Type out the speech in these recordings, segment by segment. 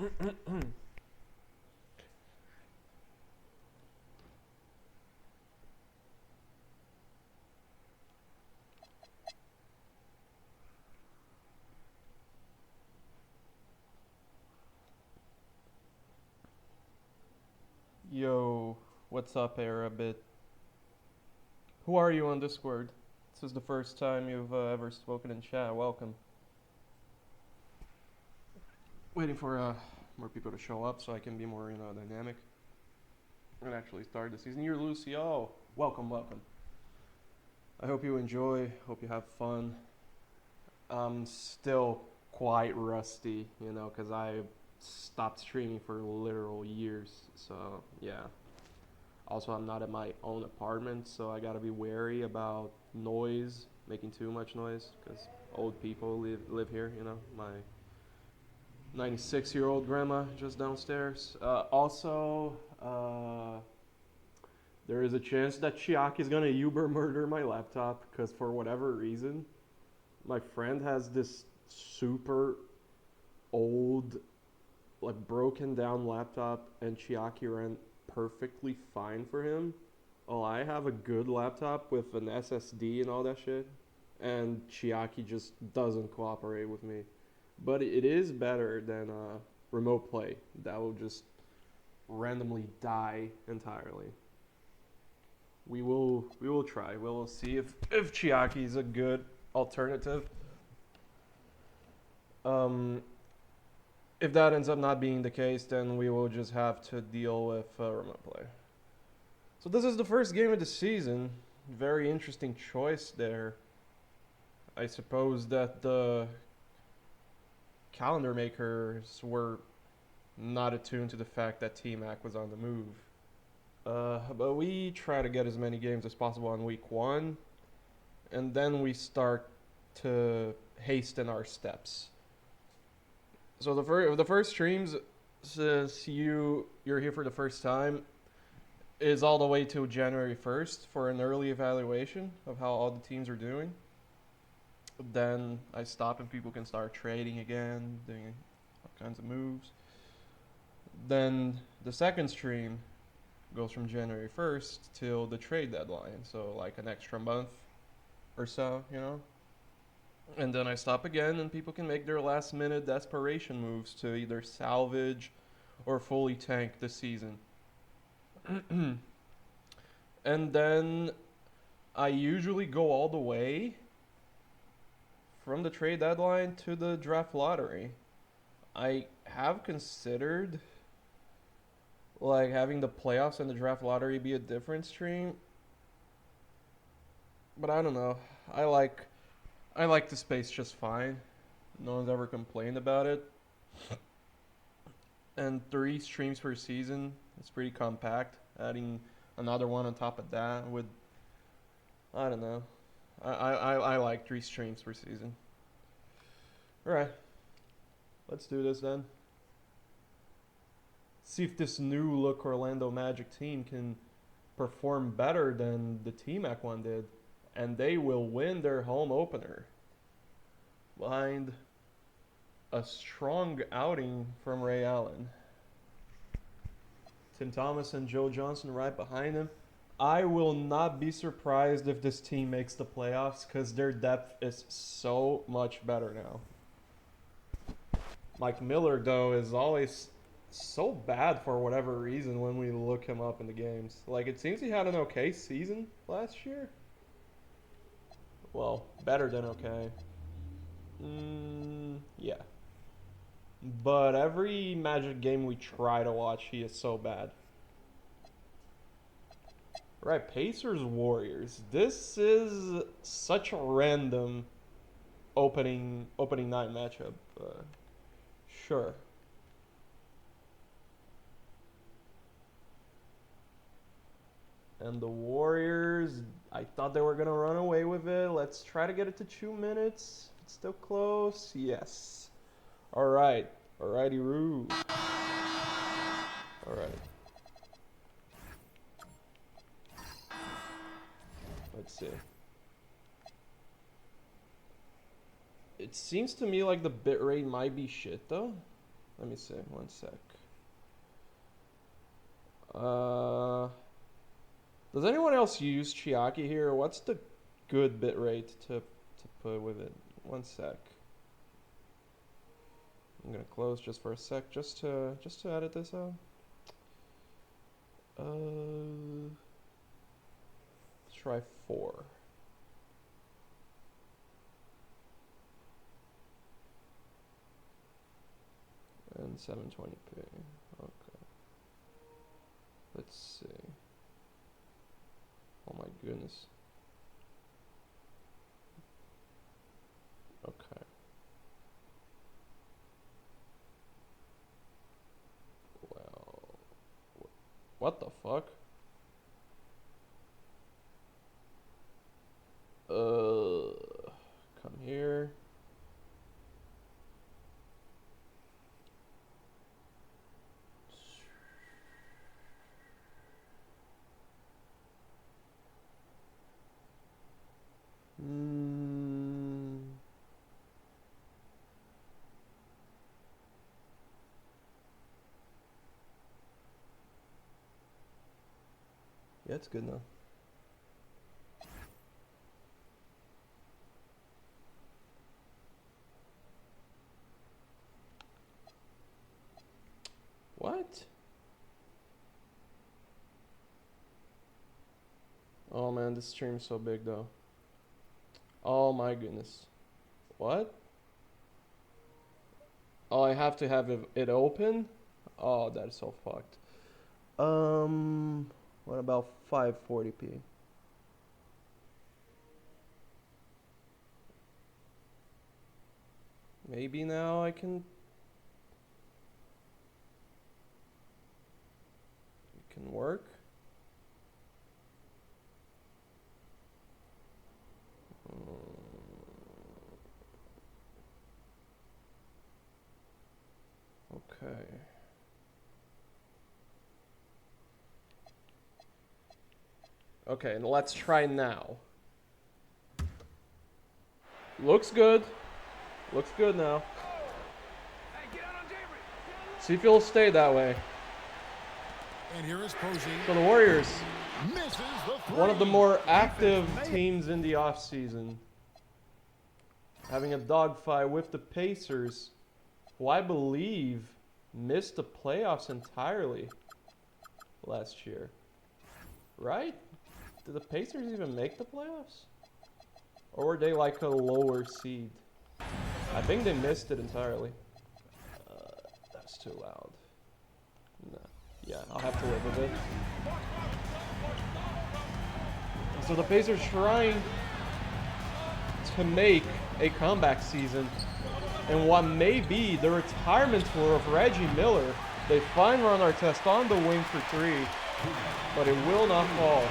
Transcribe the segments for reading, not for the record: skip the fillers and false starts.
Yo, what's up, Arabit? Who are you on Discord? This is the first time you've ever spoken in chat. Welcome. Waiting for more people to show up so I can be more, dynamic and actually start the season. You're Lucy. Oh, welcome, welcome. I hope you enjoy. Hope you have fun. I'm still quite rusty, because I stopped streaming for literal years. So yeah. Also, I'm not at my own apartment, so I gotta be wary about noise, making too much noise, because old people live here. My 96-year-old grandma just downstairs. There is a chance that Chiaki is gonna Uber murder my laptop, because for whatever reason, my friend has this super old, like broken down laptop, and Chiaki ran perfectly fine for him. Oh, I have a good laptop with an SSD and all that shit, and Chiaki just doesn't cooperate with me. But it is better than remote play. That will just randomly die entirely. We will try. We'll see if Chiaki is a good alternative. If that ends up not being the case, then we will just have to deal with remote play. So this is the first game of the season. Very interesting choice there. I suppose that the calendar makers were not attuned to the fact that T-Mac was on the move. But we try to get as many games as possible on week 1, and then we start to hasten our steps. So the first streams, since you're here for the first time, is all the way till January 1st for an early evaluation of how all the teams are doing. Then I stop and people can start trading again, doing all kinds of moves. Then the second stream goes from January 1st till the trade deadline, so like an extra month or so, And then I stop again, and people can make their last minute desperation moves to either salvage or fully tank the season. And then I usually go all the way from the trade deadline to the draft lottery. I have considered like having the playoffs and the draft lottery be a different stream, but I don't know. I like the space just fine. No one's ever complained about it. And 3 streams per season, it's pretty compact. Adding another one on top of that would, I don't know. I like 3 streams per season. Alright, let's do this then. See if this new look Orlando Magic team can perform better than the T-Mac one did. And they will win their home opener behind a strong outing from Ray Allen. Tim Thomas and Joe Johnson right behind him. I will not be surprised if this team makes the playoffs, because their depth is so much better now. Mike Miller, though, is always so bad for whatever reason when we look him up in the games. Like, it seems he had an okay season last year. Well, better than okay. Yeah. But every Magic game we try to watch, he is so bad. Right, Pacers Warriors. This is such a random opening night matchup. Sure. And the Warriors, I thought they were going to run away with it. Let's try to get it to 2 minutes. It's still close. Yes. All right. Alrighty, Roo. All right. Let's see. It seems to me like the bitrate might be shit, though. Let me see. 1 sec. Does anyone else use Chiaki here? What's the good bit rate to put with it? 1 sec. I'm gonna close just for a sec, just to edit this out. Let's try 4. And 720p. Okay. Let's see. Oh my goodness. Okay. Well, what the fuck? Come here. Yeah, it's good now. What? Oh man, this stream's so big though. Oh my goodness. What? Oh, I have to have it open? Oh, that's so fucked. What about 540p? Maybe now I can... It can work? Okay. Okay, and let's try now. Looks good. Looks good now. See if it'll stay that way. And here is posing. So the Warriors, Misses the one of the more active teams in the offseason, having a dogfight with the Pacers, who I believe missed the playoffs entirely last year. Right? Did the Pacers even make the playoffs? Or were they like a lower seed? I think they missed it entirely. That's too loud. No. Yeah, I'll have to live with it. So the Pacers trying to make a comeback season in what may be the retirement tour of Reggie Miller. They find Ron Artest on the wing for 3, but it will not fall.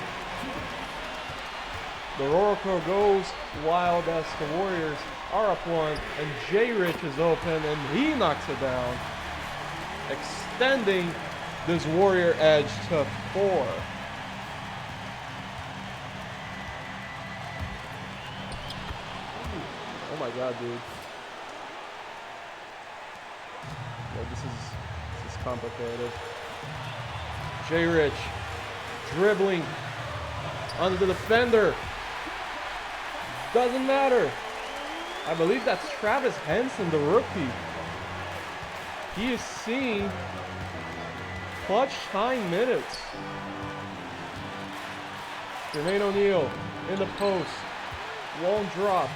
The Roroco goes wild as the Warriors are up 1, and Jay Rich is open, and he knocks it down, extending this Warrior edge to 4. Oh my god, dude. Yeah, this is complicated. Jay Rich dribbling under the defender. Doesn't matter. I believe that's Travis Henson, the rookie. He is seeing clutch time minutes. Jermaine O'Neal in the post. Won't drop.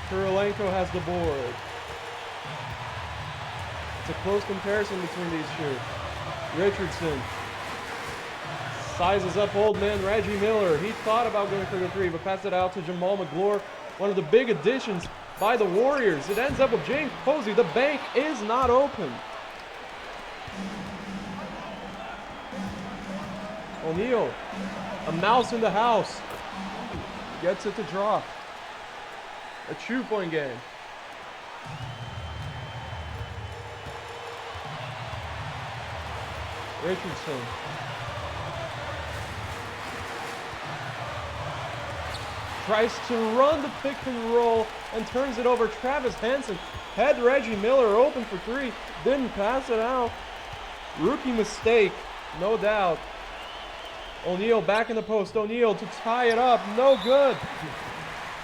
Kirilenko has the board. It's a close comparison between these two. Richardson sizes up old man Reggie Miller. He thought about going for the 3, but passed it out to Jamal McGlure. One of the big additions by the Warriors. It ends up with James Posey. The bank is not open. O'Neal, a mouse in the house, gets it to drop. A 2-point game. Richardson. Tries to run the pick and roll and turns it over. Travis Hansen had Reggie Miller open for three. Didn't pass it out. Rookie mistake, no doubt. O'Neal back in the post. O'Neal to tie it up. No good.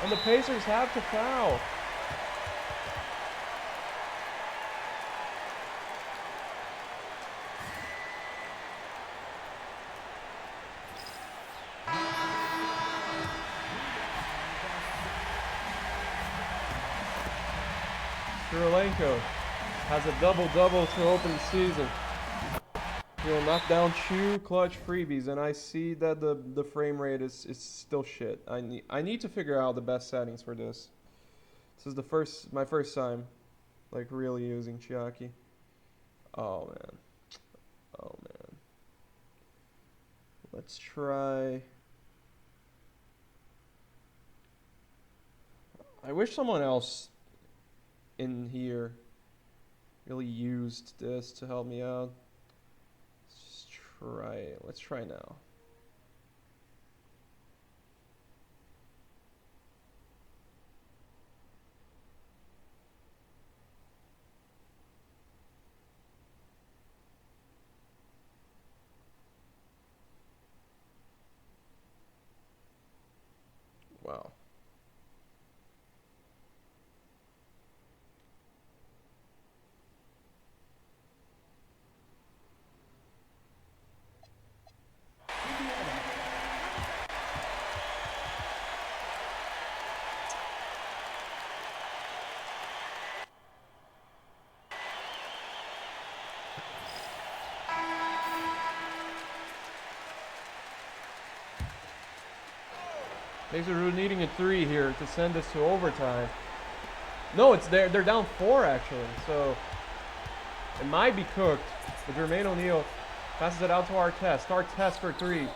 And the Pacers have to foul. Kirilenko has a double-double to open the season. He'll knock down two clutch freebies, and I see that the frame rate is still shit. I need to figure out the best settings for this. This is my first time, like, really using Chiaki. Oh man, oh man. Let's try. I wish someone else in here really used this to help me out. Let's try it. Let's try now. Wow. Pacers are needing a three here to send us to overtime. No, it's there. They're down 4 actually, so it might be cooked. But Jermaine O'Neal passes it out to Artest. Artest for three.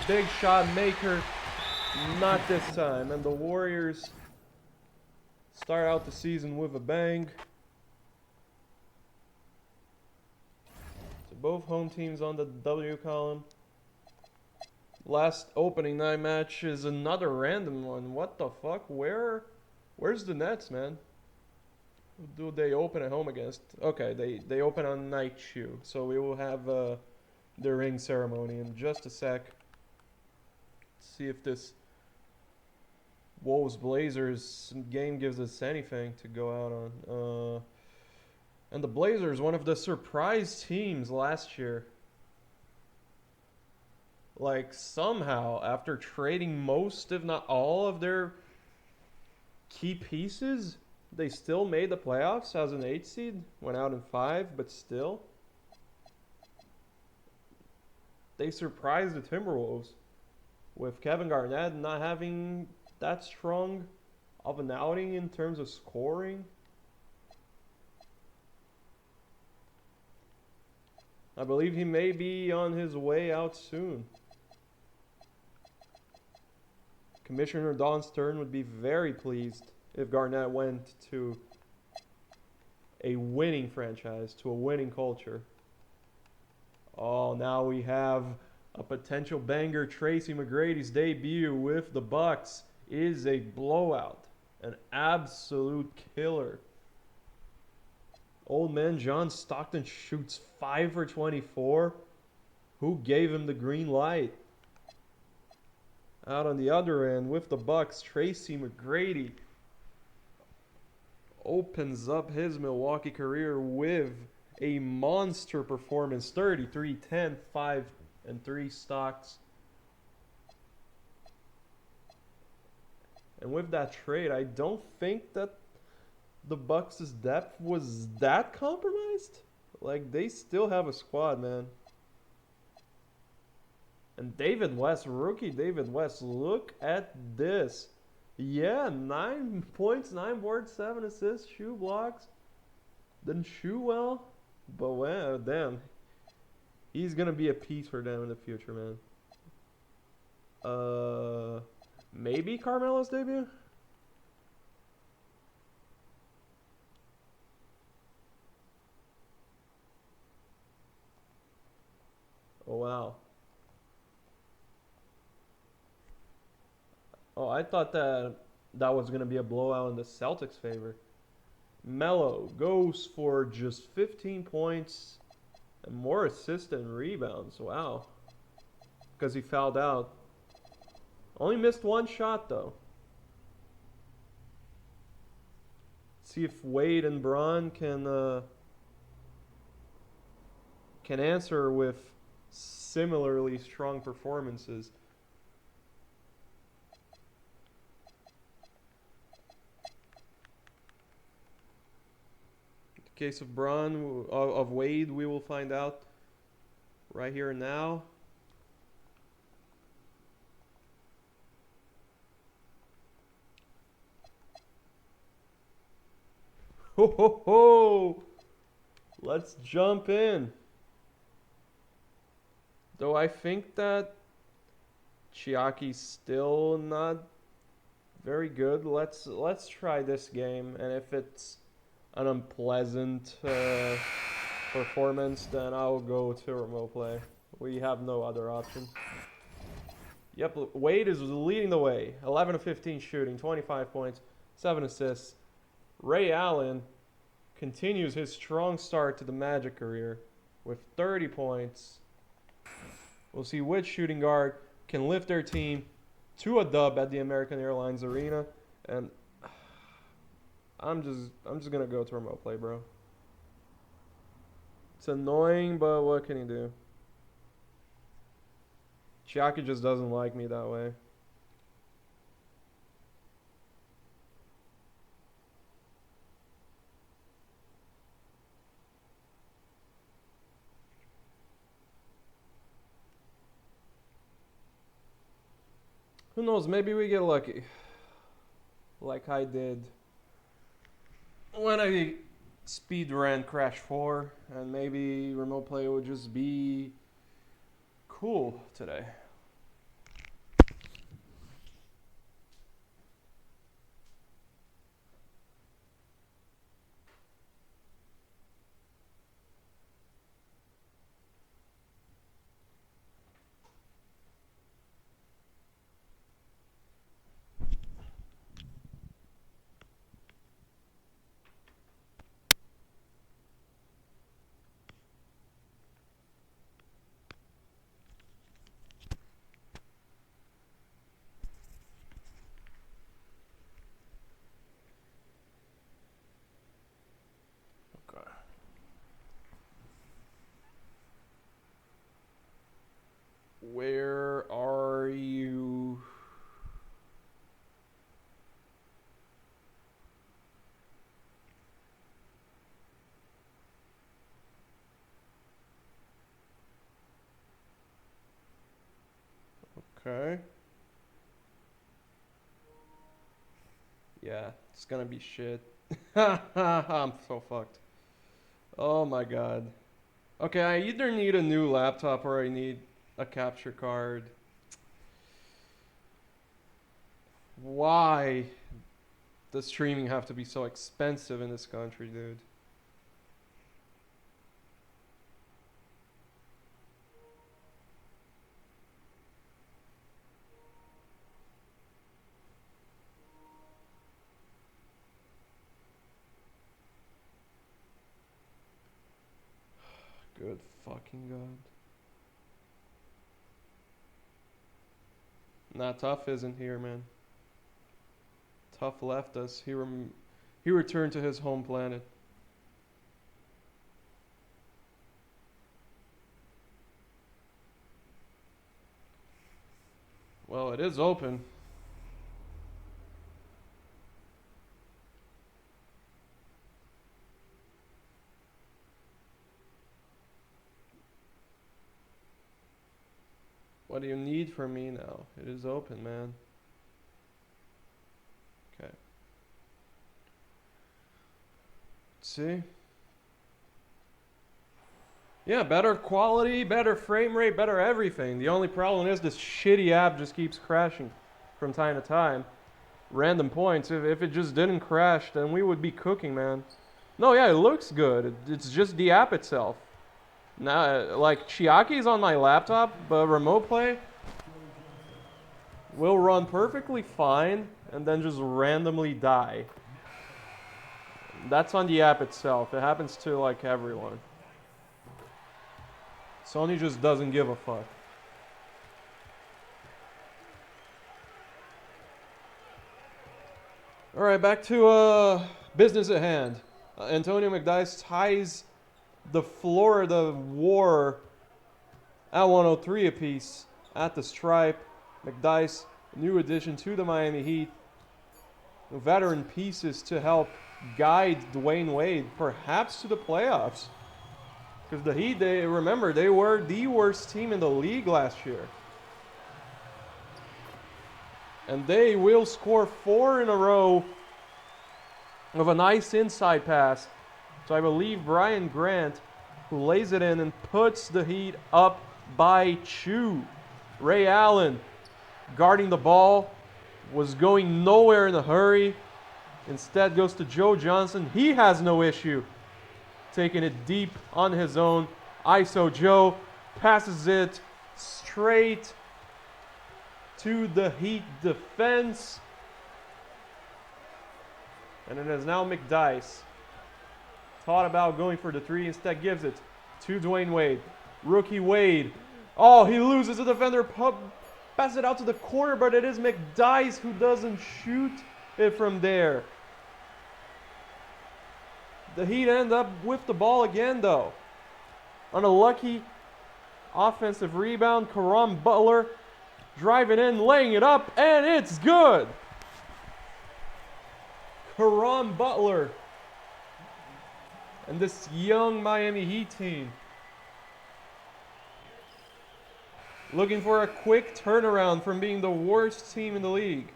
Big shot maker. Not this time. And the Warriors start out the season with a bang. So both home teams on the W column. Last opening night match is another random one. What the fuck? Where's the Nets, man? Who do they open at home against? Okay, they open on night 2. So we will have the ring ceremony in just a sec. Let's see if this Wolves Blazers game gives us anything to go out on. And the Blazers, one of the surprise teams last year. Like, somehow, after trading most, if not all, of their key pieces, they still made the playoffs as an 8 seed. Went out in 5, but still. They surprised the Timberwolves with Kevin Garnett not having that strong of an outing in terms of scoring. I believe he may be on his way out soon. Commissioner Don Stern would be very pleased if Garnett went to a winning franchise, to a winning culture. Oh, now we have a potential banger. Tracy McGrady's debut with the Bucks is a blowout, an absolute killer. Old man John Stockton shoots 5 for 24. Who gave him the green light? Out on the other end with the Bucks, Tracy McGrady opens up his Milwaukee career with a monster performance. 33, 10, 5, and 3 stocks. And with that trade, I don't think that the Bucks' depth was that compromised. Like, they still have a squad, man. And David West, rookie David West, look at this. Yeah, 9 points, 9 boards, 7 assists, shoe blocks. Didn't shoot well, but well, damn. He's going to be a piece for them in the future, man. Maybe Carmelo's debut? Oh, wow. Oh, I thought that that was going to be a blowout in the Celtics' favor. Melo goes for just 15 points and more assists and rebounds. Wow. Because he fouled out. Only missed one shot, though. See if Wade and Braun can answer with similarly strong performances. In the case of Braun, of Wade, we will find out right here and now. Ho ho ho! Let's jump in. Though I think that Chiaki's still not very good. Let's try this game, and if it's an unpleasant performance, then I'll go to remote play. We have no other option. Yep, Wade is leading the way. 11 of 15 shooting, 25 points, 7 assists. Ray Allen continues his strong start to the Magic career with 30 points. We'll see which shooting guard can lift their team to a dub at the American Airlines Arena, and I'm just gonna go to remote play, bro. It's annoying, but what can you do? Chiaki just doesn't like me that way. Who knows, maybe we get lucky. Like I did when I speed ran Crash 4, and maybe remote play would just be cool today. Okay. Where are you? Okay. Yeah, it's gonna be shit. I'm so fucked. Oh my god. Okay, I either need a new laptop or I need a capture card. Why does streaming have to be so expensive in this country, dude? Good fucking god. Nah, Tough isn't here, man. Tough left us. He returned to his home planet. Well, it is open. What do you need from me now? It is open, man. Okay. See? Yeah, better quality, better frame rate, better everything. The only problem is this shitty app just keeps crashing from time to time. Random points. If it just didn't crash, then we would be cooking, man. No, yeah, it looks good. It's just the app itself. Now, like, Chiaki's on my laptop, but remote play will run perfectly fine and then just randomly die. That's on the app itself. It happens to like everyone. Sony just doesn't give a fuck. All right, back to business at hand. Antonio McDyess ties the Florida War at 103 apiece at the stripe. McDyess, new addition to the Miami Heat. Veteran pieces to help guide Dwayne Wade perhaps to the playoffs. Because the Heat, they were the worst team in the league last year. And they will score 4 in a row of a nice inside pass. So I believe Brian Grant, who lays it in and puts the Heat up by 2. Ray Allen, guarding the ball, was going nowhere in a hurry. Instead goes to Joe Johnson. He has no issue taking it deep on his own. ISO Joe passes it straight to the Heat defense. And it is now McDyess. Thought about going for the 3, instead gives it to Dwayne Wade. Rookie Wade. Oh, he loses a defender. Pass it out to the corner, but it is McDyess who doesn't shoot it from there. The Heat end up with the ball again, though. On a lucky offensive rebound, Caron Butler driving in, laying it up, and it's good. Caron Butler and this young Miami Heat team looking for a quick turnaround from being the worst team in the league.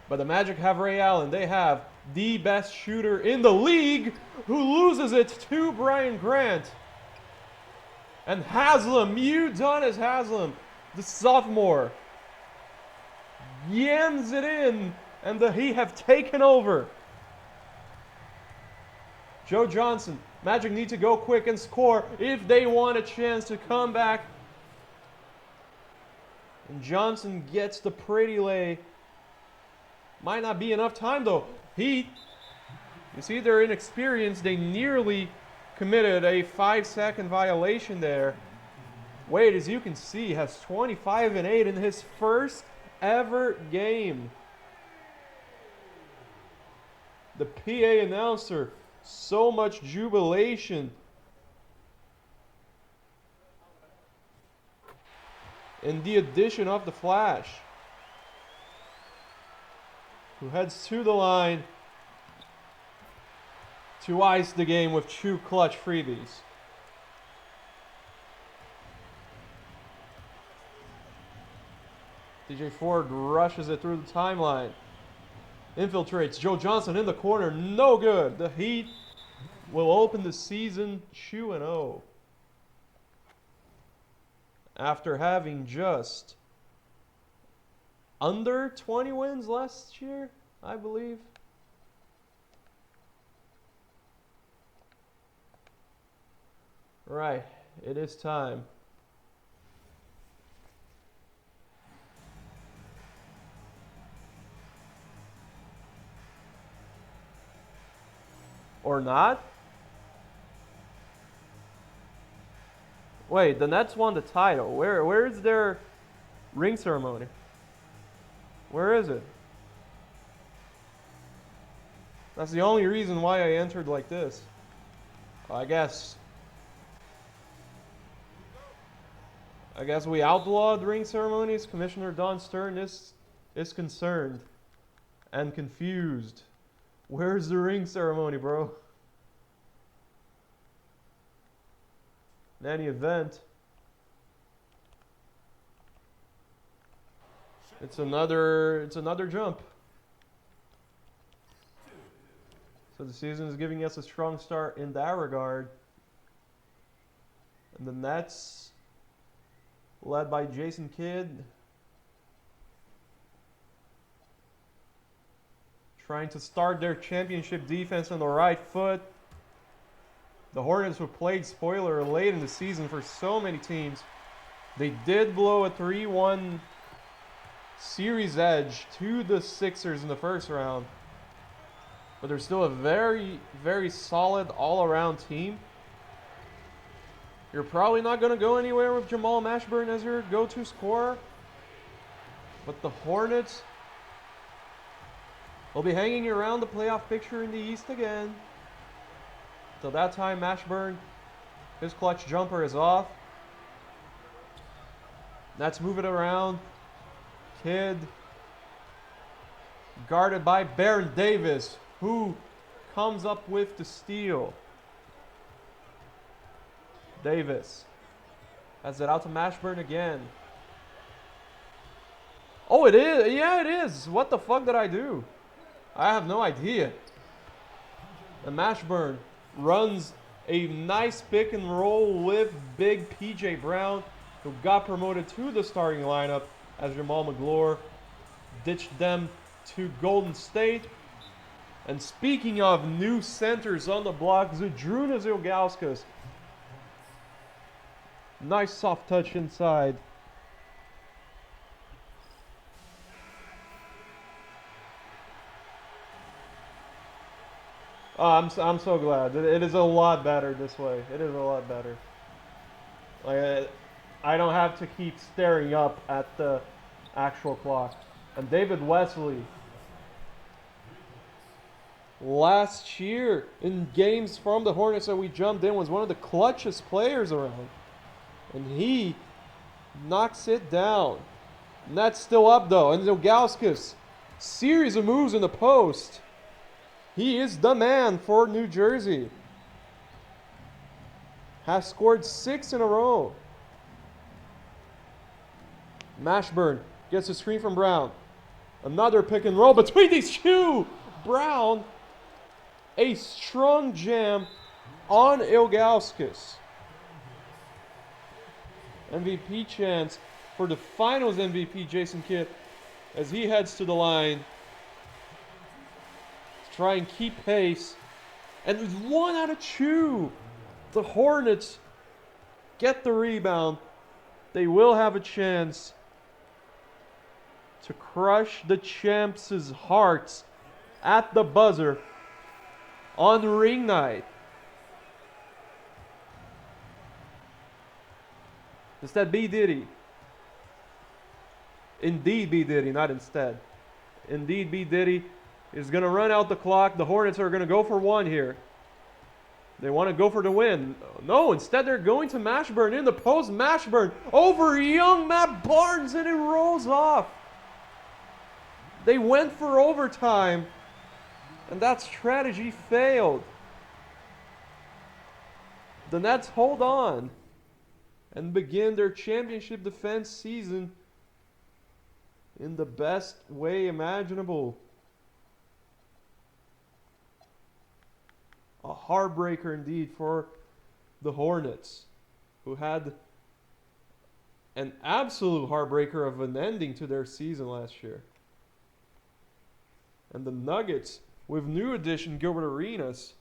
But the Magic have Ray Allen. They have the best shooter in the league who loses it to Brian Grant. And Haslam, Udonis Haslam, the sophomore, yams it in, and the Heat have taken over. Joe Johnson, Magic need to go quick and score if they want a chance to come back. And Johnson gets the pretty lay. Might not be enough time though. Heat, you see they're inexperienced. They nearly committed a 5-second violation there. Wade, as you can see, has 25 and 8 in his first ever game. The PA announcer, so much jubilation in the addition of the Flash, who heads to the line to ice the game with 2 clutch freebies. DJ Ford rushes it through the timeline. Infiltrates Joe Johnson in the corner. No good. The Heat will open the season 2-0. After having just under 20 wins last year, I believe. Right, it is time. Or not? Wait, the Nets won the title. Where is their ring ceremony? Where is it? That's the only reason why I entered like this. I guess we outlawed ring ceremonies. Commissioner Don Stern is concerned and confused. Where's the ring ceremony, bro? In any event, it's another jump. So the season is giving us a strong start in that regard. And the Nets, led by Jason Kidd, trying to start their championship defense on the right foot. The Hornets were played spoiler late in the season for so many teams. They did blow a 3-1 series edge to the Sixers in the first round. But they're still a very, very solid all-around team. You're probably not going to go anywhere with Jamal Mashburn as your go-to scorer. But the Hornets will be hanging around the playoff picture in the East again. Till that time, Mashburn, his clutch jumper is off. Let's move it around. Kidd, guarded by Baron Davis, who comes up with the steal. Davis has it out to Mashburn again. Oh, it is. Yeah, it is. What the fuck did I do? I have no idea. And Mashburn runs a nice pick and roll with big PJ Brown, who got promoted to the starting lineup as Jamal McGlure ditched them to Golden State. And speaking of new centers on the block, Zydrunas Ilgauskas. Nice soft touch inside. Oh, I'm so glad. It is a lot better this way. It is a lot better. Like I don't have to keep staring up at the actual clock. And David Wesley, last year in games from the Hornets that we jumped in, was one of the clutchest players around. And he knocks it down. And that's still up though. And Ilgauskas, series of moves in the post. He is the man for New Jersey. Has scored 6 in a row. Mashburn gets a screen from Brown. Another pick and roll between these two. Brown, a strong jam on Ilgauskas. MVP chance for the finals MVP, Jason Kidd, as he heads to the line to try and keep pace. And with 1 out of 2, the Hornets get the rebound. They will have a chance to crush the champs' hearts at the buzzer on ring night. Instead, B. Diddy. Indeed, B. Diddy, not instead. Indeed, B. Diddy is going to run out the clock. The Hornets are going to go for 1 here. They want to go for the win. No, instead they're going to Mashburn in the post. Mashburn over young Matt Barnes, and it rolls off. They went for overtime, and that strategy failed. The Nets hold on and begin their championship defense season in the best way imaginable. A heartbreaker indeed for the Hornets, who had an absolute heartbreaker of an ending to their season last year. And the Nuggets, with new addition Gilbert Arenas,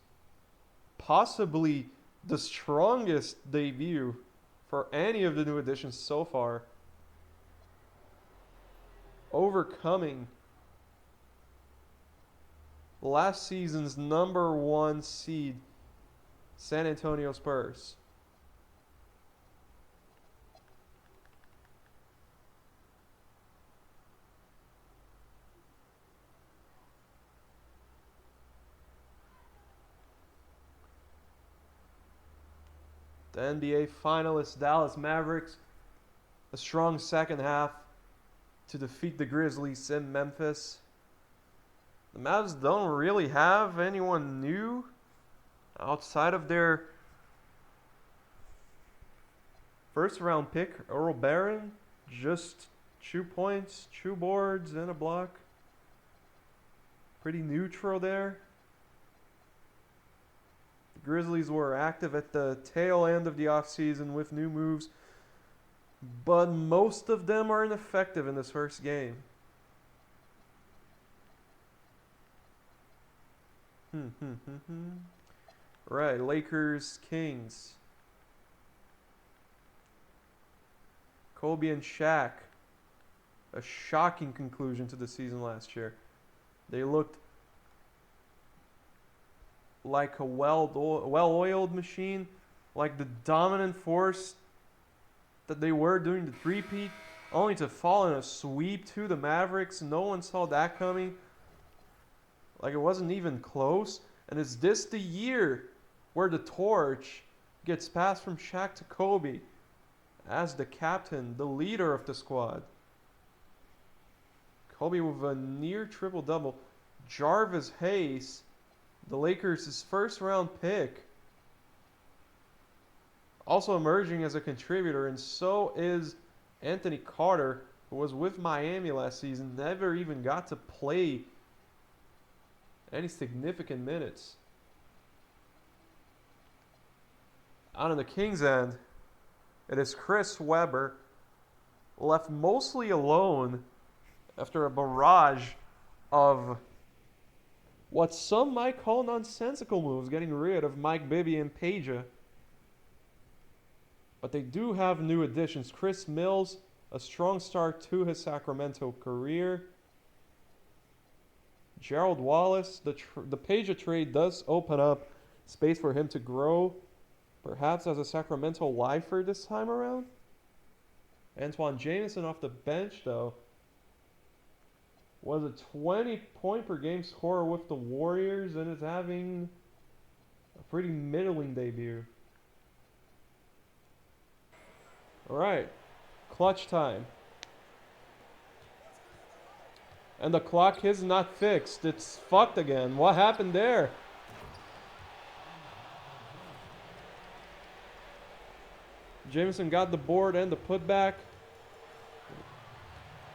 possibly the strongest debut for any of the new additions so far, overcoming last season's #1 seed San Antonio Spurs. The NBA finalists Dallas Mavericks, a strong second half to defeat the Grizzlies in Memphis. The Mavs don't really have anyone new outside of their first round pick, Earl Barron. Just 2 points, 2 boards, and a block. Pretty neutral there. The Grizzlies were active at the tail end of the offseason with new moves, but most of them are ineffective in this first game. Right, Lakers, Kings. Kobe and Shaq. A shocking conclusion to the season last year. They looked like a well-oiled machine, like the dominant force that they were during the three-peat, only to fall in a sweep to the Mavericks. No one saw that coming. Like, it wasn't even close. And is this the year where the torch gets passed from Shaq to Kobe as the captain, the leader of the squad? Kobe with a near triple-double. Jarvis Hayes, the Lakers' first-round pick, also emerging as a contributor, and so is Anthony Carter, who was with Miami last season, never even got to play any significant minutes. On the Kings' end, it is Chris Webber, left mostly alone after a barrage of what some might call nonsensical moves, getting rid of Mike Bibby and Peja. But they do have new additions. Chris Mills, a strong start to his Sacramento career. Gerald Wallace, the Peja trade does open up space for him to grow, perhaps as a Sacramento lifer this time around. Antoine Jamison off the bench, though, was a 20-point-per-game scorer with the Warriors and is having a pretty middling debut. All right, clutch time. And the clock is not fixed. It's fucked again. What happened there? Jameson got the board and the putback.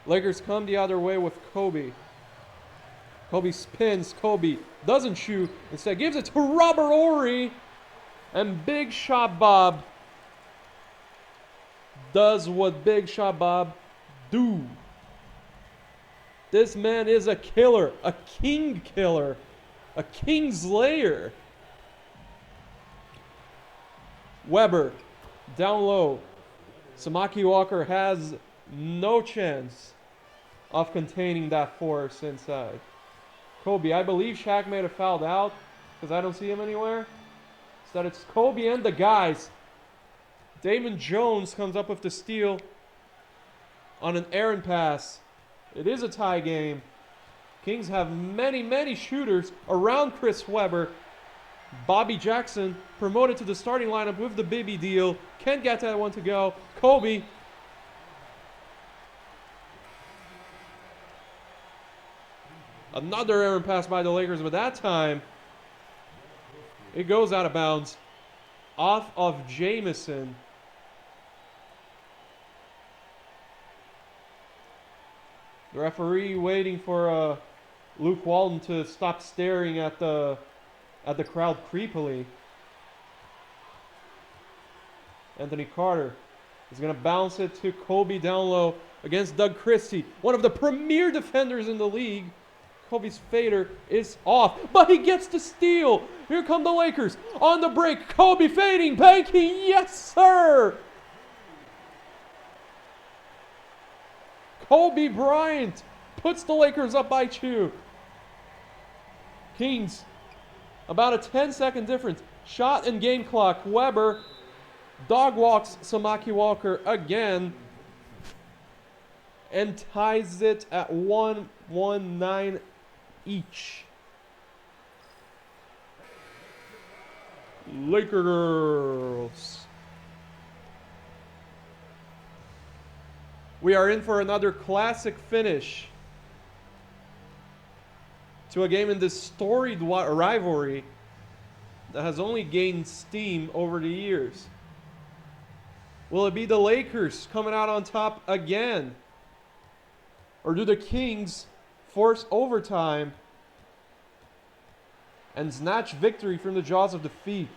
Lakers come the other way with Kobe. Kobe spins. Kobe doesn't shoot. Instead gives it to Robert Horry. And Big Shot Bob does what Big Shot Bob do. This man is a killer, a king killer, a king slayer. Webber, down low. Samaki Walker has no chance of containing that force inside. Kobe, I believe Shaq may have fouled out because I don't see him anywhere. So it's Kobe and the guys. Damon Jones comes up with the steal on an errant pass. It is a tie game. Kings have many shooters around Chris Webber. Bobby Jackson promoted to the starting lineup with the Bibby deal. Can't get that one to go. Kobe. Another errant pass by the Lakers, but that time it goes out of bounds off of Jamison. The referee waiting for Luke Walton to stop staring at the crowd creepily. Anthony Carter is going to bounce it to Kobe down low against Doug Christie, one of the premier defenders in the league. Kobe's fader is off, but he gets the steal. Here come the Lakers on the break. Kobe fading, banking, yes sir! Kobe Bryant puts the Lakers up by 2. Kings, about a 10-second difference. Shot and game clock. Webber dog walks Samaki Walker again and ties it at 119 each. Laker girls. We are in for another classic finish to a game in this storied rivalry that has only gained steam over the years. Will it be the Lakers coming out on top again? Or do the Kings force overtime and snatch victory from the jaws of defeat?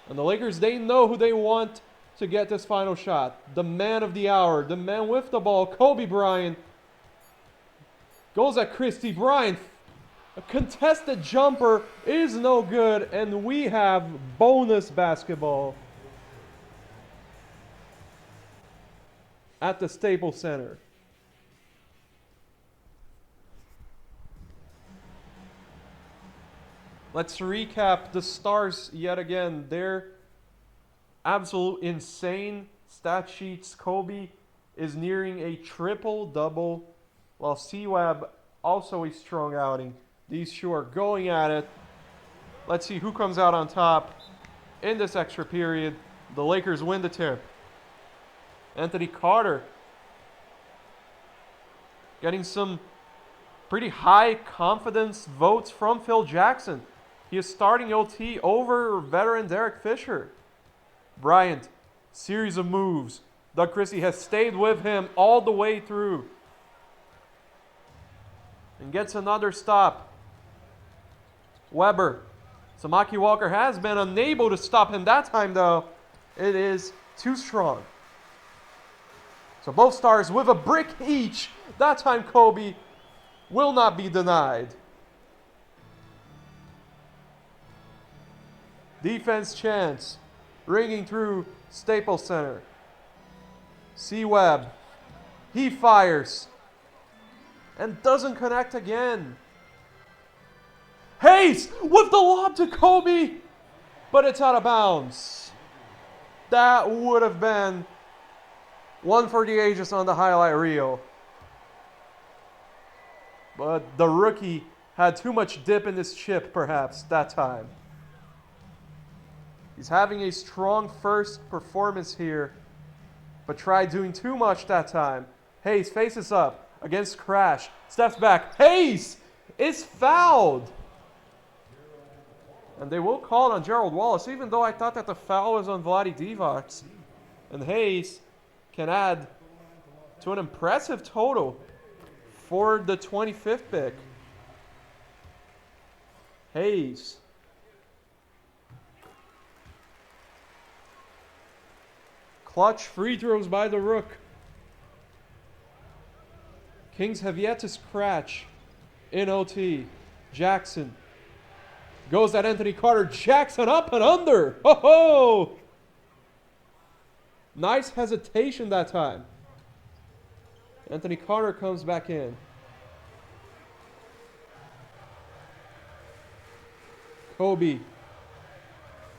And the Lakers, they know who they want to get this final shot. The man of the hour, the man with the ball, Kobe Bryant, goes at Christie. Bryant, a contested jumper is no good, and we have bonus basketball. at the Staples Center. Let's recap the Stars yet again. Their absolute insane stat sheets. Kobe is nearing a triple-double, while C-Web also a strong outing. These two are going at it. Let's see who comes out on top in this extra period. The Lakers win the tip. Anthony Carter getting some pretty high confidence votes from Phil Jackson. He is starting OT over veteran Derek Fisher. Bryant, series of moves. Doug Christie has stayed with him all the way through. And gets another stop. Weber. Samaki Walker has been unable to stop him that time, though. It is too strong. So both Stars with a brick each. That time Kobe will not be denied. Defense chance. Ringing through Staples Center. C-Web. He fires. And doesn't connect again. Hayes with the lob to Kobe. But it's out of bounds. That would have been one for the ages on the highlight reel. But the rookie had too much dip in his chip, perhaps, that time. He's having a strong first performance here, but tried doing too much that time. Hayes faces up against Crash. Steps back. Hayes is fouled. And they will call it on Gerald Wallace, even though I thought that the foul was on Vlade Divac. And Hayes can add to an impressive total for the 25th pick. Hayes. Clutch free throws by the Rook. Kings have yet to scratch in OT. Jackson goes at Anthony Carter. Jackson up and under. Ho ho! Nice hesitation that time. Anthony Carter comes back in. Kobe.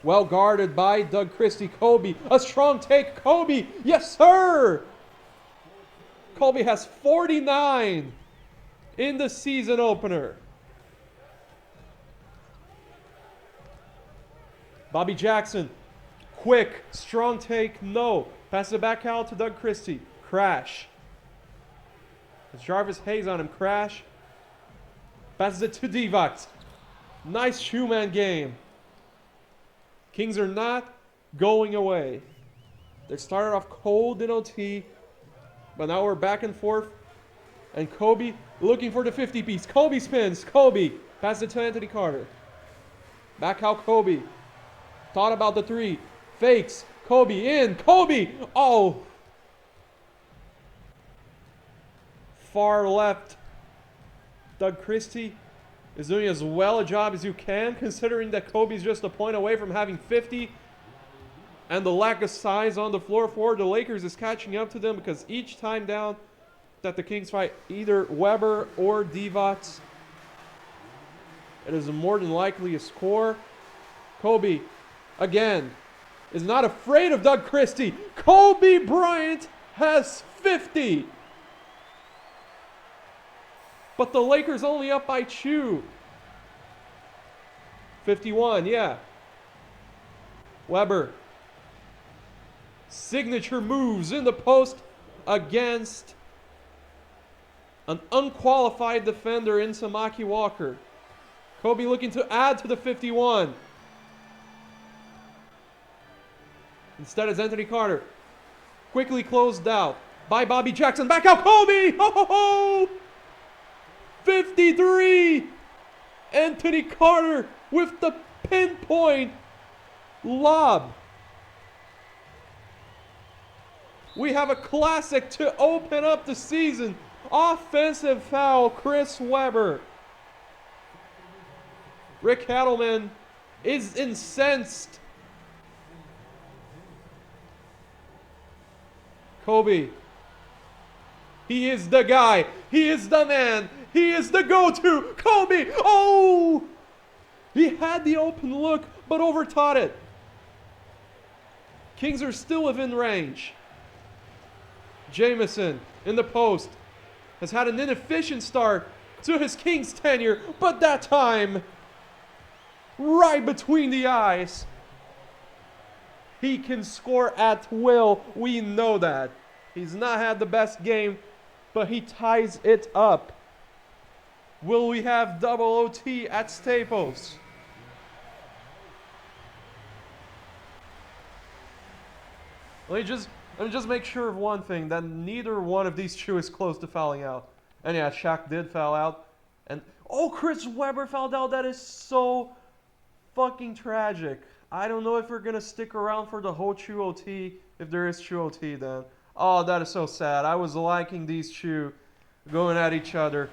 Well guarded by Doug Christie. Kobe. A strong take. Kobe. Yes, sir. Kobe has 49 in the season opener. Bobby Jackson. Quick. Strong take. No. Passes it back out to Doug Christie. Crash. It's Jarvis Hayes on him. Crash. Passes it to Divac. Nice two-man game. Kings are not going away. They started off cold in OT, but now we're back and forth. And Kobe looking for the 50-piece. Kobe spins. Kobe passes it to Anthony Carter. Back out Kobe. Thought about the three. Fakes. Kobe in. Kobe. Oh. Far left. Doug Christie is doing as well a job as you can, considering that Kobe's just a point away from having 50. And the lack of size on the floor for the Lakers is catching up to them, because each time down that the Kings fight either Weber or Divac, it is more than likely a score. Kobe, again, is not afraid of Doug Christie. Kobe Bryant has 50. But the Lakers only up by 2. 51, yeah. Weber. Signature moves in the post against an unqualified defender in Samaki Walker. Kobe looking to add to the 51. Instead it's Anthony Carter. Quickly closed out by Bobby Jackson. Back out Kobe! Ho ho ho! 53! Anthony Carter with the pinpoint lob. We have a classic to open up the season. Offensive foul, Chris Weber. Rick Hadelman is incensed. Kobe He is the guy. He is the man. He is the go-to. Kobe. Oh! He had the open look, but overthought it. Kings are still within range. Jamison in the post has had an inefficient start to his Kings tenure, but that time, right between the eyes, he can score at will. We know that. He's not had the best game, but he ties it up. Will we have double OT at Staples? Let me just make sure of one thing, that neither one of these two is close to fouling out. And yeah, Shaq did foul out. And oh, Chris Webber fouled out. That is so fucking tragic. I don't know if we're going to stick around for the whole true OT, if there is true OT then. Oh, that is so sad. I was liking these two going at each other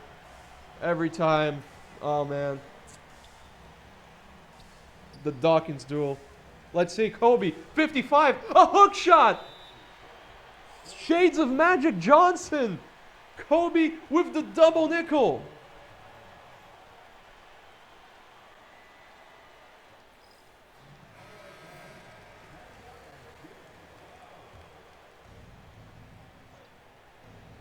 every time. Oh, man. The Dawkins duel. Let's see, Kobe, 55, a hook shot! Shades of Magic Johnson! Kobe with the double nickel!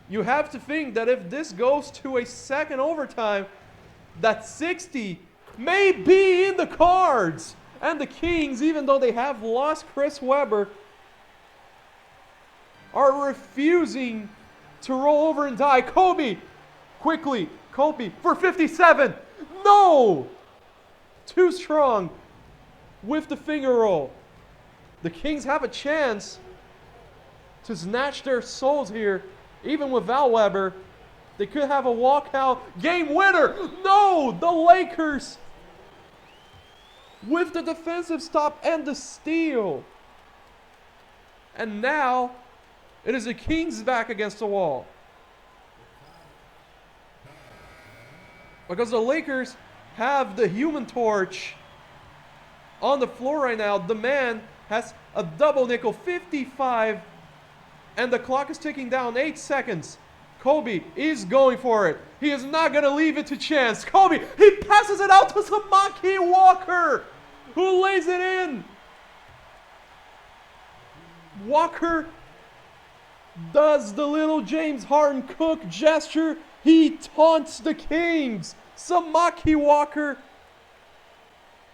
You have to think that if this goes to a second overtime, that 60 may be in the cards! And the Kings, even though they have lost Chris Webber, are refusing to roll over and die. Kobe, quickly, Kobe for 57. No! Too strong with the finger roll. The Kings have a chance to snatch their souls here, even without Webber. They could have a walkout game winner. No! The Lakers with the defensive stop and the steal. And now, it is the Kings back against the wall. Because the Lakers have the Human Torch on the floor right now. The man has a double nickel, 55, and the clock is ticking down, 8 seconds. Kobe is going for it. He is not going to leave it to chance. Kobe, he passes it out to Samaki Walker, who lays it in. Walker does the little James Harden Cook gesture. He taunts the Kings. Samaki Walker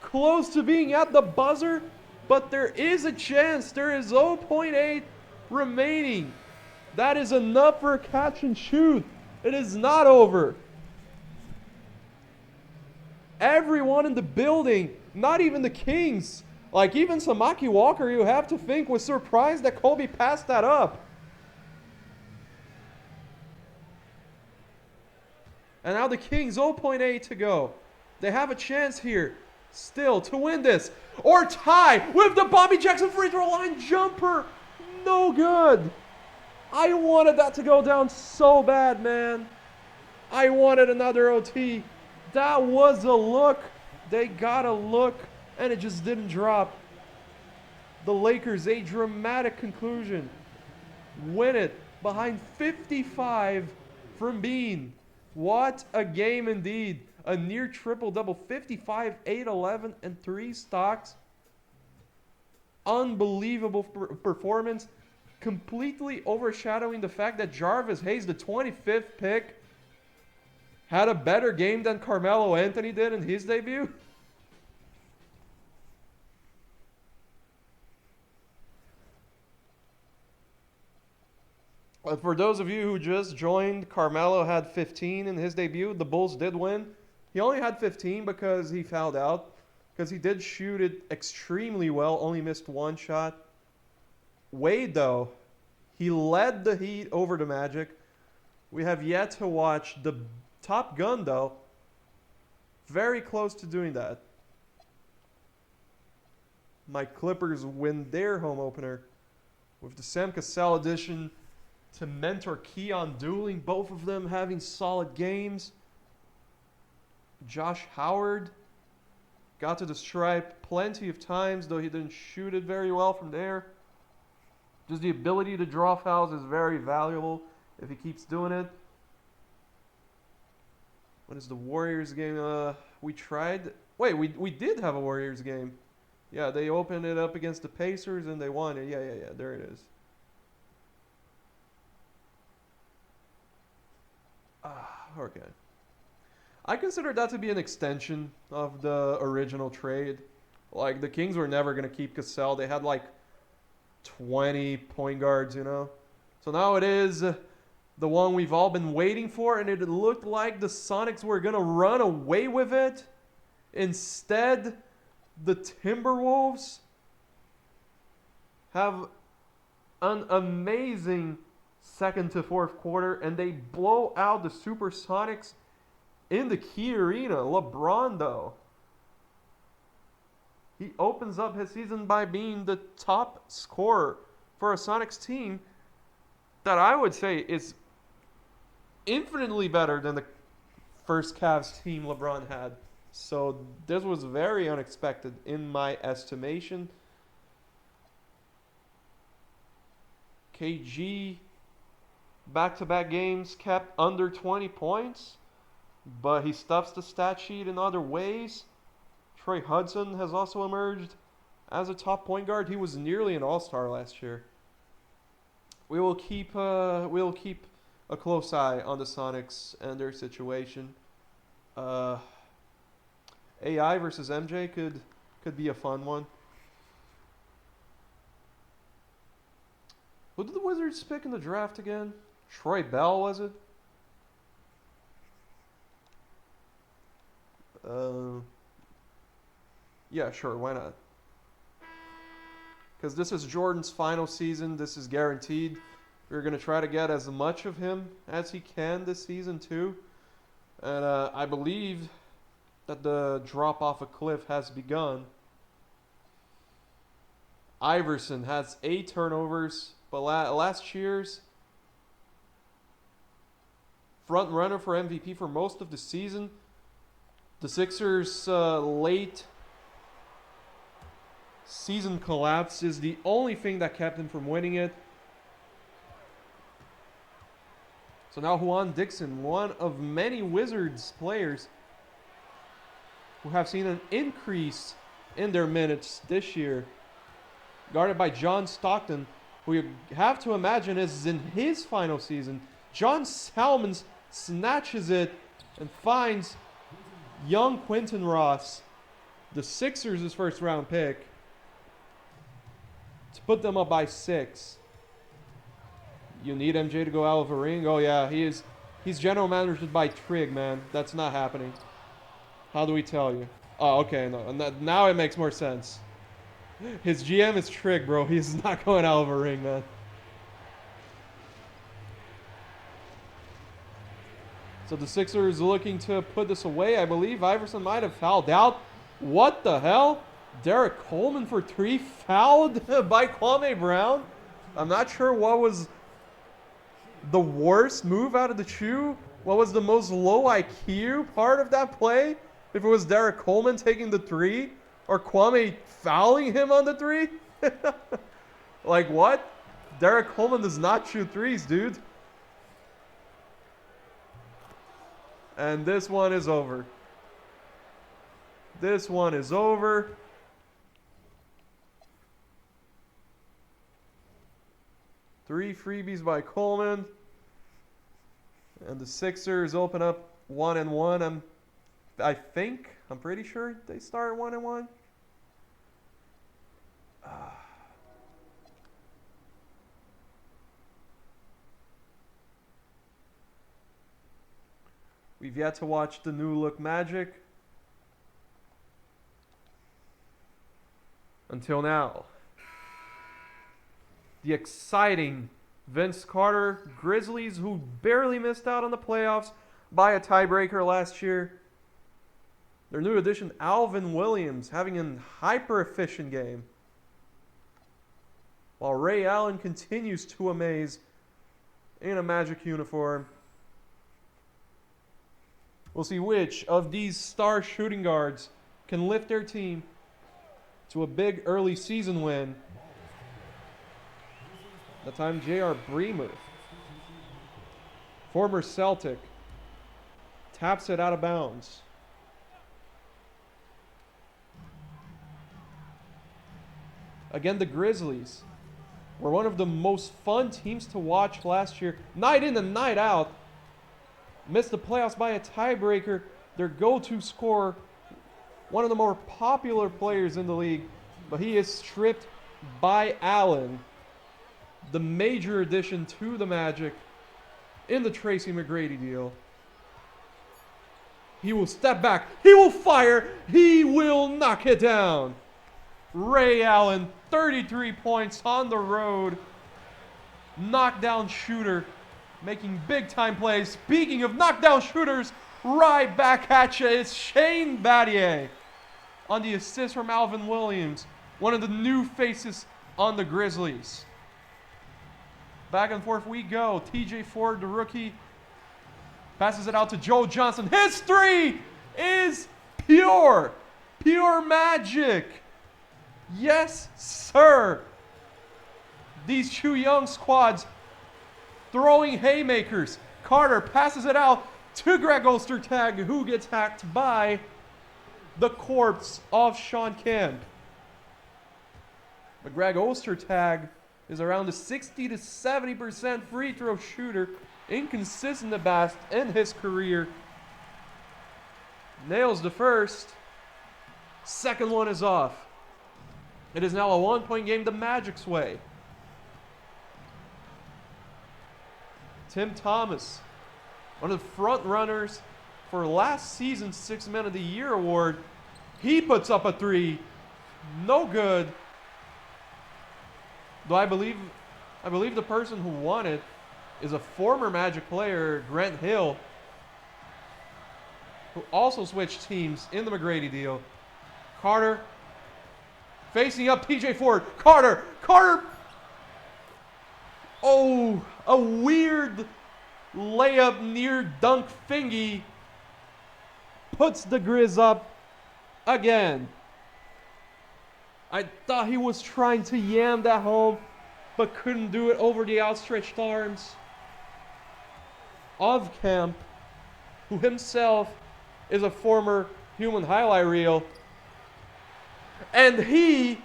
close to being at the buzzer, but there is a chance. There is 0.8 remaining. That is enough for a catch and shoot. It is not over. Everyone in the building, not even the Kings, like even Samaki Walker, you have to think, was surprised that Kobe passed that up. And now the Kings, 0.8 to go. They have a chance here still to win this. Or tie with the Bobby Jackson free throw line jumper. No good. I wanted that to go down so bad, man. I wanted another OT. That was a look. They got a look, and it just didn't drop. The Lakers, a dramatic conclusion. Win it behind 55 from Bean. What a game indeed. A near triple-double, 55, 8, 11, and 3 stocks. Unbelievable performance. Completely overshadowing the fact that Jarvis Hayes, the 25th pick, had a better game than Carmelo Anthony did in his debut. For those of you who just joined, Carmelo had 15 in his debut. The Bulls did win. He only had 15 because he fouled out. Because he did shoot it extremely well, only missed one shot. Wade, though, he led the Heat over the Magic. We have yet to watch the Top Gun, though. Very close to doing that. My Clippers win their home opener with the Sam Cassell edition to mentor Keon Dooling. Both of them having solid games. Josh Howard got to the stripe plenty of times, though he didn't shoot it very well from there. Just the ability to draw fouls is very valuable. if he keeps doing it. What is the Warriors game? We tried. Wait, we did have a Warriors game. Yeah, they opened it up against the Pacers and they won it. Yeah. There it is. Okay. I consider that to be an extension of the original trade. Like, the Kings were never going to keep Cassell. They had like 20 point guards, you know? So now it is the one we've all been waiting for, and it looked like the Sonics were going to run away with it. Instead, the Timberwolves have an amazing second to fourth quarter, and they blow out the Supersonics in the key arena. LeBron, though, he opens up his season by being the top scorer for a Sonics team that I would say is infinitely better than the first Cavs team LeBron had. So this was very unexpected in my estimation. KG, back-to-back games, kept under 20 points, but he stuffs the stat sheet in other ways. Troy Hudson has also emerged as a top point guard. He was nearly an all-star last year. We'll keep a close eye on the Sonics and their situation. AI versus MJ could be a fun one. Who did the Wizards pick in the draft again? Troy Bell, was it? Yeah, sure, why not? Because this is Jordan's final season. This is guaranteed. We're going to try to get as much of him as he can this season, too. And I believe that the drop off a cliff has begun. Iverson has 8 turnovers, but last year's front runner for MVP for most of the season. The Sixers' late season collapse is the only thing that kept him from winning it. So now Juan Dixon, one of many Wizards players who have seen an increase in their minutes this year, guarded by John Stockton, who you have to imagine is in his final season. John Salmons snatches it and finds young Quentin Ross, the Sixers' first round pick, to put them up by 6. You need MJ to go out of a ring? Oh yeah, he's general managed by Trig, man. That's not happening. How do we tell you? Oh, okay, no. Now it makes more sense. His GM is Trig, bro. He's not going out of a ring, man. So the Sixers looking to put this away. I believe Iverson might have fouled out. What the hell? Derek Coleman for 3 fouled by Kwame Brown. I'm not sure what was the worst move out of the two. What was the most low IQ part of that play? If it was Derek Coleman taking the 3 or Kwame fouling him on the 3? Like what? Derek Coleman does not shoot threes, dude. And this one is over. This one is over. Three freebies by Coleman. And the Sixers open up 1-1. I'm pretty sure they start 1-1. We've yet to watch the new look Magic. Until now. The exciting Vince Carter Grizzlies, who barely missed out on the playoffs by a tiebreaker last year. Their new addition, Alvin Williams, having a hyper-efficient game. While Ray Allen continues to amaze in a Magic uniform. We'll see which of these star shooting guards can lift their team to a big early season win. That time, J.R. Bremer former Celtic, taps it out of bounds. Again, the Grizzlies were one of the most fun teams to watch last year. Night in and night out. Missed the playoffs by a tiebreaker. Their go-to scorer, one of the more popular players in the league, but he is stripped by Allen, the major addition to the Magic in the Tracy McGrady deal. He will step back. He will fire. He will knock it down. Ray Allen, 33 points on the road. Knockdown shooter, making big-time plays. Speaking of knockdown shooters, right back at you. It's Shane Battier on the assist from Alvin Williams, one of the new faces on the Grizzlies. Back and forth we go. TJ Ford, the rookie, passes it out to Joe Johnson. His three is pure magic. Yes, sir. These two young squads throwing haymakers. Carter passes it out to Greg Ostertag, who gets hacked by the corpse of Sean Kemp. But Greg Ostertag is around a 60 to 70% free throw shooter, inconsistent at best in his career. Nails the first. Second one is off. It is now a 1-point game the Magic's way. Tim Thomas, one of the front runners for last season's Sixth Man of the Year award. He puts up a three. No good. Though I believe the person who won it is a former Magic player, Grant Hill, who also switched teams in the McGrady deal. Carter facing up TJ Ford. Carter. Oh, a weird layup near dunk thingy puts the Grizz up again. I thought he was trying to yam that home, but couldn't do it over the outstretched arms of Kemp, who himself is a former human highlight reel. And he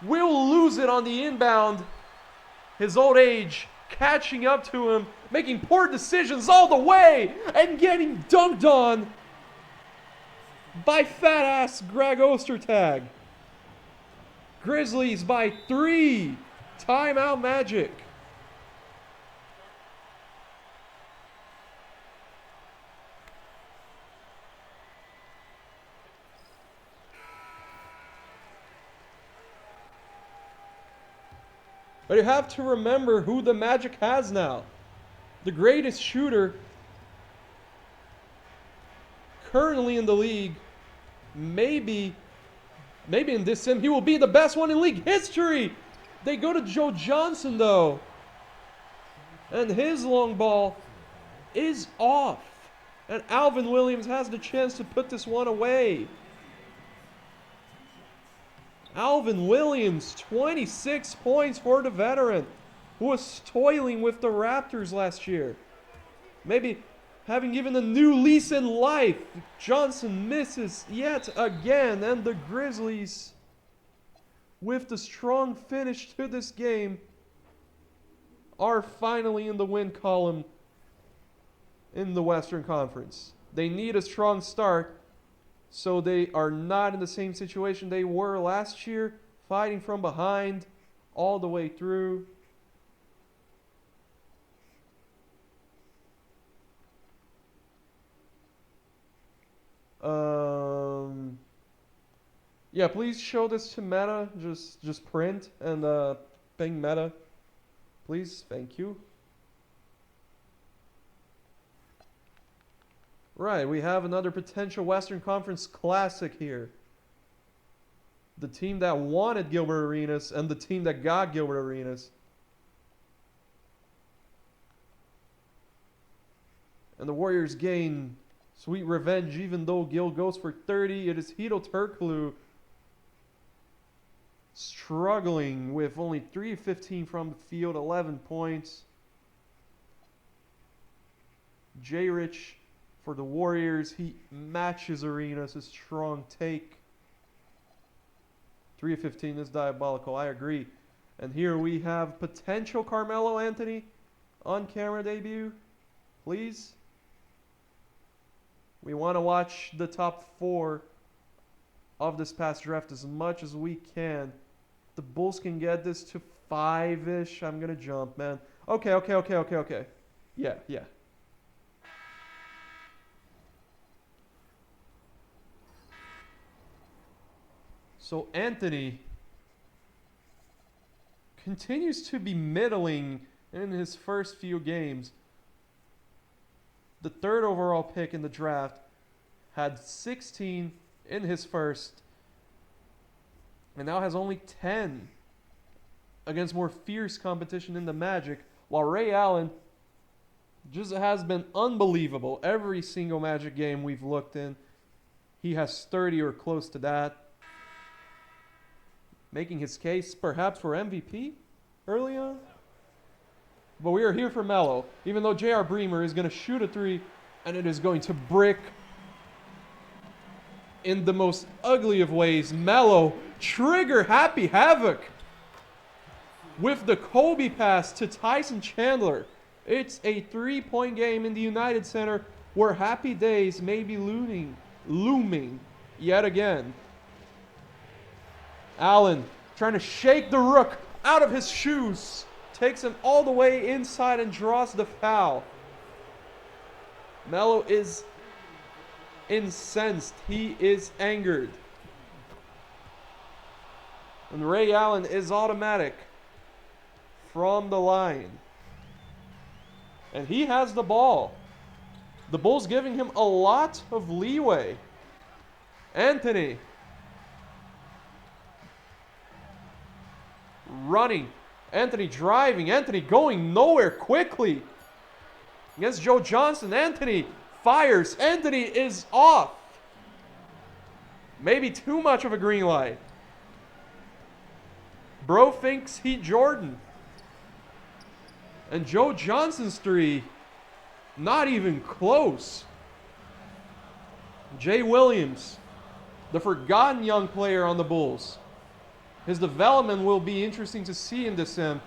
will lose it on the inbound. His old age catching up to him, making poor decisions all the way, and getting dunked on by fat-ass Greg Ostertag. Grizzlies by 3. Timeout Magic. But you have to remember who the Magic has now. The greatest shooter currently in the league. Maybe in this sim, he will be the best one in league history. They go to Joe Johnson, though. And his long ball is off. And Alvin Williams has the chance to put this one away. Alvin Williams, 26 points for the veteran, who was toiling with the Raptors last year. Maybe having given a new lease in life. Johnson misses yet again, and the Grizzlies, with the strong finish to this game, are finally in the win column in the Western Conference. They need a strong start, so they are not in the same situation they were last year, fighting from behind all the way through. Yeah, please show this to Meta. Just print and ping Meta. Please, thank you. Right, we have another potential Western Conference Classic here. The team that wanted Gilbert Arenas and the team that got Gilbert Arenas. And the Warriors gain sweet revenge even though Gil goes for 30. It is Hedo Turkoglu struggling with only 3 of 15 from the field, 11 points. J. Rich for the Warriors. He matches Arenas. A strong take. 3 of 15 is diabolical. I agree. And here we have potential Carmelo Anthony on camera debut. Please. We want to watch the top 4 of this past draft as much as we can. The Bulls can get this to 5-ish. I'm going to jump, man. Okay. Yeah. So Anthony continues to be middling in his first few games. The 3rd overall pick in the draft had 16 in his first and now has only 10 against more fierce competition in the Magic, while Ray Allen just has been unbelievable. Every single Magic game we've looked in, he has 30 or close to that, making his case perhaps for MVP early on. But we are here for Melo, even though J.R. Bremer is going to shoot a 3, and it is going to brick in the most ugly of ways. Melo, trigger happy havoc with the Kobe pass to Tyson Chandler. It's a 3-point game in the United Center where happy days may be looming yet again. Allen trying to shake the Rook out of his shoes. Takes him all the way inside and draws the foul. Melo is incensed. He is angered. And Ray Allen is automatic from the line. And he has the ball. The Bulls giving him a lot of leeway. Anthony running. Anthony driving. Anthony going nowhere quickly. Against Joe Johnson. Anthony fires. Anthony is off. Maybe too much of a green light. Bro thinks he Jordan. And Joe Johnson's 3, not even close. Jay Williams, the forgotten young player on the Bulls. His development will be interesting to see in this sim,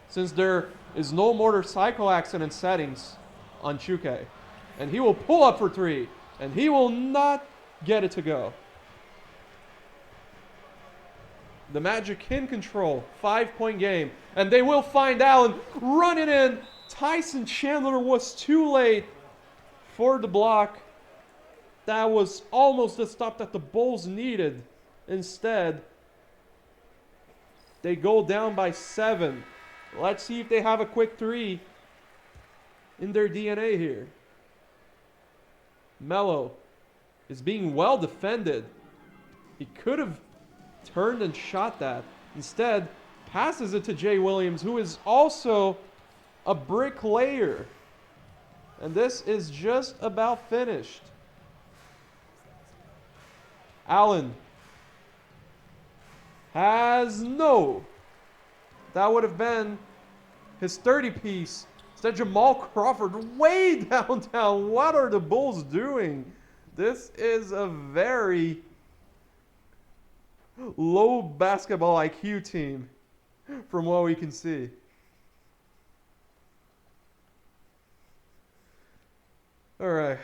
since there is no motorcycle accident settings on 2K. And he will pull up for 3, and he will not get it to go. The Magic in control, 5-point game, and they will find Allen running in. Tyson Chandler was too late for the block. That was almost the stop that the Bulls needed. Instead, they go down by 7. Let's see if they have a quick 3 in their DNA here. Melo is being well defended. He could have turned and shot that. Instead, passes it to Jay Williams, who is also a bricklayer. And this is just about finished. Allen has no. That would have been his 30-piece. Instead, Jamal Crawford way downtown. What are the Bulls doing? This is a very low basketball IQ team from what we can see. All right.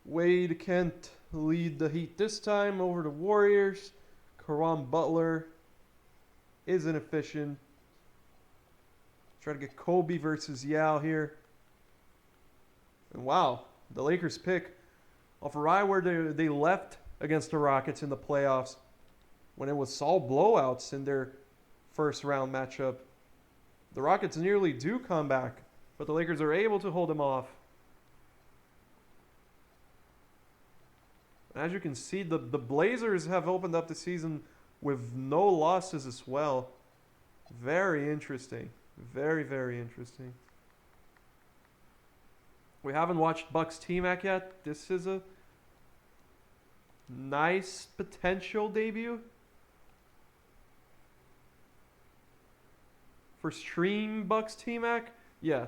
Wade can't lead the Heat this time over the Warriors. Caron Butler is inefficient. Try to get Kobe versus Yao here. And wow, the Lakers pick off right where they left against the Rockets in the playoffs when it was all blowouts in their first round matchup. The Rockets nearly do come back, but the Lakers are able to hold them off. As you can see, the Blazers have opened up the season with no losses as well. Very interesting. Very, very interesting. We haven't watched Bucks T-Mac yet. This is a nice potential debut for stream Bucks T-Mac. Yeah,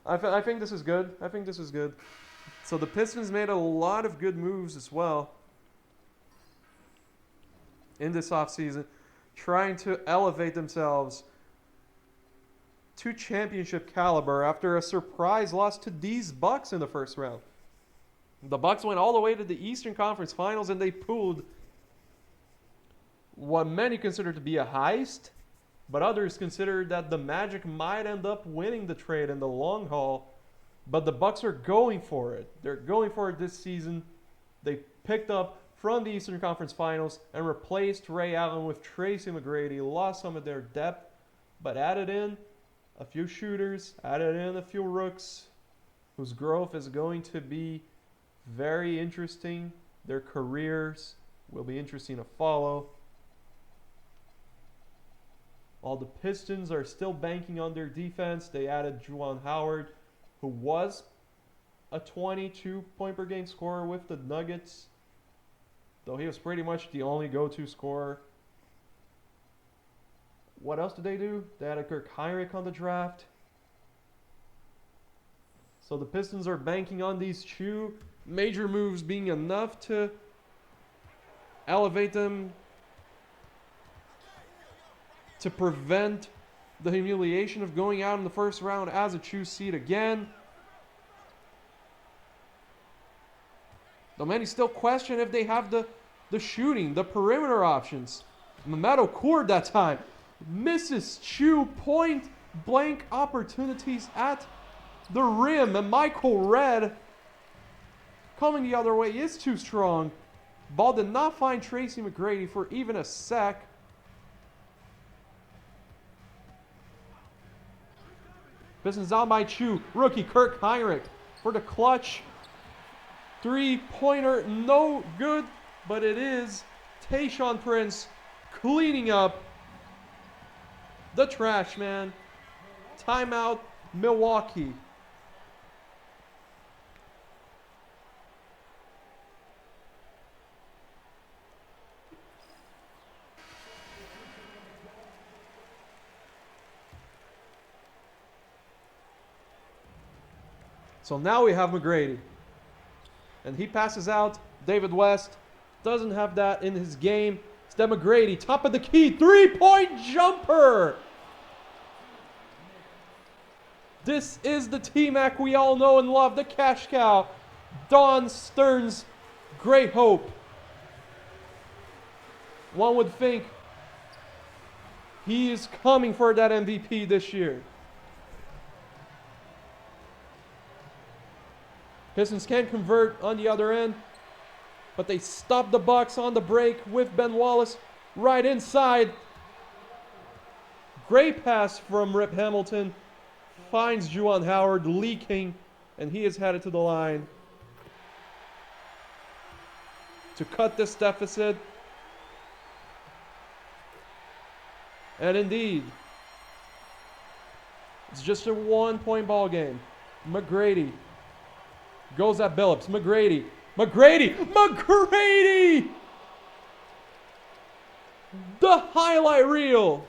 I think this is good. I think this is good. So the Pistons made a lot of good moves as well in this offseason, trying to elevate themselves to championship caliber after a surprise loss to these Bucks in the first round. The Bucks went all the way to the Eastern Conference Finals and they pulled what many consider to be a heist, but others consider that the Magic might end up winning the trade in the long haul. But the Bucks are going for it. They're going for it this season. They picked up from the Eastern Conference Finals and replaced Ray Allen with Tracy McGrady, lost some of their depth, but added in a few shooters, added in a few rooks whose growth is going to be very interesting. Their careers will be interesting to follow. While the Pistons are still banking on their defense, they added Juwan Howard, who was a 22-point per game scorer with the Nuggets, though he was pretty much the only go-to scorer. What else did they do? They added Kirk Heinrich on the draft. So the Pistons are banking on these two major moves being enough to elevate them, to prevent the humiliation of going out in the first round as a 2 seed again. Though many still question if they have the shooting, the perimeter options. Mehmet Okur that time misses 2 point blank opportunities at the rim, and Michael Redd coming the other way is too strong. Ball did not find Tracy McGrady for even a sec. Pistons out by 2. Rookie Kirk Heinrich for the clutch. 3-pointer, no good, but it is Tayshaun Prince cleaning up the trash, man. Timeout, Milwaukee. So now we have McGrady. And he passes out. David West doesn't have that in his game. Instead, McGrady, top of the key, 3-point jumper. This is the T-Mac we all know and love, the cash cow. Don Stern's great hope. One would think he is coming for that MVP this year. Pistons can't convert on the other end, but they stop the Bucks on the break with Ben Wallace right inside. Great pass from Rip Hamilton. Finds Juwan Howard leaking, and he is headed to the line to cut this deficit. And indeed, it's just a 1-point ball game. McGrady goes at Billups. McGrady. The highlight reel.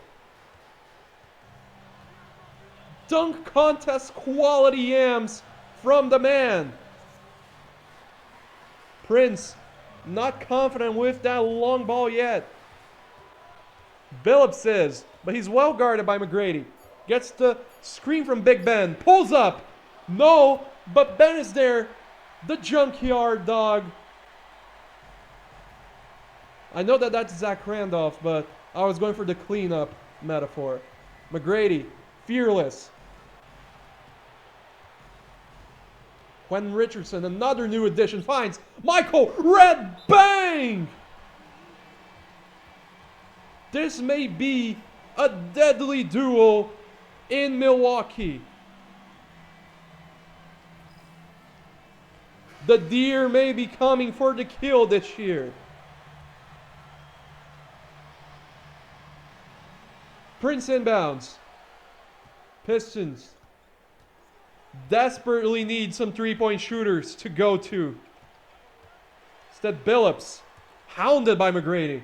Dunk contest quality yams from the man. Prince not confident with that long ball yet. Billups is, but he's well guarded by McGrady. Gets the screen from Big Ben. Pulls up. No, but Ben is there. The junkyard dog. I know that that's Zach Randolph, but I was going for the cleanup metaphor. McGrady, fearless. Quentin Richardson, another new addition, finds Michael Redd. Bang! This may be a deadly duel in Milwaukee. The deer may be coming for the kill this year. Prince inbounds. Pistons Desperately need some three-point shooters to go to. Instead, Billups, hounded by McGrady.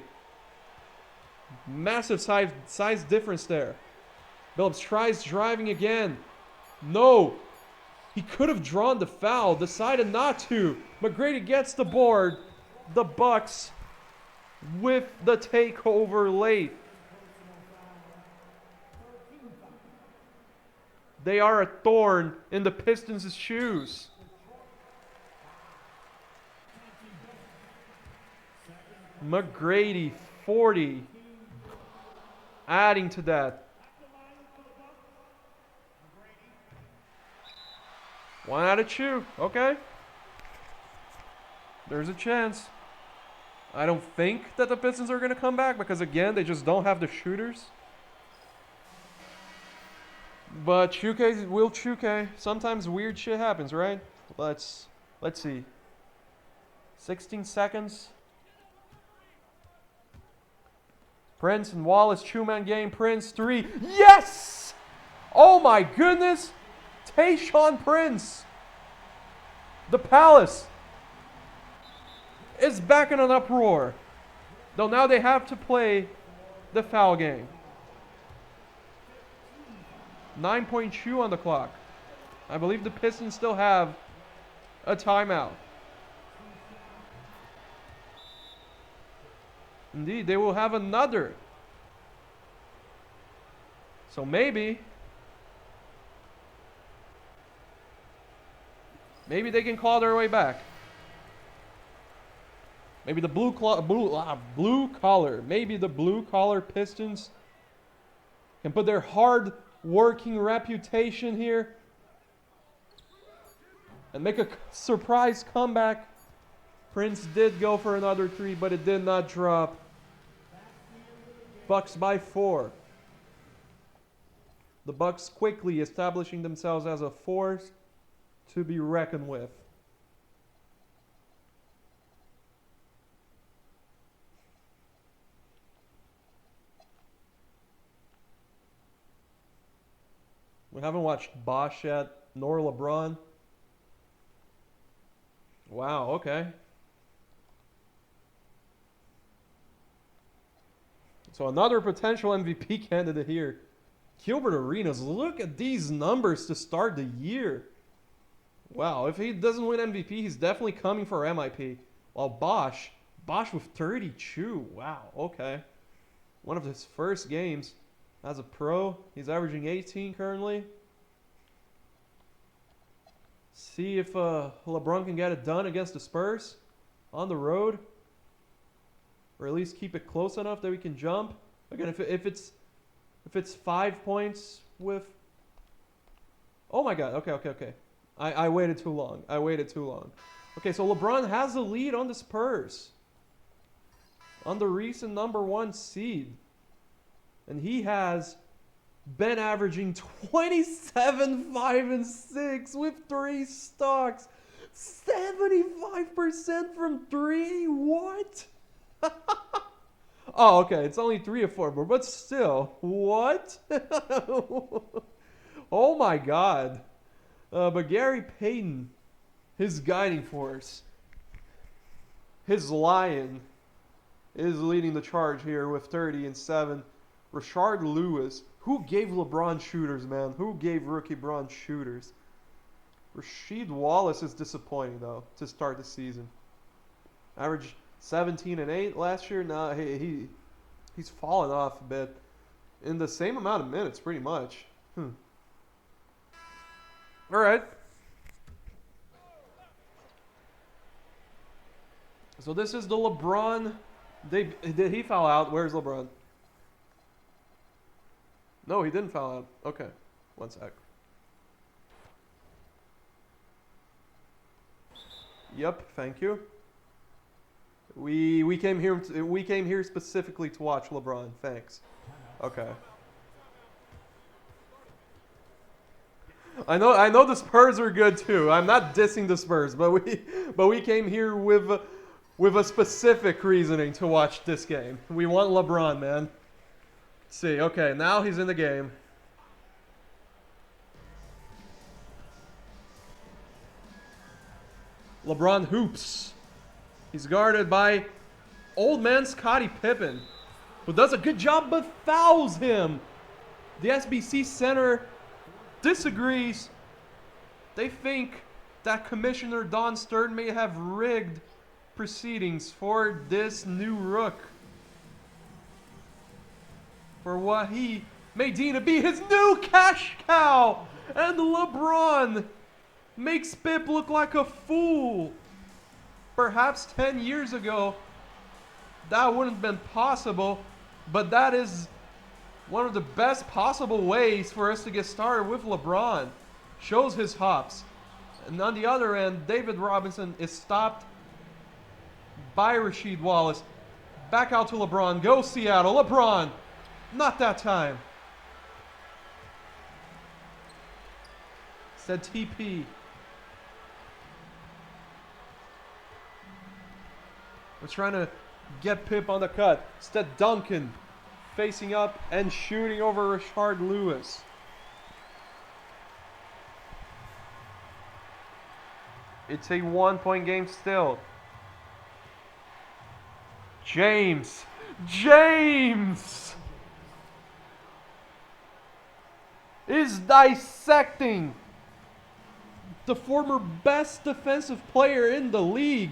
Massive size difference there. Billups tries driving again. No. He could have drawn the foul, decided not to. McGrady gets the board. The Bucks with the takeover late. They are a thorn in the Pistons' shoes. McGrady, 40. Adding to that. One out of two. Okay. There's a chance. I don't think that the Pistons are going to come back because, again, they just don't have the shooters. But Chuke will Chuke. Sometimes weird shit happens, right? Let's see. 16 seconds. Prince and Wallace, two-man game. Prince, 3. Yes! Oh my goodness! Tayshaun Prince. The Palace is back in an uproar. Though now they have to play the foul game. 9.2 on the clock. I believe the Pistons still have a timeout. Indeed, they will have another. So maybe they can claw their way back. Maybe the blue collar Pistons can put their hard working reputation here and make a surprise comeback. Prince did go for another 3, but it did not drop. Bucks by 4. The Bucks quickly establishing themselves as a force to be reckoned with. We haven't watched Bosch yet, nor LeBron. Wow, okay. So another potential MVP candidate here. Gilbert Arenas, look at these numbers to start the year. Wow, if he doesn't win MVP, he's definitely coming for MIP. While Bosch with 32. Wow, okay. One of his first games as a pro. He's averaging 18 currently. See if LeBron can get it done against the Spurs on the road. Or at least keep it close enough that we can jump. Again, if it's 5 points with... Oh my god, okay. I waited too long. Okay, so LeBron has a lead on the Spurs. On the recent number 1 seed. And he has been averaging 27, 5, and 6 with 3 stocks. 75% from 3? What? Oh, okay. It's only 3 of 4, but still. What? Oh my god. But Gary Payton, his guiding force, his lion, is leading the charge here with 30 and 7. Rashard Lewis. Who gave LeBron shooters, man? Who gave rookie Bron shooters? Rasheed Wallace is disappointing, though, to start the season. Average 17 and 8 last year. Now he's fallen off a bit. In the same amount of minutes, pretty much. All right. So this is the LeBron. Did he foul out? Where's LeBron? No, he didn't foul out. Okay, one sec. Yep, thank you. We came here specifically to watch LeBron. Thanks. Okay. I know the Spurs are good too. I'm not dissing the Spurs, but we came here with a specific reasoning to watch this game. We want LeBron, man. Let's see. Okay, now he's in the game. LeBron hoops. He's guarded by old man Scottie Pippen, who does a good job but fouls him. The SBC center disagrees. They think that Commissioner Don Stern may have rigged proceedings for this new rook, for what he may deem to be his new cash cow. And LeBron makes Pip look like a fool. Perhaps 10 years ago, that wouldn't have been possible, but that is one of the best possible ways for us to get started with LeBron. Shows his hops. And on the other end, David Robinson is stopped by Rasheed Wallace. Back out to LeBron. Go Seattle. LeBron. Not that time. Said TP. We're trying to get Pip on the cut. Instead, Duncan facing up and shooting over Rashard Lewis. It's a 1-point game still. James is dissecting the former best defensive player in the league.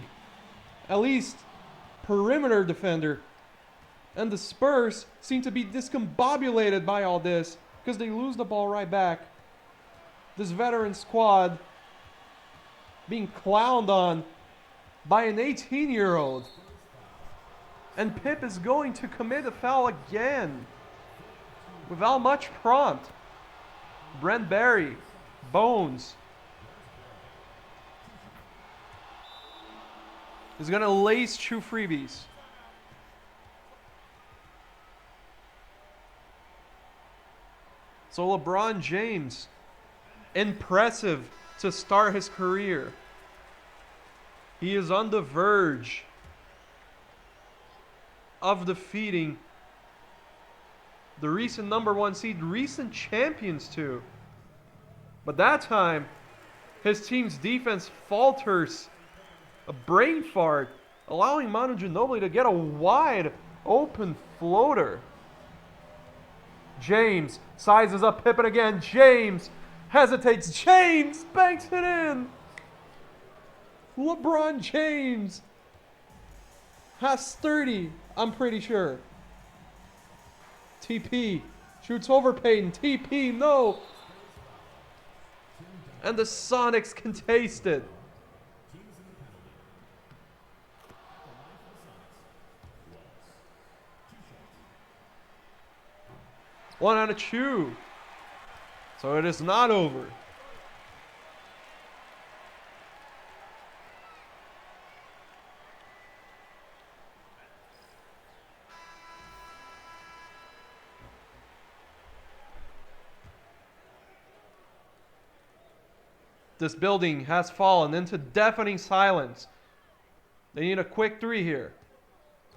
At least perimeter defender. And the Spurs seem to be discombobulated by all this because they lose the ball right back. This veteran squad being clowned on by an 18-year-old. And Pip is going to commit a foul again without much prompt. Brent Barry, Bones, is going to lace two freebies. So LeBron James, impressive to start his career. He is on the verge of defeating the recent #1 seed, recent champions too. But that time, his team's defense falters. A brain fart, allowing Manu Ginobili to get a wide open floater. James sizes up Pippen again. James hesitates. James banks it in. LeBron James has 30, I'm pretty sure. TP shoots over Payton. TP, no. And the Sonics can taste it. One out of two. So it is not over. This building has fallen into deafening silence. They need a quick three here.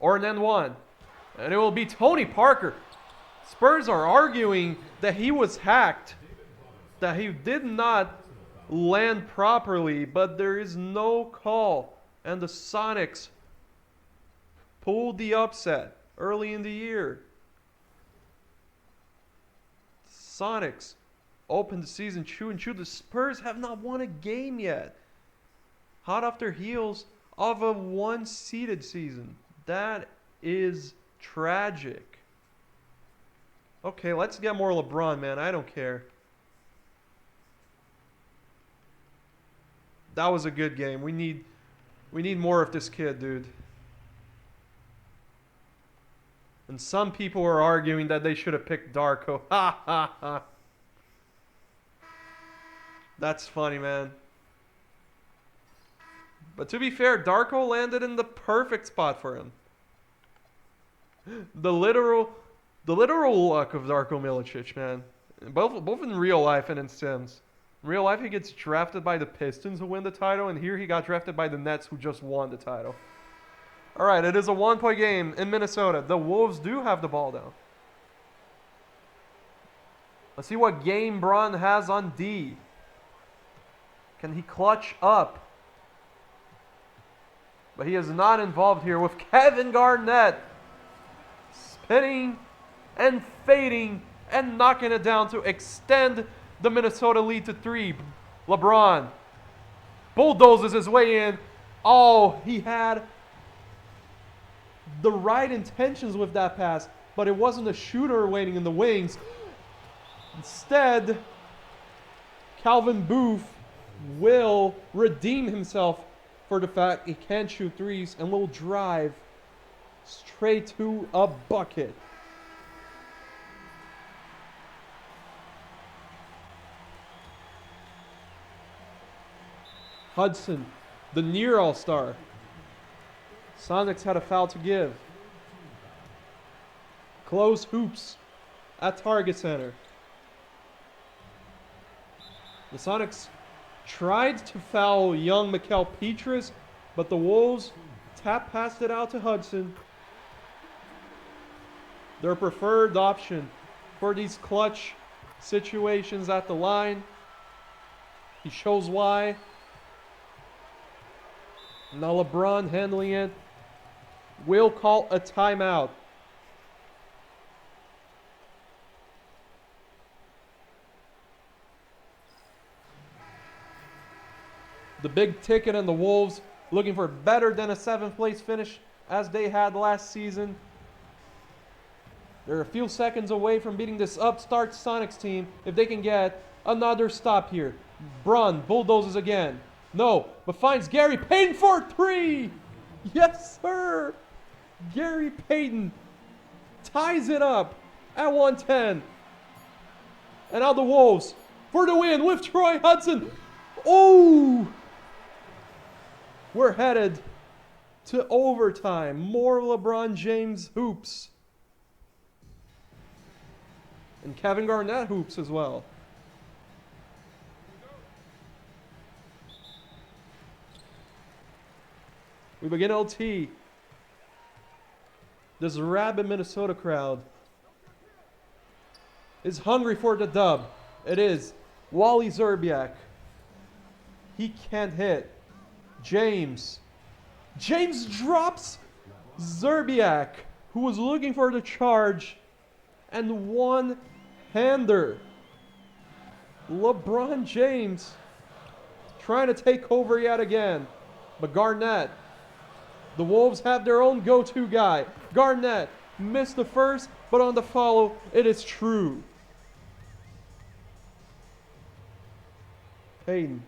Or an end one. And it will be Tony Parker. Spurs are arguing that he was hacked, that he did not land properly, but there is no call. And the Sonics pulled the upset early in the year. Sonics opened the season 2-2. The Spurs have not won a game yet. Hot off their heels of a one-seeded season. That is tragic. Okay, let's get more LeBron, man. I don't care. That was a good game. We need more of this kid, dude. And some people are arguing that they should have picked Darko. Ha ha ha. That's funny, man. But to be fair, Darko landed in the perfect spot for him. The literal luck of Darko Milicic, man. Both in real life and in Sims. In real life, he gets drafted by the Pistons who win the title, and here he got drafted by the Nets who just won the title. All right, it is a 1-point game in Minnesota. The Wolves do have the ball down. Let's see what game Bron has on D. Can he clutch up But he is not involved here with Kevin Garnett spinning and fading and knocking it down to extend the Minnesota lead to 3. LeBron bulldozes his way in. Oh, he had the right intentions with that pass, but it wasn't a shooter waiting in the wings. Instead, Calvin Booth will redeem himself for the fact he can't shoot threes and will drive straight to a bucket. Hudson, the near all-star. Sonics had a foul to give. Close hoops at Target Center. The Sonics tried to foul young Mikael Petrus, but the Wolves passed it out to Hudson. Their preferred option for these clutch situations at the line. He shows why. Now LeBron handling it. Will call a timeout. The big ticket and the Wolves looking for better than a 7th place finish as they had last season. They're a few seconds away from beating this upstart Sonics team if they can get another stop here. Braun bulldozes again. No, but finds Gary Payton for 3. Yes, sir. Gary Payton ties it up at 110. And now the Wolves for the win with Troy Hudson. Oh! We're headed to overtime. More LeBron James hoops. And Kevin Garnett hoops as well. We begin LT. This rabid Minnesota crowd is hungry for the dub. It is Wally Szczerbiak. He can't hit. James drops Szczerbiak, who was looking for the charge, and one-hander. LeBron James trying to take over yet again. But Garnett, the Wolves have their own go-to guy. Garnett missed the first, but on the follow, it is true. Payton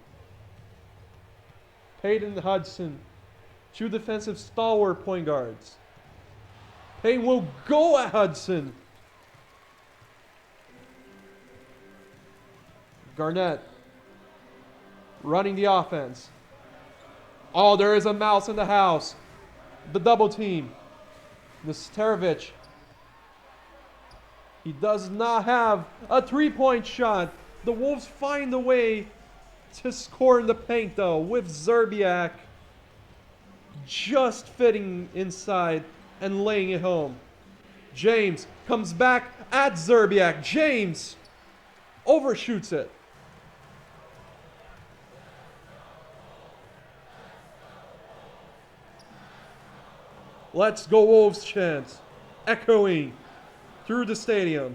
Hudson, 2 defensive stalwart point guards. Payton will go at Hudson. Garnett running the offense. Oh, there is a mouse in the house. The double team. Nesterovic. He does not have a 3-point shot. The Wolves find a way to score in the paint though, with Szczerbiak just fitting inside and laying it home. James comes back at Szczerbiak. James overshoots it. Let's go Wolves chants echoing through the stadium.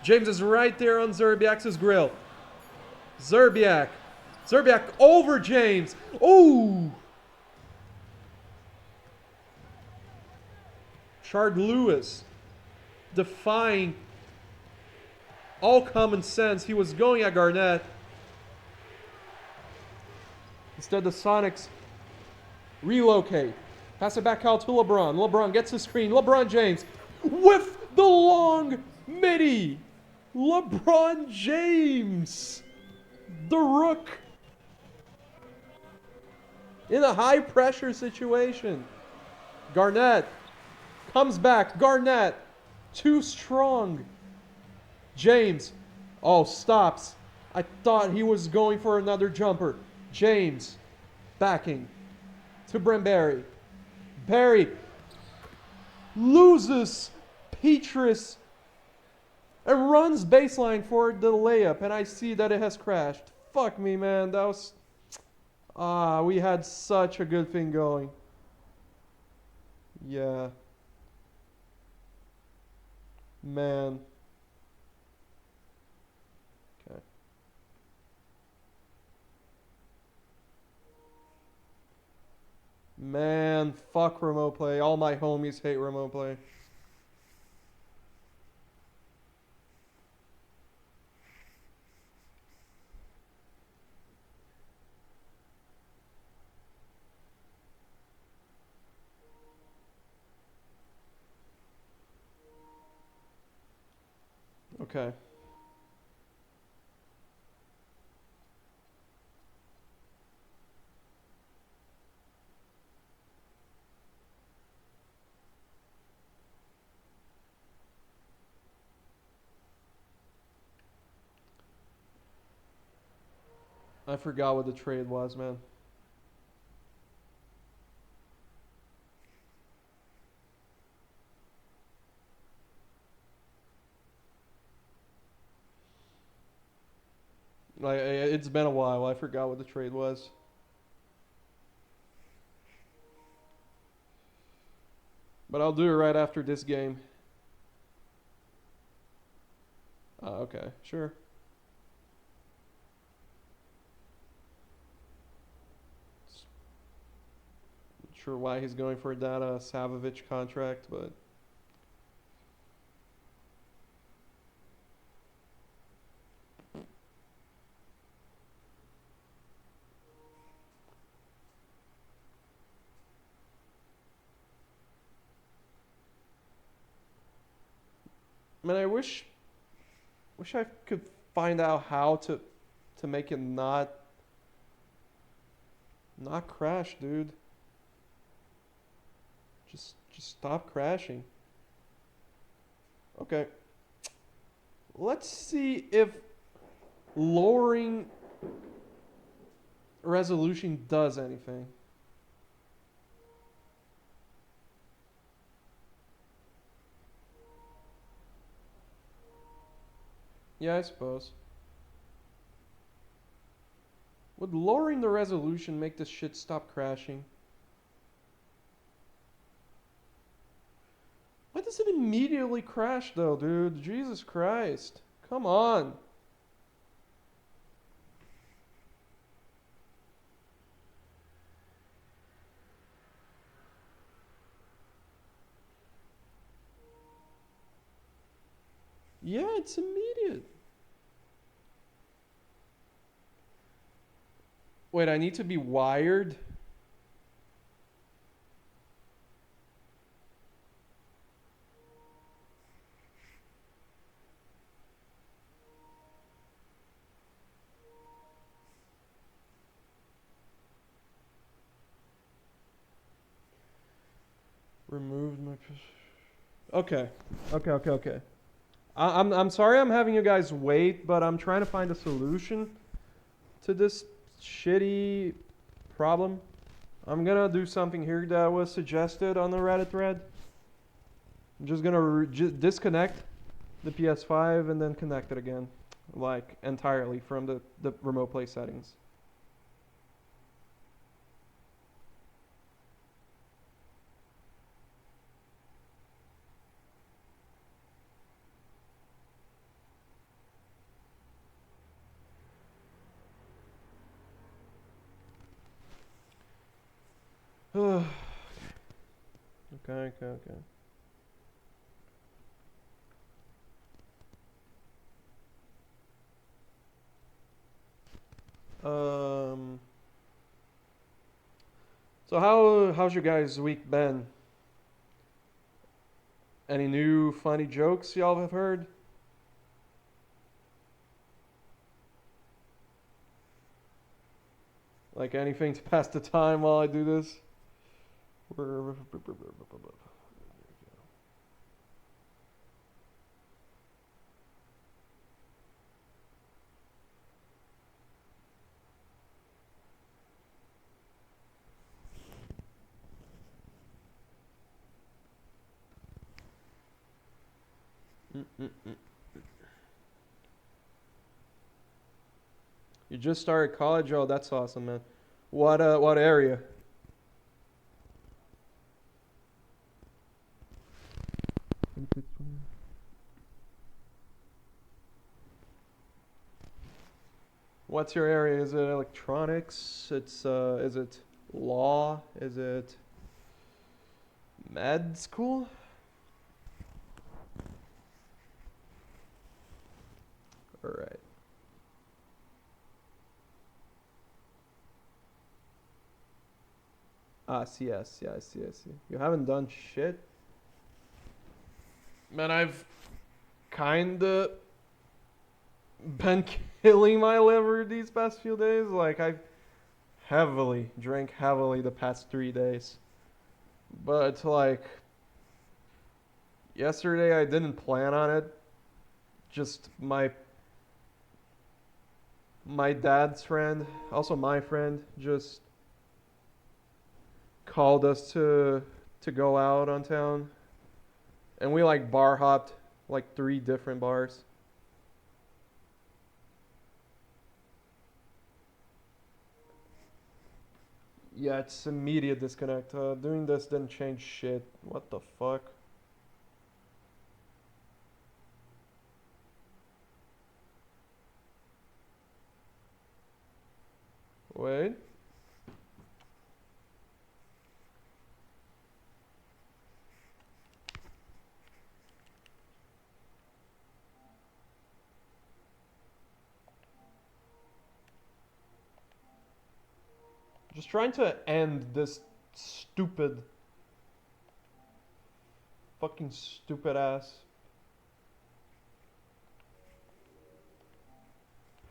James is right there on Szczerbiak's grill. Szczerbiak over James. Ooh! Chard Lewis defying all common sense. He was going at Garnett. Instead, the Sonics relocate. Pass it back out to LeBron. LeBron gets the screen. LeBron James with the long midi. LeBron James, the Rook, in a high pressure situation. Garnett comes back. Garnett, too strong. James, oh, stops. I thought he was going for another jumper. James, backing to Brent Barry. Barry loses Petrus and runs baseline for the layup, and I see that it has crashed. Fuck me, man. Ah, we had such a good thing going. Yeah. Man. Okay. Man, fuck remote play. All my homies hate remote play. Okay. I forgot what the trade was, man. Like it's been a while. I forgot what the trade was. But I'll do it right after this game. Okay, sure. Not sure why he's going for that Savovich contract, but man, I wish I could find out how to make it not crash, dude. Just stop crashing. Okay. Let's see if lowering resolution does anything. Yeah, I suppose. Would lowering the resolution make this shit stop crashing? Why does it immediately crash though, dude? Jesus Christ. Come on. Yeah, it's immediate. Wait, I need to be wired? Removed my. Okay. Okay. I'm sorry I'm having you guys wait, but I'm trying to find a solution to this shitty problem. I'm gonna do something here that was suggested on the Reddit thread. I'm just gonna disconnect the PS5 and then connect it again, like entirely from the remote play settings. Okay. Um. So how's your guys' week been? Any new funny jokes y'all have heard? Like anything to pass the time while I do this? You just started college? Oh, that's awesome, man. What area? What's your area? Is it electronics? Is it law? Is it med school? All right. Ah, CS. Yeah, I see. I see. You haven't done shit. Man, I've kinda been killing my liver these past few days. Like I've heavily drank heavily the past 3 days. But like yesterday, I didn't plan on it. Just my dad's friend, also my friend, just called us to go out on town, and we like bar hopped like 3 different bars. Yeah, it's immediate disconnect. Doing this didn't change shit. What the fuck? Wait. Just trying to end this stupid, fucking stupid ass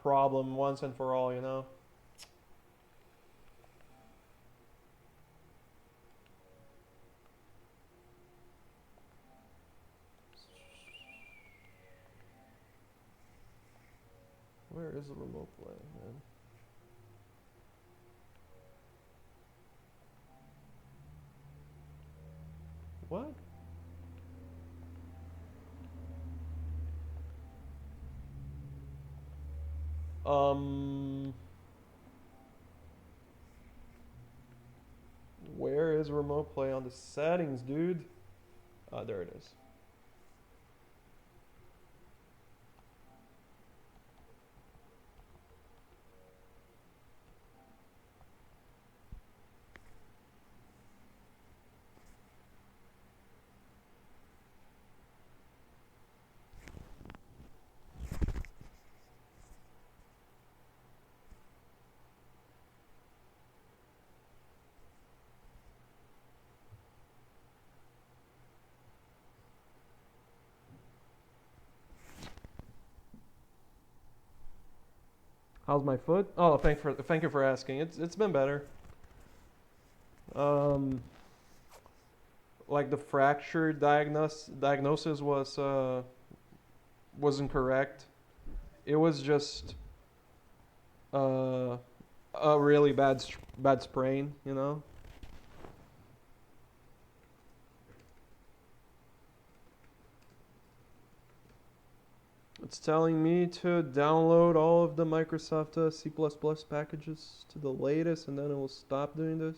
problem once and for all, you know? Where is the remote play, man? What? Um, where is remote play on the settings, dude? There it is. How's my foot? Oh, thank you for asking. It's been better. Um, like the fracture diagnosis wasn't correct. It was just uh, a really bad sprain, you know. It's telling me to download all of the Microsoft C++ packages to the latest, and then it will stop doing this.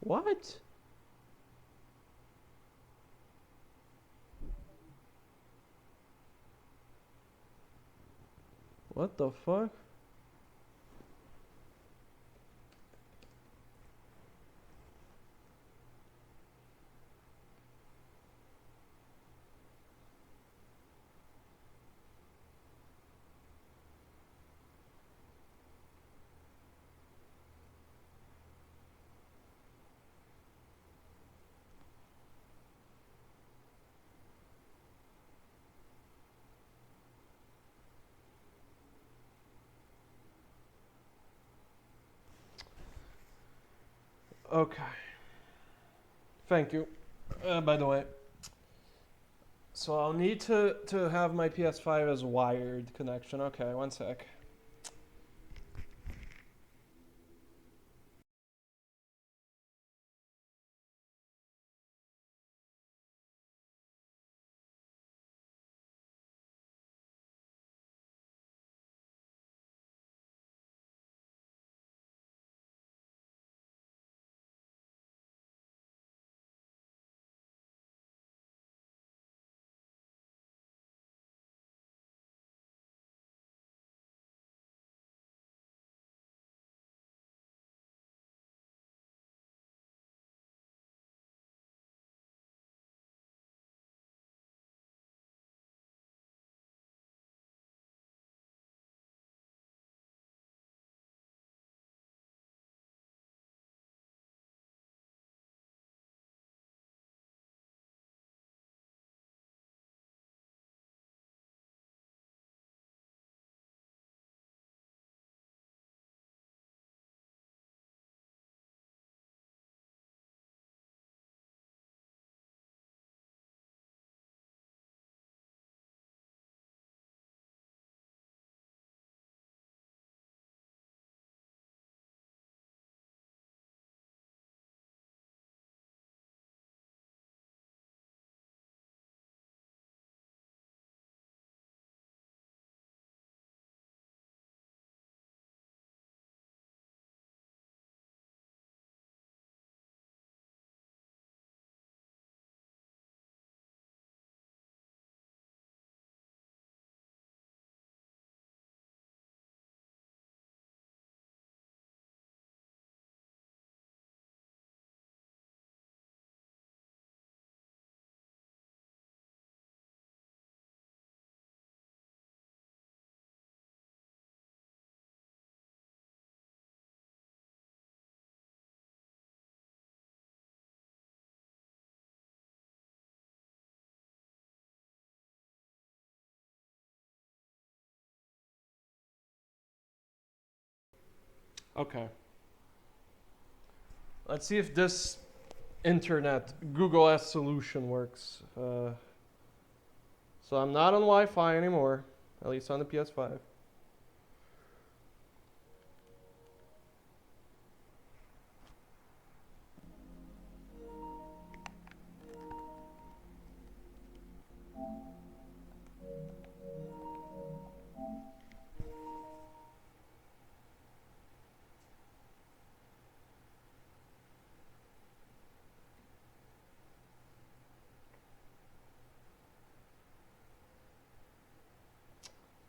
What? What the fuck? Okay. Thank you. By the way, so I'll need to have my PS5 as wired connection. Okay, one sec. Okay. Let's see if this internet Google S solution works. So I'm not on Wi-Fi anymore, at least on the PS5.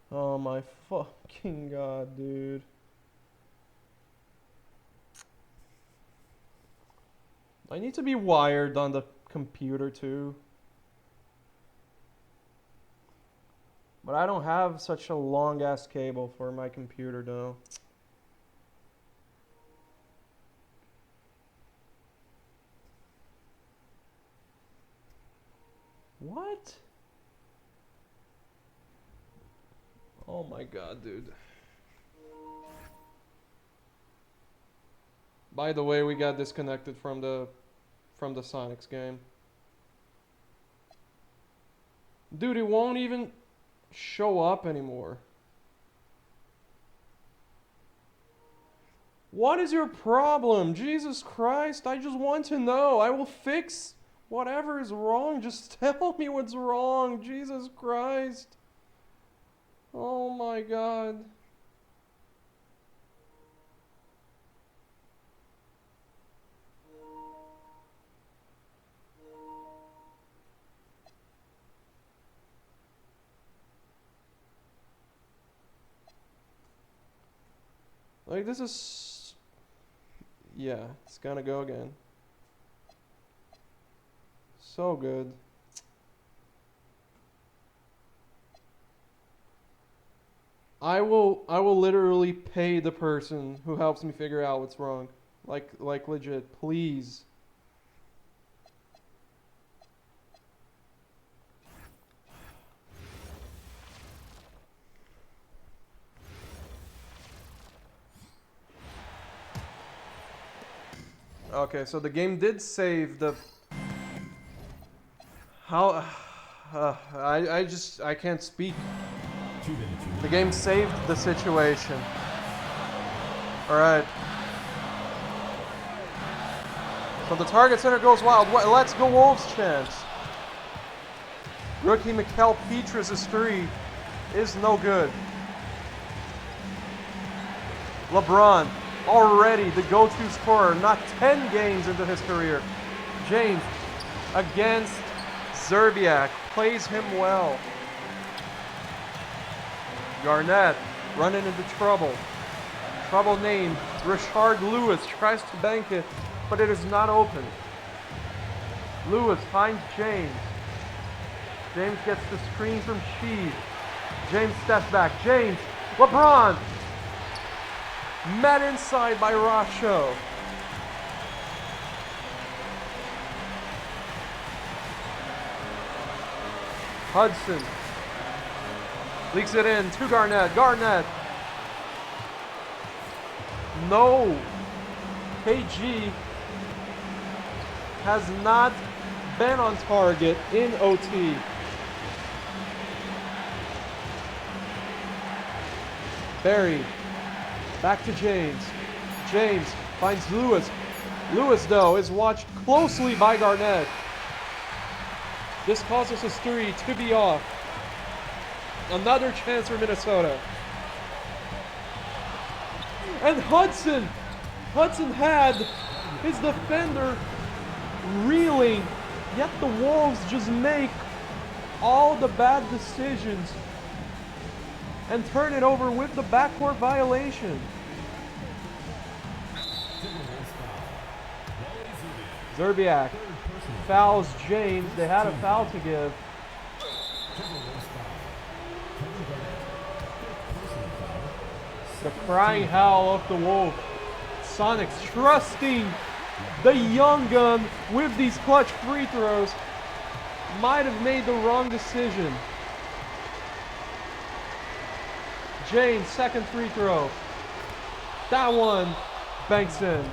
Oh my fucking god, dude. I need to be wired on the computer too. But I don't have such a long ass cable for my computer though. What? Oh my god, dude. By the way, we got disconnected from the Sonics game. Dude, it won't even show up anymore. What is your problem? Jesus Christ, I just want to know. I will fix whatever is wrong. Just tell me what's wrong. Jesus Christ. Oh my god. Like, this is... Yeah, it's gonna go again. So good. I will literally pay the person who helps me figure out what's wrong. Like legit, please. Okay, so the game did save the... How... I can't speak. The game saved the situation. Alright. So the target center goes wild. Let's go Wolves chance. Rookie Mikael Petrus' three is no good. LeBron, already the go-to scorer, not 10 games into his career. James, against Zerbiak, plays him well. Garnett, running into trouble. Trouble named. Rashard Lewis tries to bank it, but it is not open. Lewis finds James. James gets the screen from Sheed. James steps back. James, LeBron, met inside by Rasho. Hudson leaks it in to Garnett. Garnett. No. KG has not been on target in OT. Barry. Back to James. James finds Lewis. Lewis, though, is watched closely by Garnett. This causes his three to be off. Another chance for Minnesota. And Hudson. Hudson had his defender reeling. Yet the Wolves just make all the bad decisions and turn it over with the backcourt violation. Zerbiak fouls James. They had a foul to give. The crying howl of the Wolf. Sonics trusting the young gun with these clutch free throws. Might have made the wrong decision. James, second free throw. That one banks in.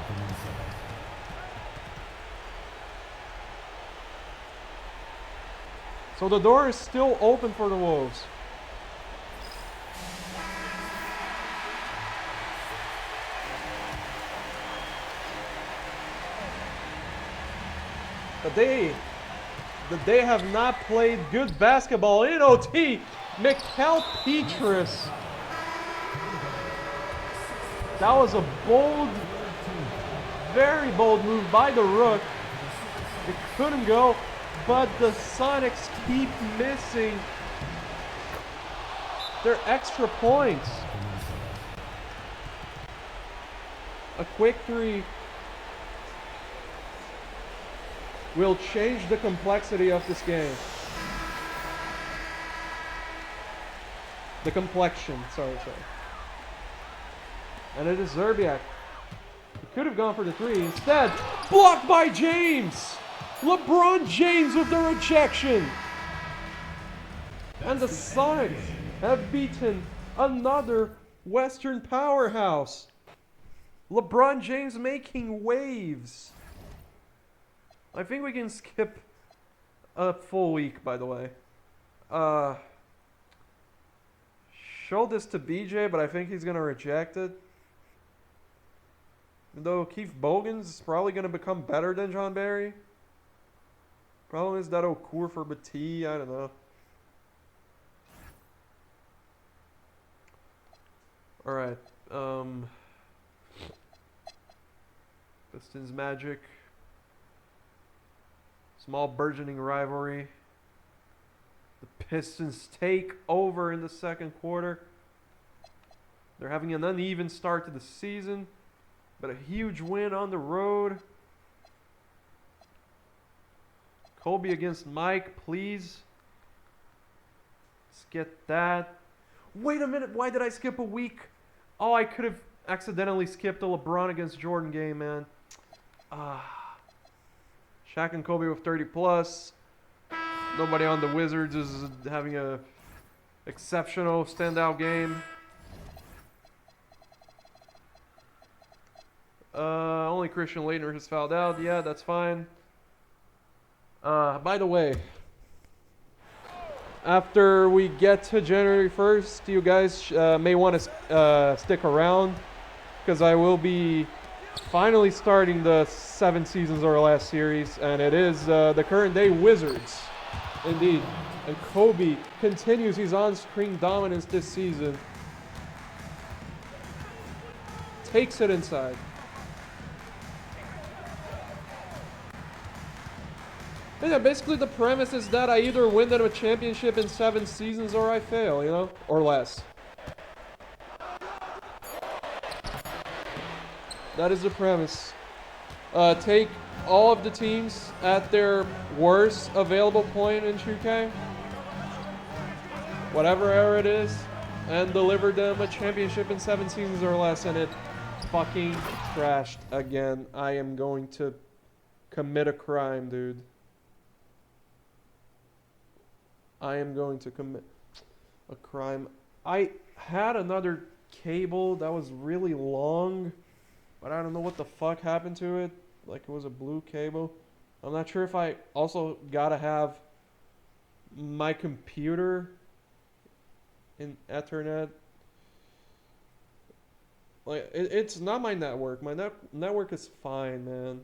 So the door is still open for the Wolves. But they have not played good basketball in OT. Mikal Petrus. That was a bold, very bold move by the Rook. It couldn't go, but the Sonics keep missing their extra points. A quick three will change the complexity of this game. The complexion, sorry. And it is Zerbiak. He could have gone for the three. Instead, blocked by James! LeBron James with the rejection! And the Sonics have beaten another Western powerhouse. LeBron James making waves. I think we can skip a full week, by the way. Show this to BJ, but I think he's going to reject it. Though Keith Bogans is probably going to become better than John Barry. Problem is that Okur for Batee, I don't know. Alright. Pistons Magic. Small burgeoning rivalry. The Pistons take over in the second quarter. They're having an uneven start to the season, but a huge win on the road. Kobe against Mike, please. Let's get that. Wait a minute, why did I skip a week? Oh, I could have accidentally skipped the LeBron against Jordan game, man. Shaq and Kobe with 30 plus. Nobody on the Wizards is having a exceptional standout game. Only Christian Laettner has fouled out. Yeah, that's fine. By the way, after we get to January 1st, you guys may want to stick around because I will be finally starting the 7 seasons or less series, and it is the current day Wizards. Indeed. And Kobe continues his on-screen dominance this season. Takes it inside. And yeah, basically the premise is that I either win them a championship in 7 seasons or I fail, you know? Or less. That is the premise. Take all of the teams at their worst available point in 2K, whatever era it is, and deliver them a championship in 7 seasons or less, and it fucking crashed again. I am going to commit a crime, dude. I am going to commit a crime. I had another cable that was really long, but I don't know what the fuck happened to it. Like, it was a blue cable. I'm not sure if I also gotta have my computer in Ethernet. Like, it's not my network. My network is fine, man.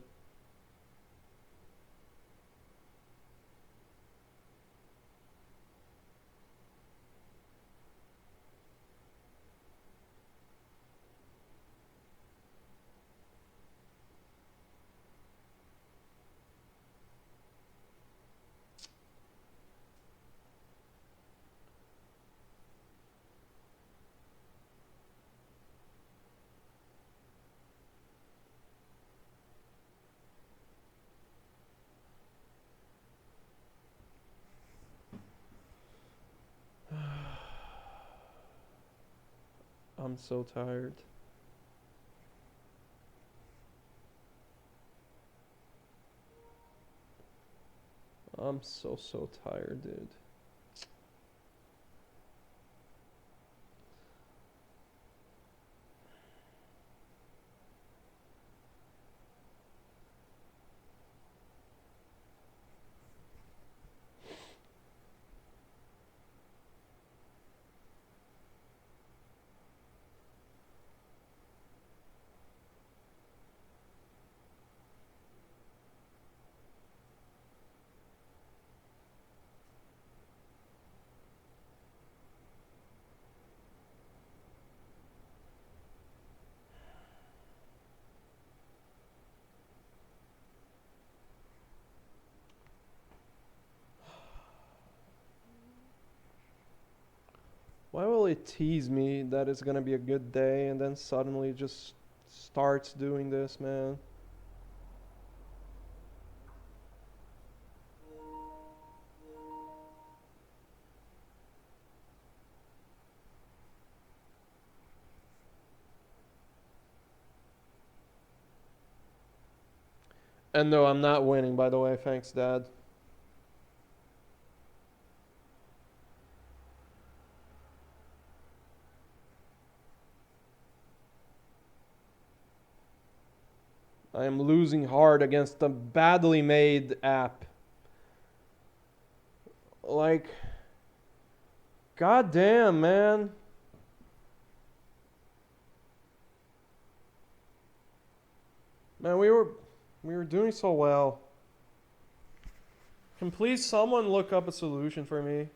I'm so tired. I'm so tired, dude. usually tease me that it's gonna be a good day and then suddenly just starts doing this, man. And no, I'm not winning, by the way. Thanks, Dad. I am losing hard against a badly made app. Like, goddamn, man. Man, we were doing so well. Can please someone look up a solution for me?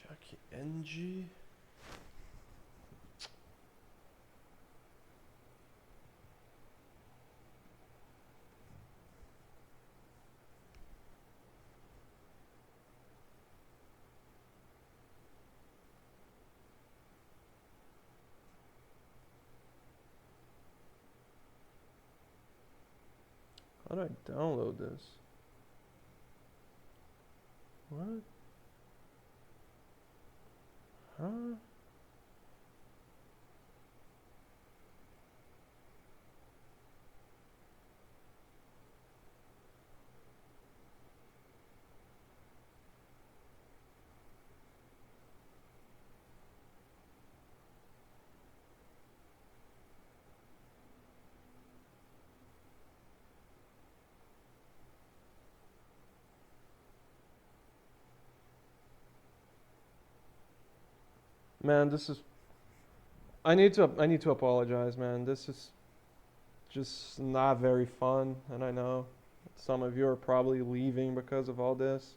Chucky NG. How do I download this? What? Huh? Man, this is. I need to apologize, man. This is just not very fun, and I know some of you are probably leaving because of all this.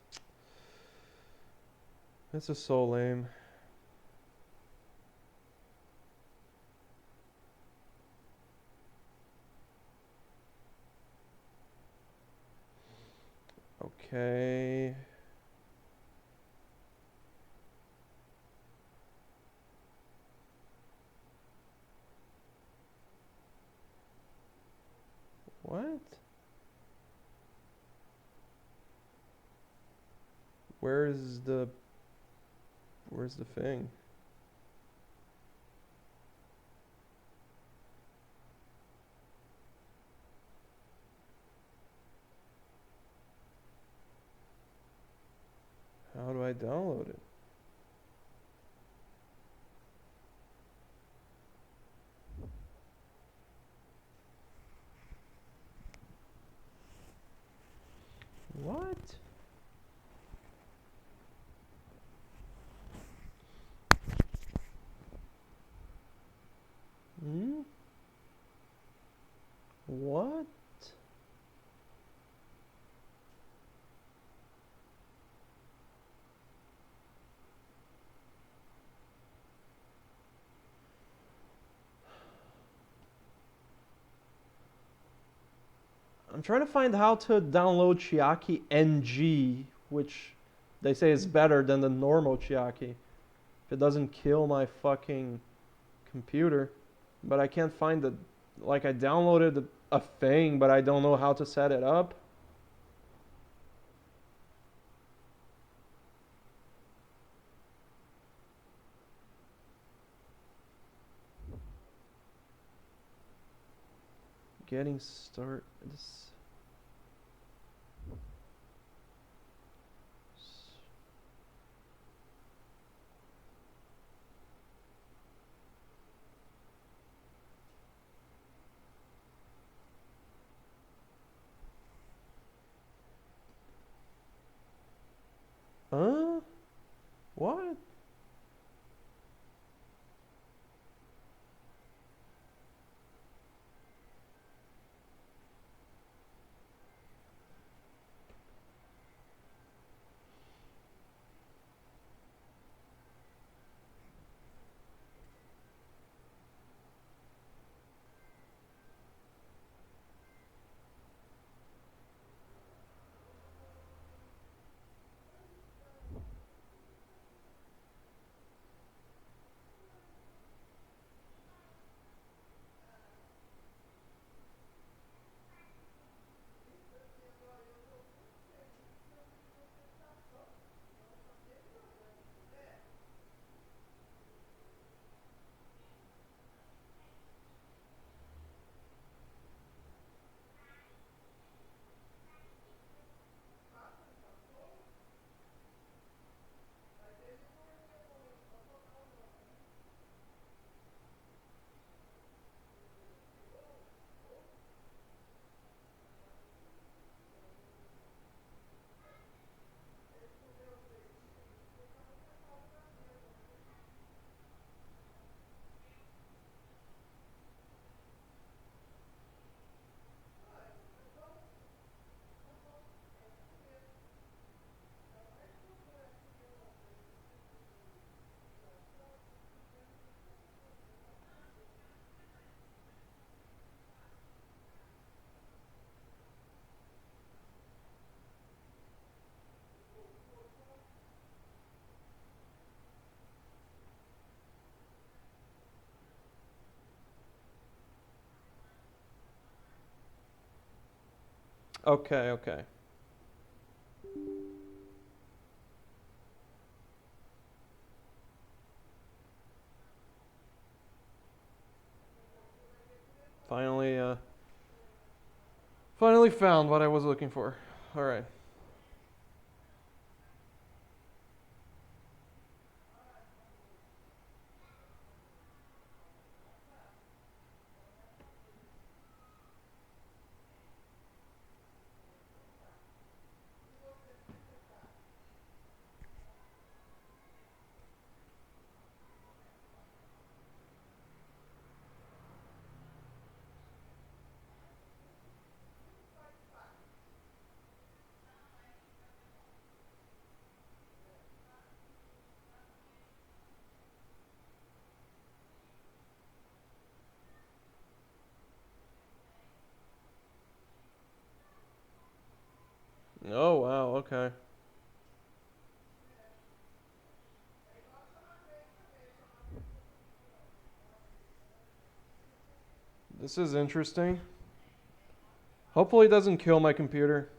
This is so lame. Okay. What? Where's the where's the thing? How do I download it? What? Hmm? What? I'm trying to find how to download Chiaki NG, which they say is better than the normal Chiaki. If it doesn't kill my fucking computer. But I can't find the. Like, I downloaded a thing, but I don't know how to set it up. getting started. What? Okay, okay. Finally, finally found what I was looking for. All right. Oh wow. Okay. This is interesting. Hopefully, it doesn't kill my computer.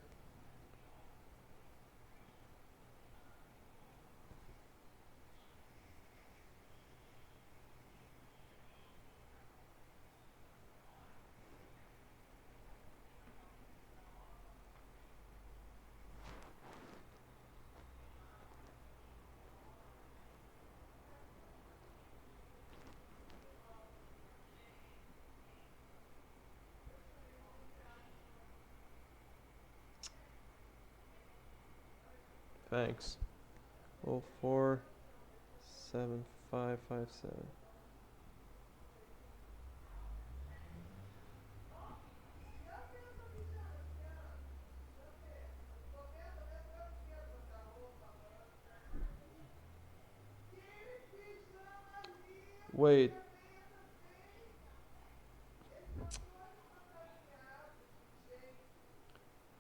Thanks. 047557. Wait.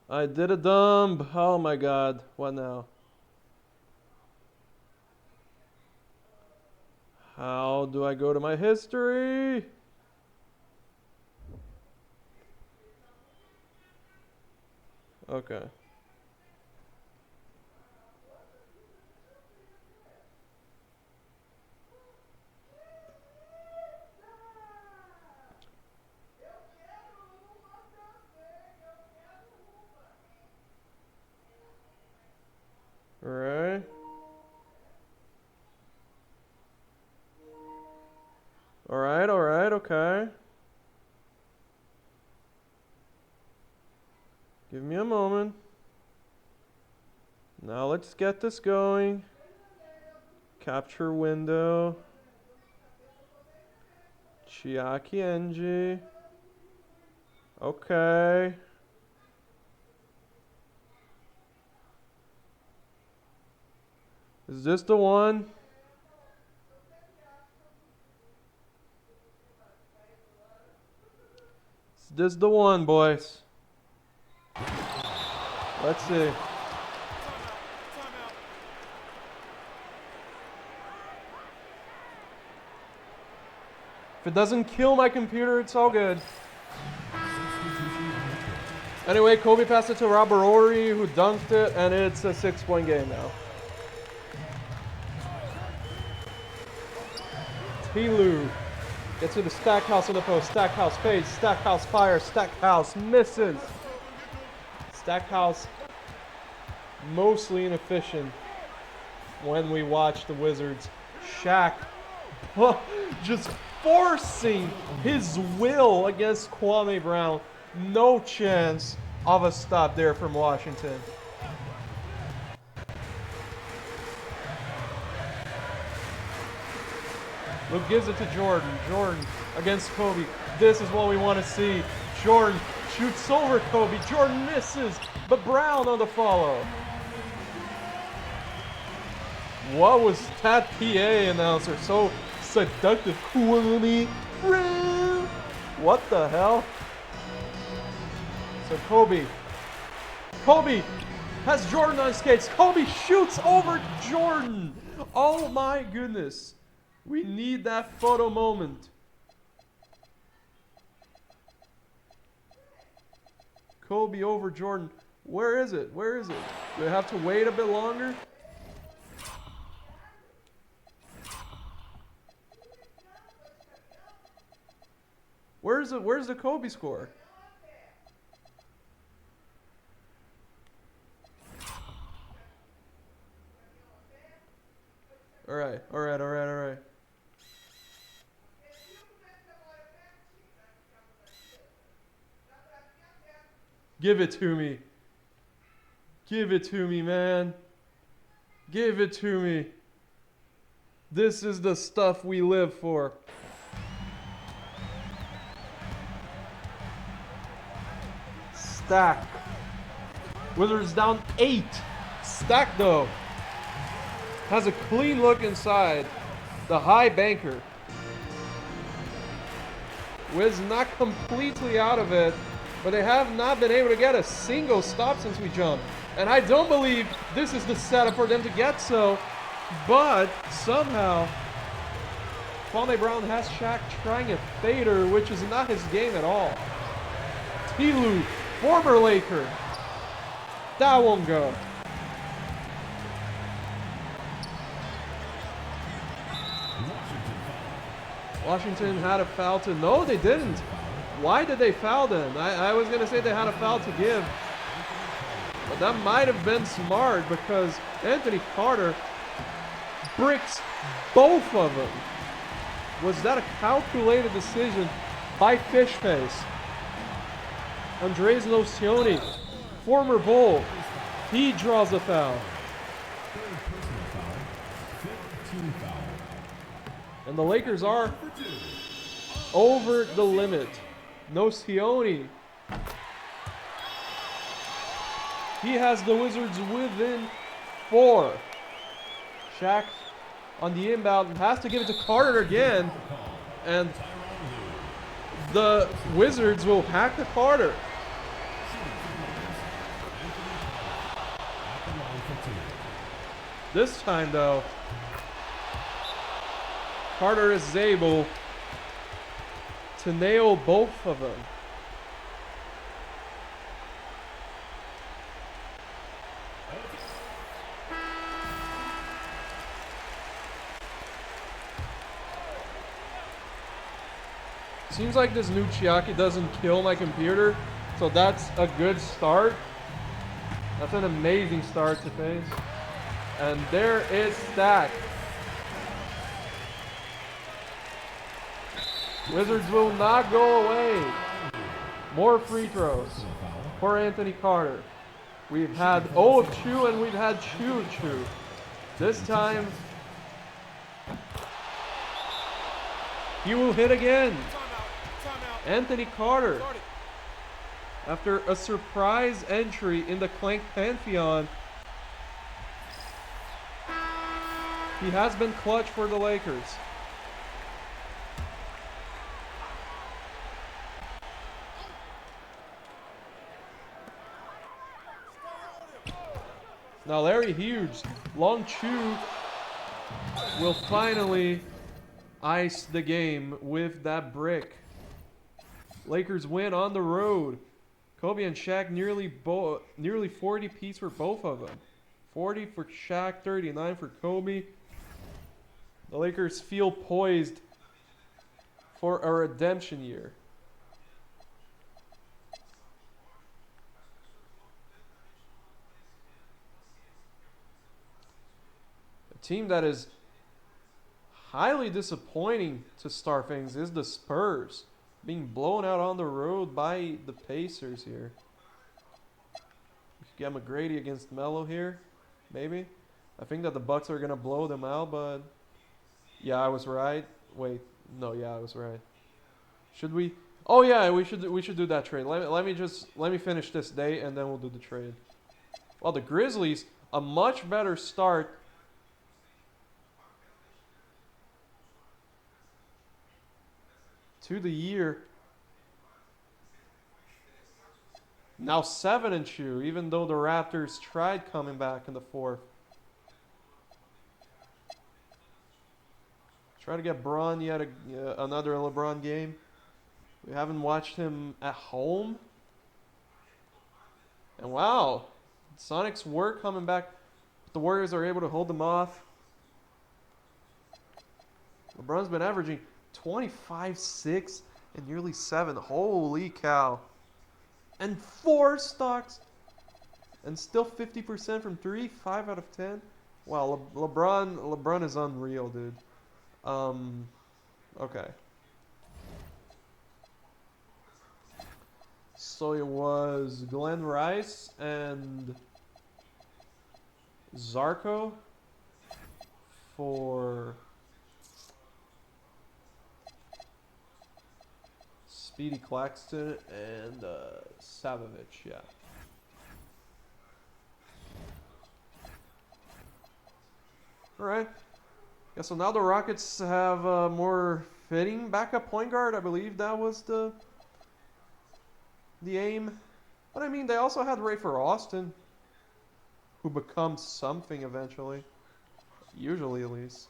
I did a dump. Oh my god. What now? How do I go to my history? Okay. okay. Give me a moment. Now let's get this going. Capture window. Chiaki Enji. Okay. Is this the one? Is this the one, boys? Let's see. If it doesn't kill my computer, it's all good. Anyway, Kobe passed it to Robert Ory, who dunked it, and it's a 6-point game now. Tilu gets to the Stackhouse in the post. Stackhouse fades. Stackhouse fires. Stackhouse misses. Stackhouse mostly inefficient when we watch the Wizards. Shaq just forcing his will against Kwame Brown. No chance of a stop there from Washington. Luke gives it to Jordan. Jordan against Kobe. This is what we want to see. Jordan shoots over Kobe. Jordan misses, but Brown on the follow. What was that PA announcer so seductive? Kwame Brown. What the hell? So Kobe has Jordan on skates. Kobe shoots over Jordan. Oh my goodness. We need that photo moment. Kobe over Jordan. Where is it? Where is it? Do I have to wait a bit longer? Where's the Kobe score? All right. Give it to me. Give it to me, man. Give it to me. This is the stuff we live for. Stack. Wizards down 8. Stack, though, has a clean look inside. The high banker. Wiz not completely out of it, but they have not been able to get a single stop since we jumped. And I don't believe this is the setup for them to get so, but somehow Kwame Brown has Shaq trying a fader, which is not his game at all. Tilu, former Laker. That won't go. Washington had a foul to... No, they didn't. Why did they foul then? I was going to say they had a foul to give. But that might have been smart because Anthony Carter bricks both of them. Was that a calculated decision by Fishface? Andres Nocioni, former Bull, he draws the foul. And the Lakers are over the limit. Nocioni. He has the Wizards within 4. Shaq on the inbound has to give it to Carter again. And the Wizards will hack to Carter. This time, though, Carter is able to nail both of them. Seems like this new Chiaki doesn't kill my computer, so that's a good start. That's an amazing start to things. And there is Stack. Wizards will not go away. More free throws for Anthony Carter. We've had 0 of 2 and we've had 2 of 2. This time, he will hit again. Anthony Carter, after a surprise entry in the Clank Pantheon, he has been clutch for the Lakers. Now Larry Hughes, long chew, will finally ice the game with that brick. Lakers win on the road. Kobe and Shaq nearly 40 piece for both of them. 40 for Shaq, 39 for Kobe. The Lakers feel poised for a redemption year. A team that is highly disappointing to start things is the Spurs, being blown out on the road by the Pacers here. We could get McGrady against Melo here, maybe. I think that the Bucks are gonna blow them out, but yeah, I was right. Wait, no, yeah, I was right. Should we? Oh yeah, we should do that trade. Let me finish this day and then we'll do the trade. Well, the Grizzlies, a much better start. To the year. Now 7-2, even though the Raptors tried coming back in the fourth. Try to get Braun yet another LeBron game. We haven't watched him at home. And wow, Sonics were coming back. But the Warriors are able to hold them off. LeBron's been averaging 25, 6, and nearly 7. Holy cow. And 4 stocks. And still 50% from 3, 5 out of 10. Wow, LeBron is unreal, dude. Okay. So it was Glenn Rice and Zarko for Speedy Claxton and Savovich, yeah. Alright. Yeah, so now the Rockets have a more fitting backup point guard. I believe that was the aim. But I mean, they also had Rafer Austin, who becomes something eventually. Usually, at least.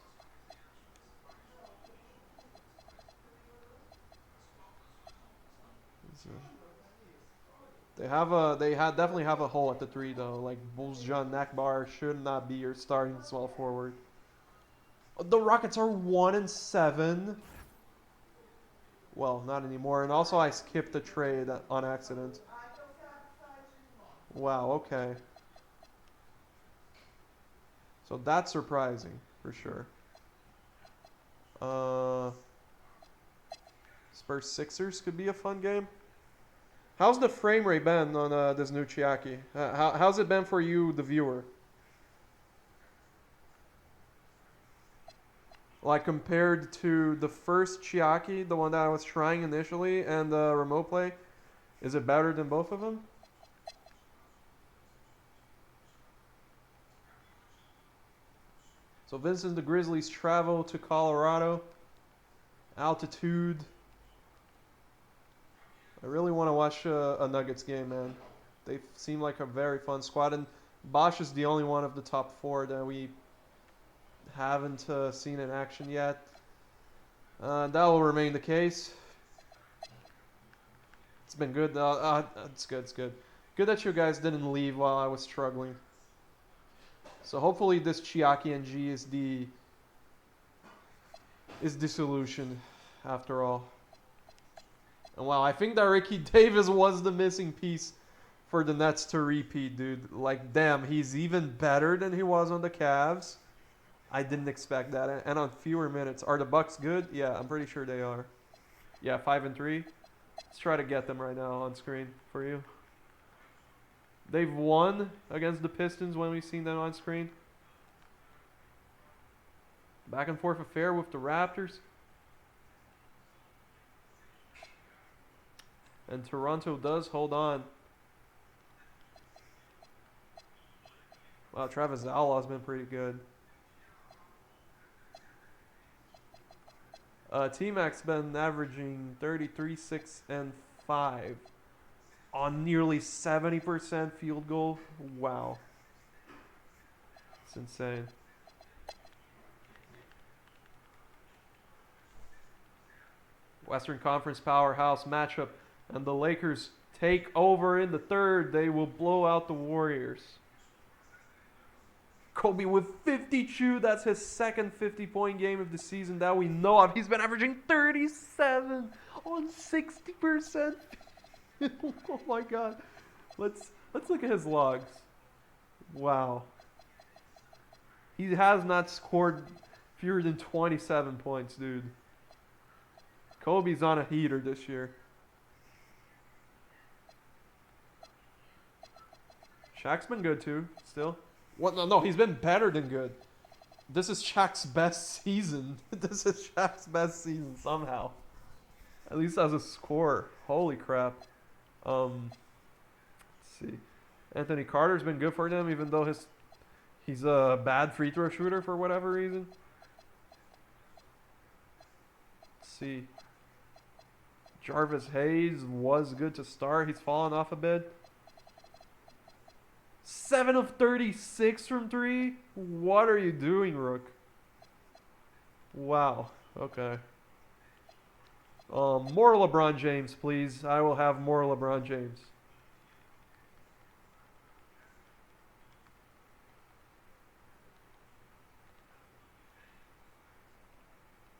They definitely have a hole at the 3 though. Like Bulls-John Nakbar should not be your starting small forward. The Rockets are 1-7. Well, not anymore. And also I skipped the trade on accident. Wow, okay. So that's surprising for sure. Spurs Sixers could be a fun game. How's the frame rate been on this new Chiaki? How's it been for you, the viewer? Like compared to the first Chiaki, the one that I was trying initially, and the remote play, is it better than both of them? So Vincent, the Grizzlies travel to Colorado. Altitude. I really want to watch a Nuggets game, man. They seem like a very fun squad, and Bosch is the only one of the top 4 that we haven't seen in action yet. That will remain the case. It's been good. It's good. It's good. Good that you guys didn't leave while I was struggling. So hopefully this Chiaki NG is the solution after all. And wow, I think that Ricky Davis was the missing piece for the Nets to repeat, dude. Like, damn, he's even better than he was on the Cavs. I didn't expect that. And on fewer minutes. Are the Bucks good? Yeah, I'm pretty sure they are. Yeah, 5-3. Let's try to get them right now on screen for you. They've won against the Pistons when we've seen them on screen. Back and forth affair with the Raptors. And Toronto does hold on. Wow, Travis Zalaw's been pretty good. T-Mac's been averaging 33, 6, and 5 on nearly 70% field goal. Wow. It's insane. Western Conference powerhouse matchup, and the Lakers take over in the third. They will blow out the Warriors. Kobe with 52. That's his second 50-point game of the season that we know of. He's been averaging 37 on 60%. Oh my God. Let's look at his logs. Wow. He has not scored fewer than 27 points, dude. Kobe's on a heater this year. Shaq's been good too, still. What? No, he's been better than good. This is Shaq's best season. This is Shaq's best season somehow. At least as a scorer. Holy crap. Let's see. Anthony Carter's been good for them, even though he's a bad free throw shooter for whatever reason. Let's see. Jarvis Hayes was good to start. He's fallen off a bit. 7 of 36 from 3? What are you doing, Rook? Wow. Okay. More LeBron James, please. I will have more LeBron James.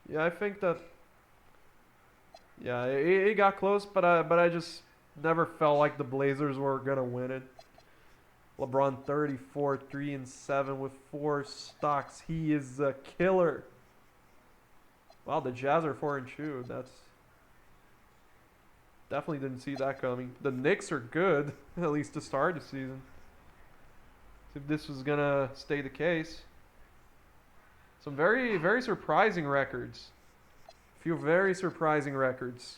Yeah, I think that... Yeah, it got close, but I just never felt like the Blazers were going to win it. LeBron 34, 3 and 7 with 4 stocks. He is a killer. Wow, the Jazz are 4-2. That's definitely didn't see that coming. The Knicks are good, at least to start the season. If this was gonna stay the case. Some very, very surprising records. A few very surprising records.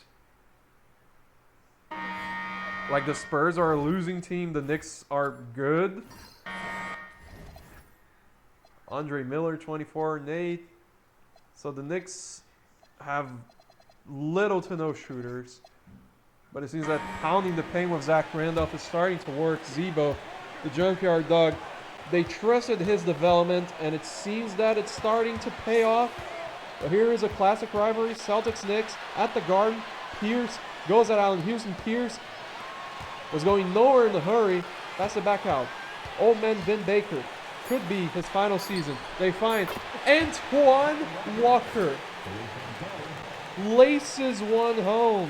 Like the Spurs are a losing team, the Knicks are good. Andre Miller, 24 and 8. So the Knicks have little to no shooters. But it seems that pounding the paint with Zach Randolph is starting to work. Zebo, the junkyard dog, they trusted his development, and it seems that it's starting to pay off. But here is a classic rivalry, Celtics-Knicks at the Garden. Pierce goes at Allen Houston. Pierce was going nowhere in a hurry. Pass it back out. Old man Vin Baker. Could be his final season. They find Antoine Walker. Laces one home.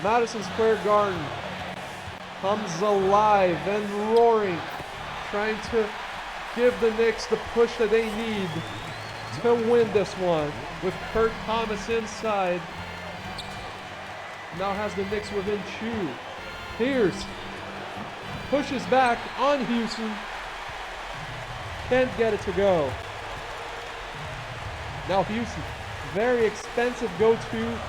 Madison Square Garden comes alive and roaring, trying to give the Knicks the push that they need to win this one. With Kurt Thomas inside, now has the Knicks within 2. Pierce pushes back on Houston, can't get it to go. Now Houston, very expensive go-to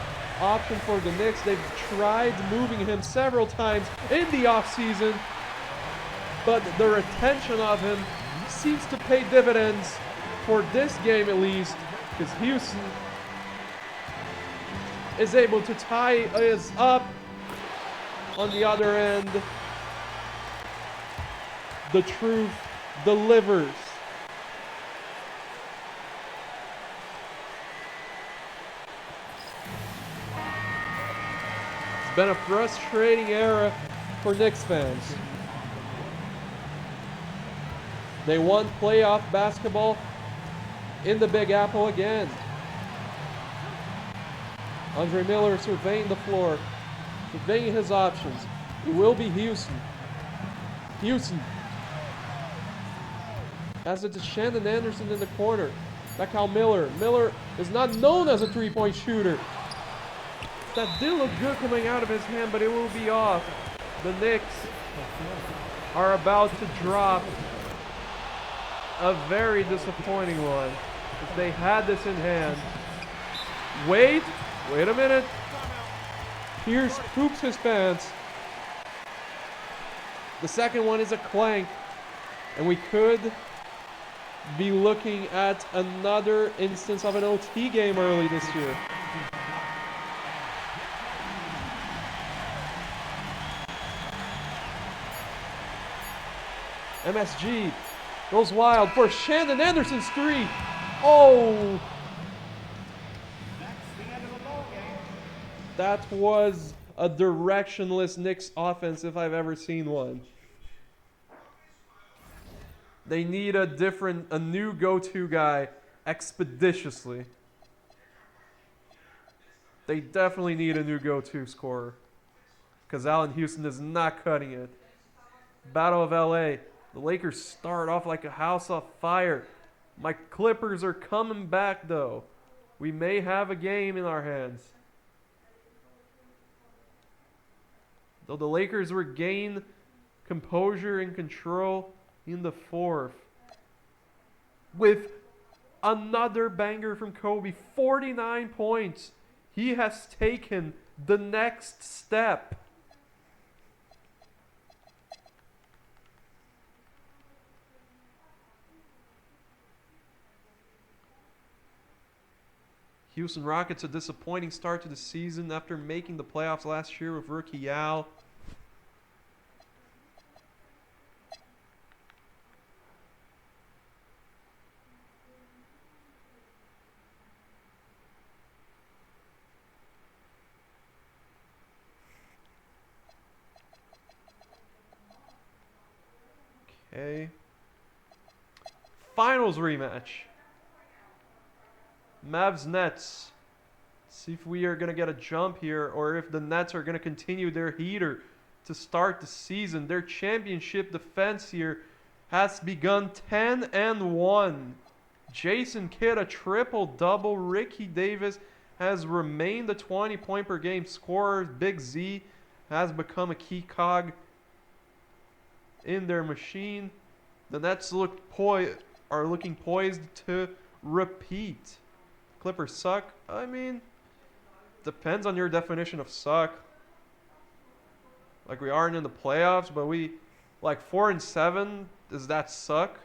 option for the Knicks. They've tried moving him several times in the offseason, but the retention of him seems to pay dividends for this game at least, because Houston is able to tie us up. On the other end, the truth delivers. It's been a frustrating era for Knicks fans. They won playoff basketball in the Big Apple again. Andre Miller surveying the floor, surveying his options. It will be Houston. Houston as it's Shandon Anderson in the corner. Back out Miller. Miller is not known as a three-point shooter. That did look good coming out of his hand, but it will be off. The Knicks are about to drop a very disappointing one. If they had this in hand. Wait a minute. Pierce poops his pants. The second one is a clank. And we could be looking at another instance of an OT game early this year. MSG goes wild for Shandon Anderson's three. Oh! That was a directionless Knicks offense if I've ever seen one. They need a new go-to guy expeditiously. They definitely need a new go-to scorer. Because Allen Houston is not cutting it. Battle of LA. The Lakers start off like a house on fire. My Clippers are coming back though. We may have a game in our hands. Though the Lakers regain composure and control in the fourth. With another banger from Kobe. 49 points. He has taken the next step. Houston Rockets, a disappointing start to the season after making the playoffs last year with rookie Yao. Okay. Finals rematch. Mavs Nets. See if we are going to get a jump here or if the Nets are going to continue their heater to start the season. Their championship defense here has begun 10-1. Jason Kidd a triple-double. Ricky Davis has remained a 20-point per game scorer. Big Z has become a key cog in their machine. The Nets are looking poised to repeat. Clippers suck. I mean, depends on your definition of suck. Like we aren't in the playoffs, but we like 4-7. Does that suck?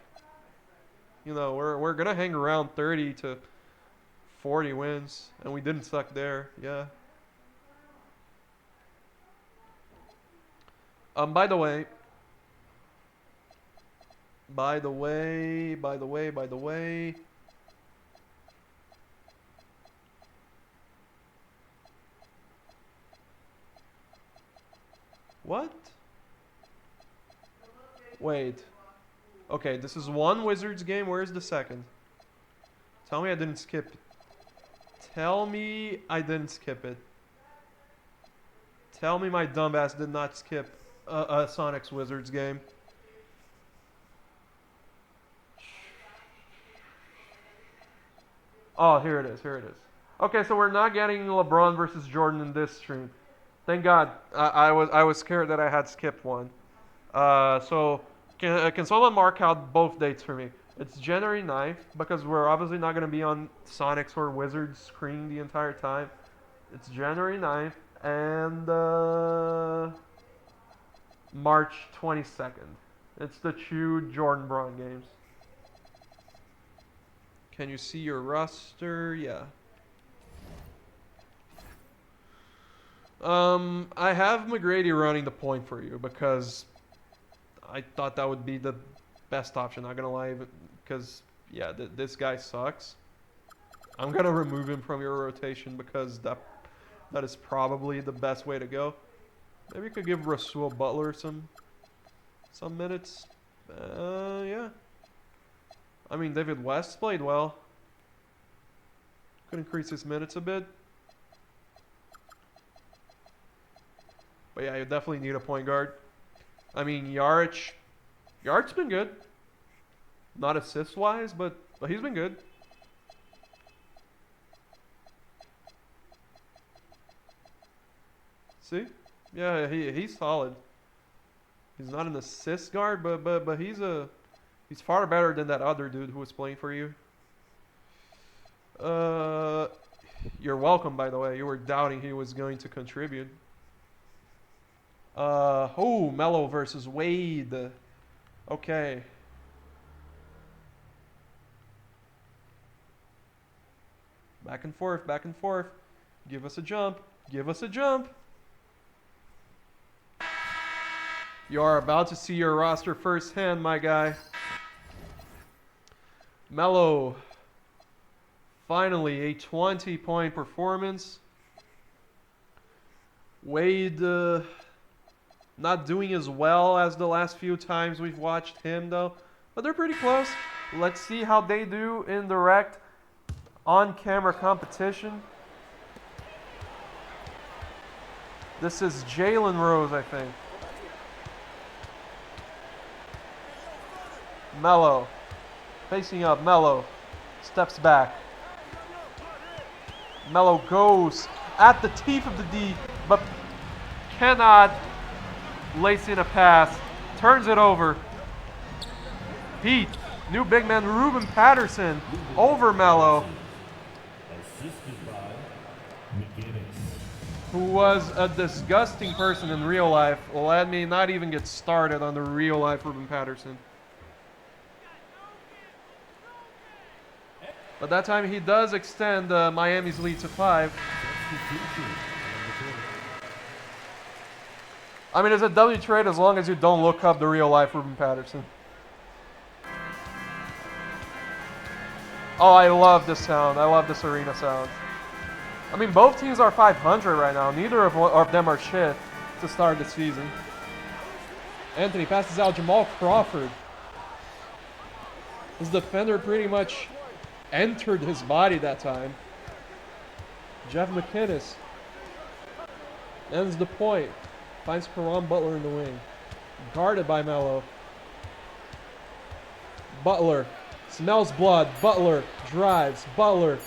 You know, we're gonna hang around 30 to 40 wins, and we didn't suck there. Yeah. By the way. What? Wait. Okay, this is one Wizards game. Where's the second? Tell me I didn't skip it. Tell me I didn't skip it. Tell me my dumbass did not skip a Sonics Wizards game. Oh, here it is. Okay, so we're not getting LeBron versus Jordan in this stream. Thank God. I was scared that I had skipped one. So can someone mark out both dates for me? It's January 9th because we're obviously not going to be on Sonics or Wizards screen the entire time. It's January 9th and March 22nd. It's the two Jordan Braun games. Can you see your roster? Yeah. I have McGrady running the point for you because I thought that would be the best option. Not gonna lie, because yeah, this guy sucks. I'm gonna remove him from your rotation because that is probably the best way to go. Maybe you could give Rasul Butler some minutes. Yeah. I mean, David West played well. Could increase his minutes a bit. But yeah, you definitely need a point guard. I mean, Yaric's been good. Not assist-wise, but he's been good. See? Yeah, he's solid. He's not an assist guard, but he's far better than that other dude who was playing for you. You're welcome, by the way. You were doubting he was going to contribute. Melo versus Wade. Okay. Back and forth, back and forth. Give us a jump. Give us a jump. You are about to see your roster firsthand, my guy. Melo. Finally, a 20-point performance. Wade not doing as well as the last few times we've watched him, though. But they're pretty close. Let's see how they do in direct on-camera competition. This is Jalen Rose, I think. Melo. Facing up, Melo. Steps back. Melo goes at the teeth of the D, but cannot lace in a pass. Turns it over. Heat. New big man Ruben Patterson over Melo, who was a disgusting person in real life. Let me not even get started on the real life Ruben Patterson. But that time he does extend Miami's lead to 5. I mean, it's a W trade as long as you don't look up the real life Ruben Patterson. Oh, I love this sound. I love this arena sound. I mean, both teams are 500 right now. Neither of them are shit to start the season. Anthony passes out Jamal Crawford. His defender pretty much entered his body that time. Jeff McInnes ends the point. Finds Caron Butler in the wing. Guarded by Melo. Butler smells blood. Butler drives. Butler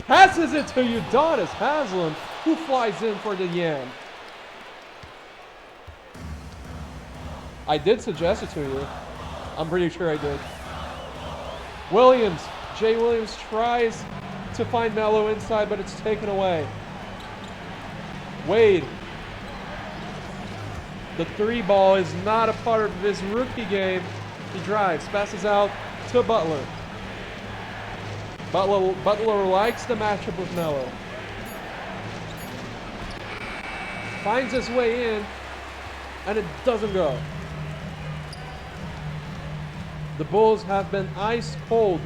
passes it to Udonis Haslem, who flies in for the Yam. I did suggest it to you. I'm pretty sure I did. Williams. Jay Williams tries to find Melo inside, but it's taken away. Wade. The 3 ball is not a part of his rookie game. He drives, passes out to Butler. Butler likes the matchup with Melo. Finds his way in, and it doesn't go. The Bulls have been ice cold.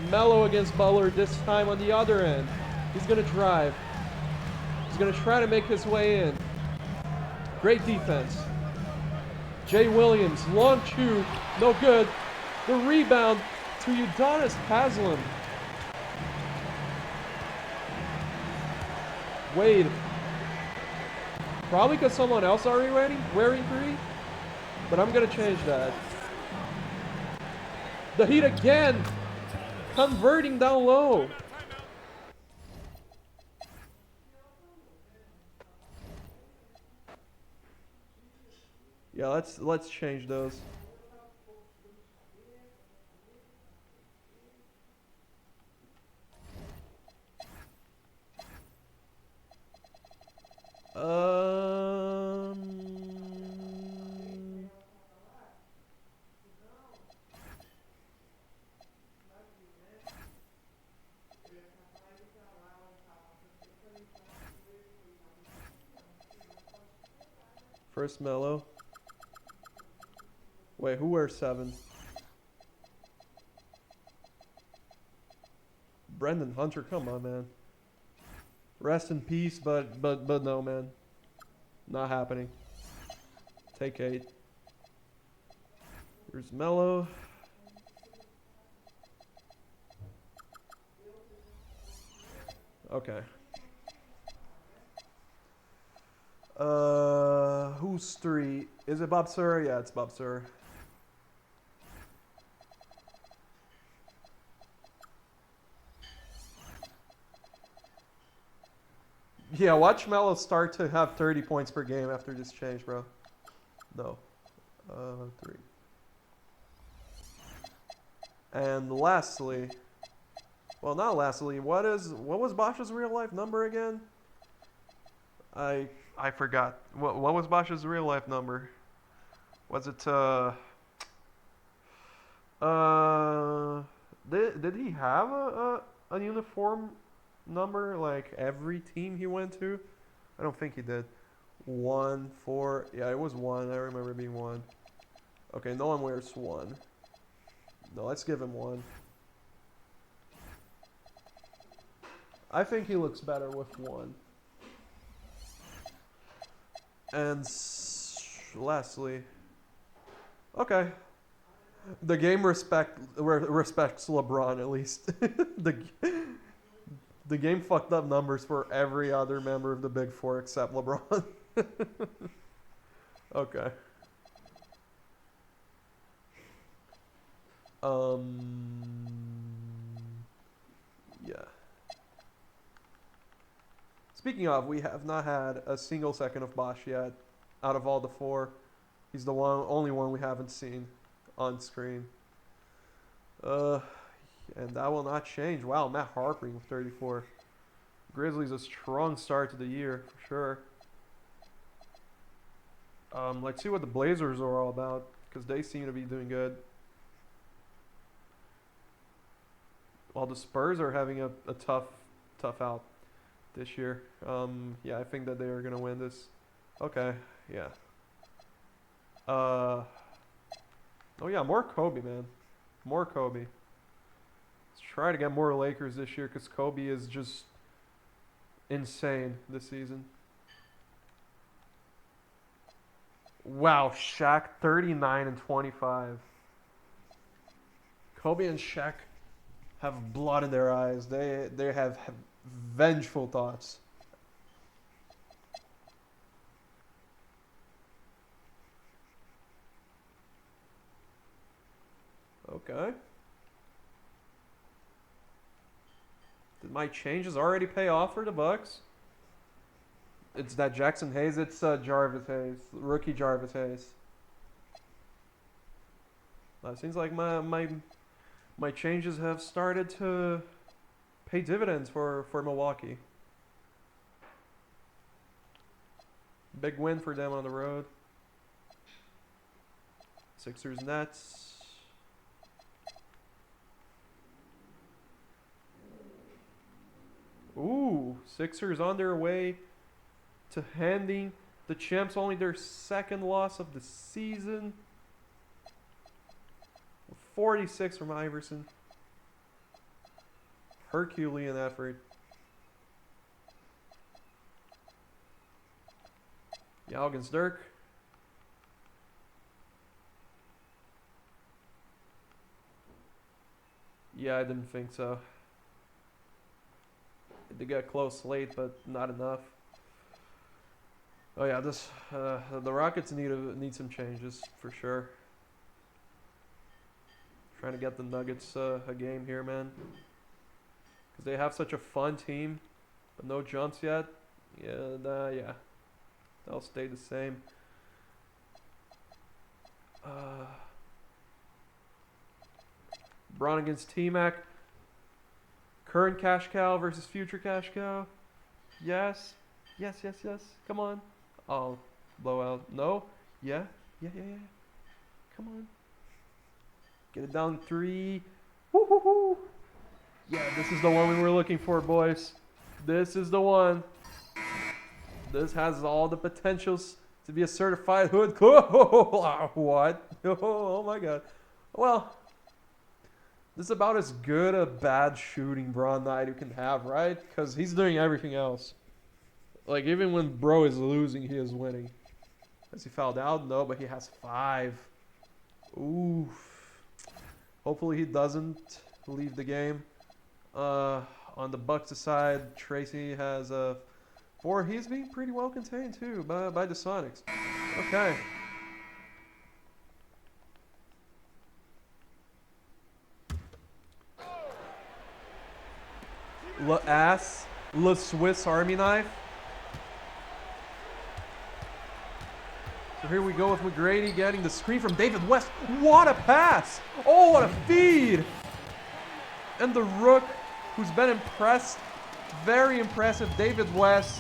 Melo against Butler this time on the other end. He's going to drive. He's going to try to make his way in. Great defense. Jay Williams, long two, no good. The rebound to Udonis Haslem. Wade. Probably because someone else already wearing 3, but I'm going to change that. The Heat again. Converting down low. Yeah, let's change those. First Melo. Wait, who wears 7? Brendan Hunter, come on, man. Rest in peace, but no, man. Not happening. Take 8. Here's Melo. Okay. Who's 3? Is it Bob Sir? Yeah, it's Bob Sir. Yeah, watch Melo start to have 30 points per game after this change, bro. No. 3. And lastly, well, not lastly, what was Bosch's real life number again? I forgot. What was Bosch's real life number? Was it uh did he have a uniform number like every team he went to? I don't think he did. 1, 4. Yeah, it was 1. I remember it being 1. Okay, no one wears 1. No, let's give him 1. I think he looks better with 1. And lastly, okay, the game respects LeBron at least. The game fucked up numbers for every other member of the Big Four except LeBron. Okay. Yeah. Speaking of, we have not had a single second of Bosch yet. Out of all the 4, he's the only one we haven't seen on screen. And that will not change. Wow, Matt Harpering with 34. Grizzlies a strong start to the year for sure. Let's see what the Blazers are all about because they seem to be doing good. While the Spurs are having a tough out this year. Yeah, I think that they are gonna win this. Okay, yeah. Oh yeah, more Kobe, man. More Kobe. Let's try to get more Lakers this year because Kobe is just insane this season. Wow, Shaq 39 and 25. Kobe and Shaq have blood in their eyes. They have vengeful thoughts. Okay. Did my changes already pay off for the Bucks? It's that Jackson Hayes. It's Jarvis Hayes, rookie Jarvis Hayes. Seems like my changes have started to pay dividends for Milwaukee. Big win for them on the road. Sixers Nets. Ooh, Sixers on their way to handing the champs only their second loss of the season. 46 from Iverson. Herculean effort. Yao against Dirk. Yeah, I didn't think so. They got close late, but not enough. Oh yeah, this the Rockets need some changes for sure. Trying to get the Nuggets a game here, man, because they have such a fun team, but no jumps yet. Yeah, they'll stay the same. Braun against T-Mac. Current cash cow versus future cash cow. Yes. Come on. Oh, blowout. No. Yeah. Come on. Get it down 3. Woo. Yeah, this is the one we were looking for, boys. This is the one. This has all the potentials to be a certified hood. What? Oh my god. Well, this is about as good a bad shooting Braun Knight you can have, right? Because he's doing everything else. Like, even when bro is losing, he is winning. Has he fouled out? No, but he has 5. Oof. Hopefully he doesn't leave the game. On the Bucks' side, Tracy has a 4. He's being pretty well contained, too, by the Sonics. Okay. Le Swiss Army knife. here we go with McGrady getting the screen from David West. What a pass! Oh, what a feed! And the Rook, who's been impressed, very impressive, David West,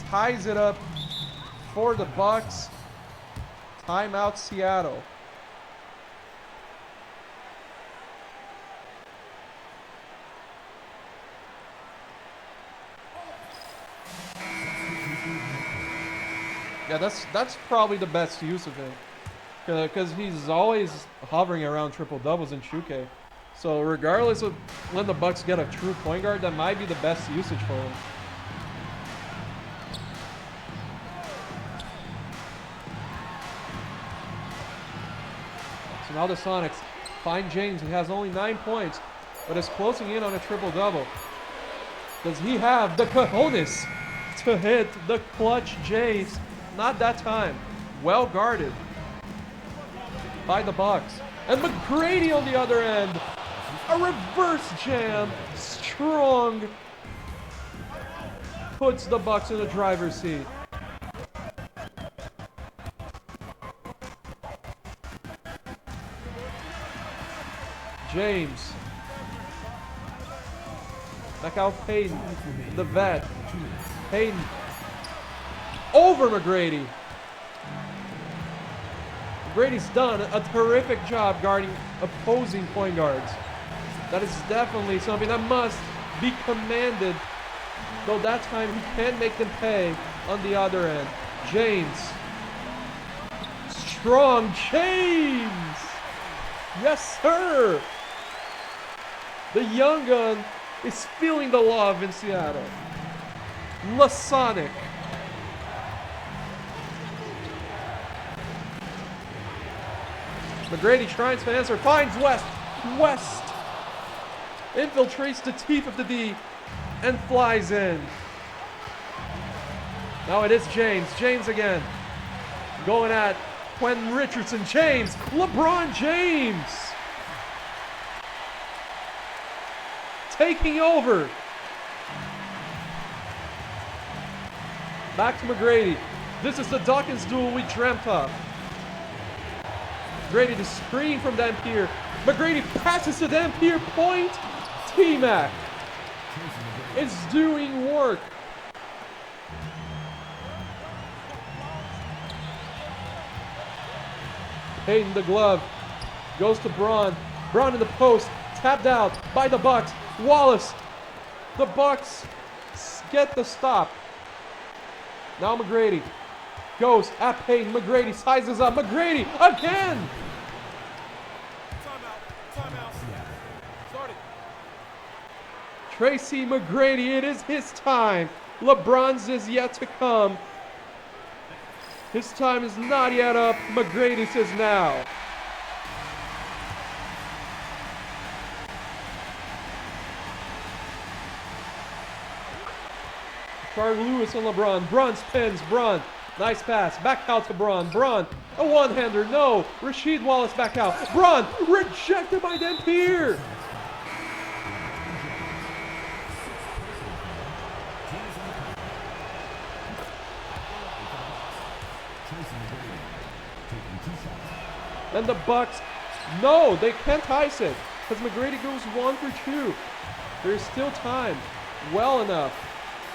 ties it up for the Bucks. Timeout, Seattle. Yeah, that's probably the best use of him, because he's always hovering around triple doubles in Shuke. So regardless of when the Bucks get a true point guard, that might be the best usage for him. So now the Sonics find James. He has only 9 points, but is closing in on a triple double. Does he have the cojones to hit the clutch Jays? Not that time. Well guarded by the Bucks. And McGrady on the other end. A reverse jam. Strong. Puts the Bucks in the driver's seat. James. Back out Payton. The vet. Payton. Over McGrady. McGrady's done a terrific job guarding opposing point guards. That is definitely something that must be commended, though that time he can make them pay on the other end. James. Strong James! Yes, sir! The young gun is feeling the love in Seattle. Lasonic. McGrady tries to answer, finds West. West infiltrates the teeth of the D and flies in. Now it is James. James again. Going at Quentin Richardson. James. LeBron James. Taking over. Back to McGrady. This is the Dawkins duel we dreamt of. McGrady to screen from Dampier. McGrady passes to Dampier. Point. T-Mac is doing work. Payton the glove. Goes to Braun. Braun in the post. Tapped out by the Bucks. Wallace. The Bucks get the stop. Now McGrady goes at Payton. McGrady sizes up. McGrady again. Timeout. Starting. Tracy McGrady, it is his time. LeBron's is yet to come. His time is not yet up. McGrady's is now. Charles Lewis and LeBron. Braun spins. Braun. Nice pass. Back out to Braun. Braun. A one-hander. No. Rasheed Wallace back out. Braun. Rejected by Dampier. And the Bucks. No, they can't ice it. Because McGrady goes 1 for 2. There's still time. Well enough.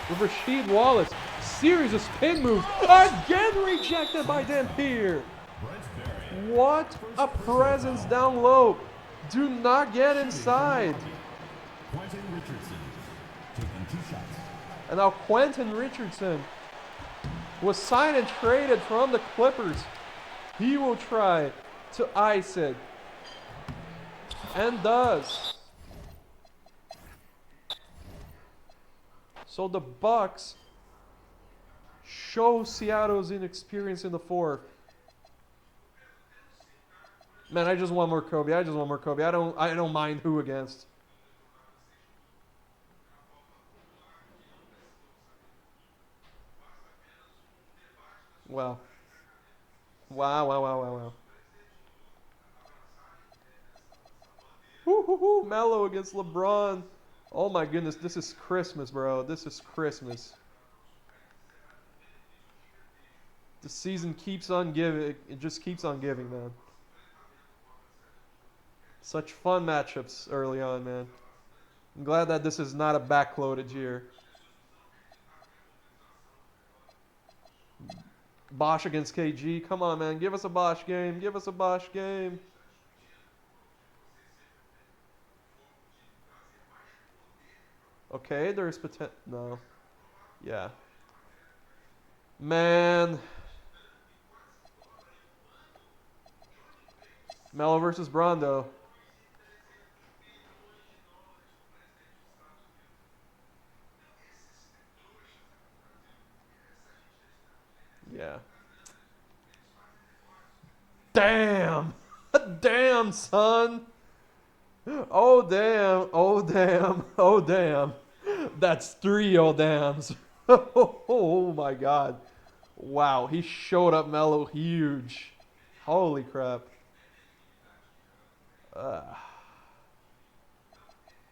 With Rasheed Wallace. Series of spin moves. Again rejected by Dampier. What a presence down low. Do not get inside. And now Quentin Richardson was signed and traded from the Clippers. He will try to ice it. And does. So the Bucks show Seattle's inexperience in the fourth. Man, I just want more Kobe. I don't mind who against. Wow. Wow. Woo. Melo against LeBron. Oh my goodness, this is Christmas, bro. This is Christmas. The season keeps on giving. It just keeps on giving, man. Such fun matchups early on, man. I'm glad that this is not a backloaded year. Bosch against KG. Come on, man. Give us a Bosch game. Give us a Bosch game. Okay, there's potential. No. Yeah. Man. Melo versus Brondo. Yeah. Damn. Damn, son. Oh, damn. Oh, damn. Oh, damn. That's 3 oh dams. Oh, my God. Wow, he showed up Melo huge. Holy crap.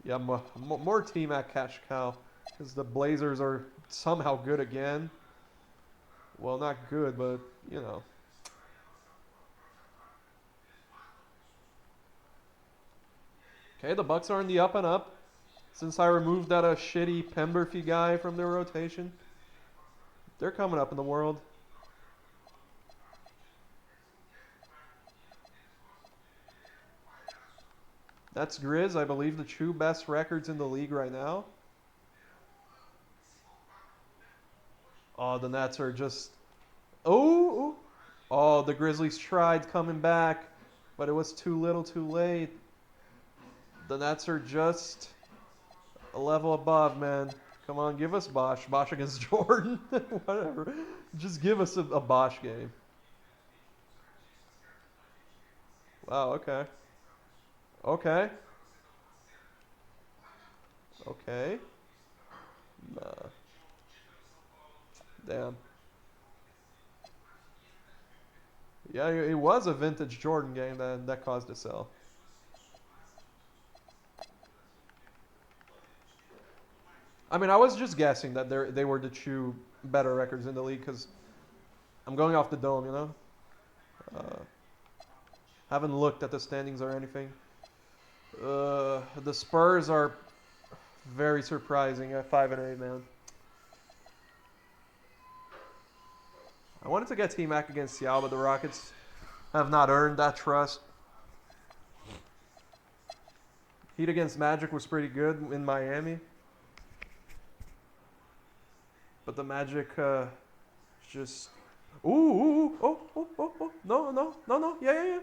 Yeah, more team at cash cow. Because the Blazers are somehow good again. Well, not good, but, you know. Okay, the Bucks are in the up and up. Since I removed that shitty Pemberthy guy from their rotation. They're coming up in the world. That's Grizz, I believe, the 2 best records in the league right now. Oh, the Nets are just... Oh! Oh, the Grizzlies tried coming back, but it was too little too late. The Nets are just a level above, man. Come on, give us Bosch. Bosch against Jordan. Whatever. Just give us a Bosch game. Wow, okay. Okay. Okay. Nah. Damn. Yeah, it was a vintage Jordan game that caused a sell. I mean, I was just guessing that they were the 2 better records in the league because I'm going off the dome, you know? Haven't looked at the standings or anything. The Spurs are very surprising at 5-8, man. I wanted to get T-Mac against Seattle, but the Rockets have not earned that trust. Heat against Magic was pretty good in Miami. But the Magic just... Ooh, oh. No. Yeah.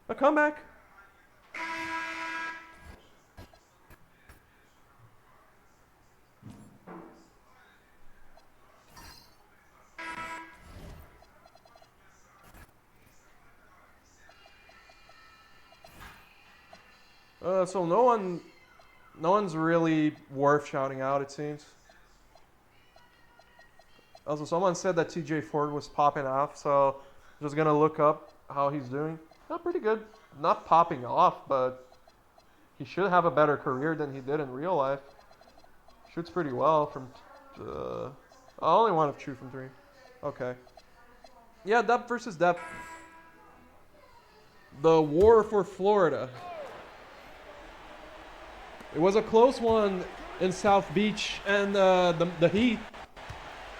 A comeback. So no one's really worth shouting out, it seems. Also, someone said that TJ Ford was popping off, so I'm just gonna look up how he's doing. Not pretty good. Not popping off, but he should have a better career than he did in real life. Shoots pretty well from... only 1 of 2 from 3. Okay. Yeah, depth versus depth. The war for Florida. It was a close one in South Beach, and the Heat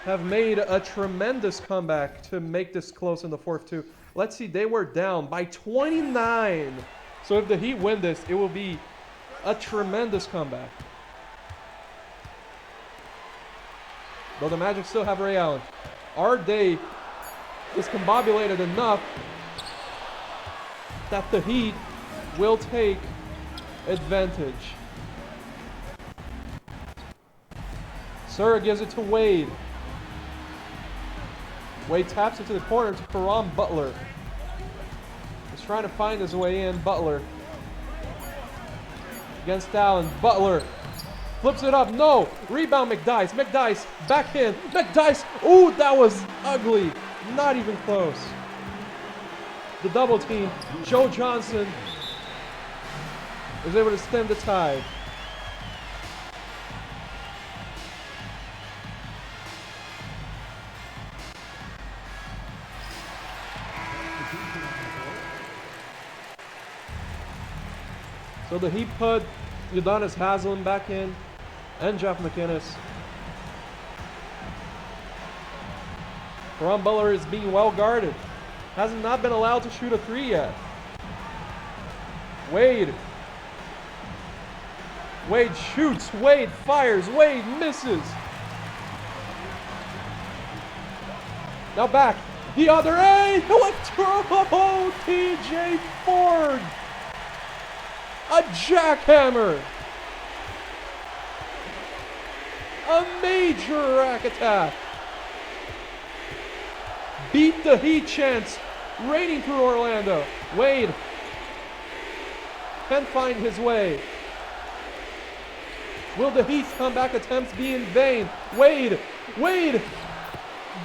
have made a tremendous comeback to make this close in the 4th too. Let's see, they were down by 29. So if the Heat win this, it will be a tremendous comeback. Though the Magic still have Ray Allen. Our day is combobulated enough that the Heat will take advantage. Sir gives it to Wade. Wade taps it to the corner to Caron Butler. He's trying to find his way in. Butler against Allen. Butler flips it up. No. Rebound McDice. McDice back in. McDice. Ooh, that was ugly. Not even close. The double team. Joe Johnson is able to stem the tide. So the Heat put Udonis Haslem back in and Jeff McInnes. Caron Butler is being well guarded. Has not been allowed to shoot a 3 yet. Wade. Wade shoots. Wade fires. Wade misses. Now back. The other end. Oh, TJ Ford. A jackhammer. A major rack attack. Beat the Heat chance. Raining through Orlando. Wade can't find his way. Will the Heat's comeback attempts be in vain? Wade. Wade.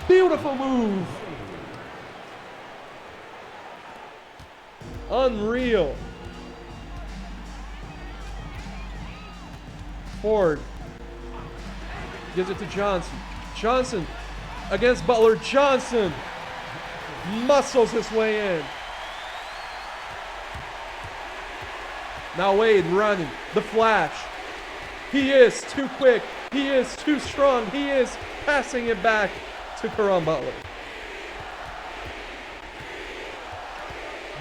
Beautiful move. Unreal. Ford gives it to Johnson. Johnson against Butler. Johnson muscles his way in. Now Wade running. The flash. He is too quick. He is too strong. He is passing it back to Caron Butler.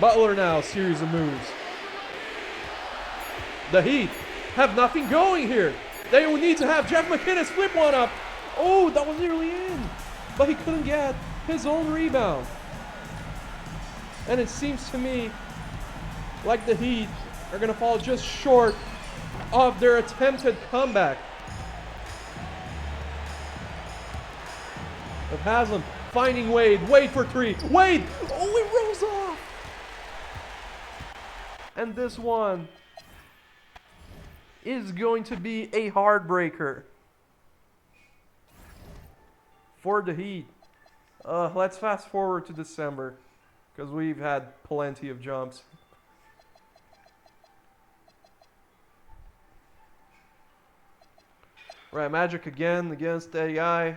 Butler now, series of moves. The Heat have nothing going here. They will need to have Jeff McInnes flip one up. Oh, that was nearly in. But he couldn't get his own rebound. And it seems to me like the Heat are going to fall just short of their attempted comeback. Of Haslem finding Wade. Wade for 3. Wade! Oh, it rolls off. And this one is going to be a heartbreaker for the Heat. Let's fast forward to December because we've had plenty of jumps. Right, Magic again against AI.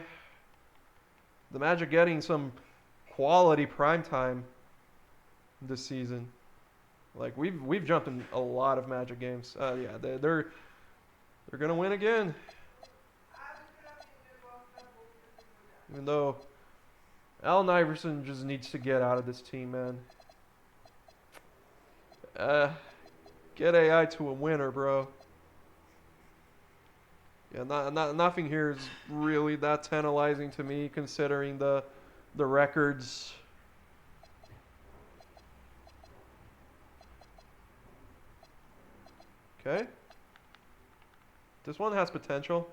The Magic getting some quality primetime this season. Like we've jumped in a lot of Magic games. Yeah, they're gonna win again. Even though Allen Iverson just needs to get out of this team, man. Get AI to a winner, bro. Yeah, nothing here is really that tantalizing to me, considering the records. Okay. This one has potential.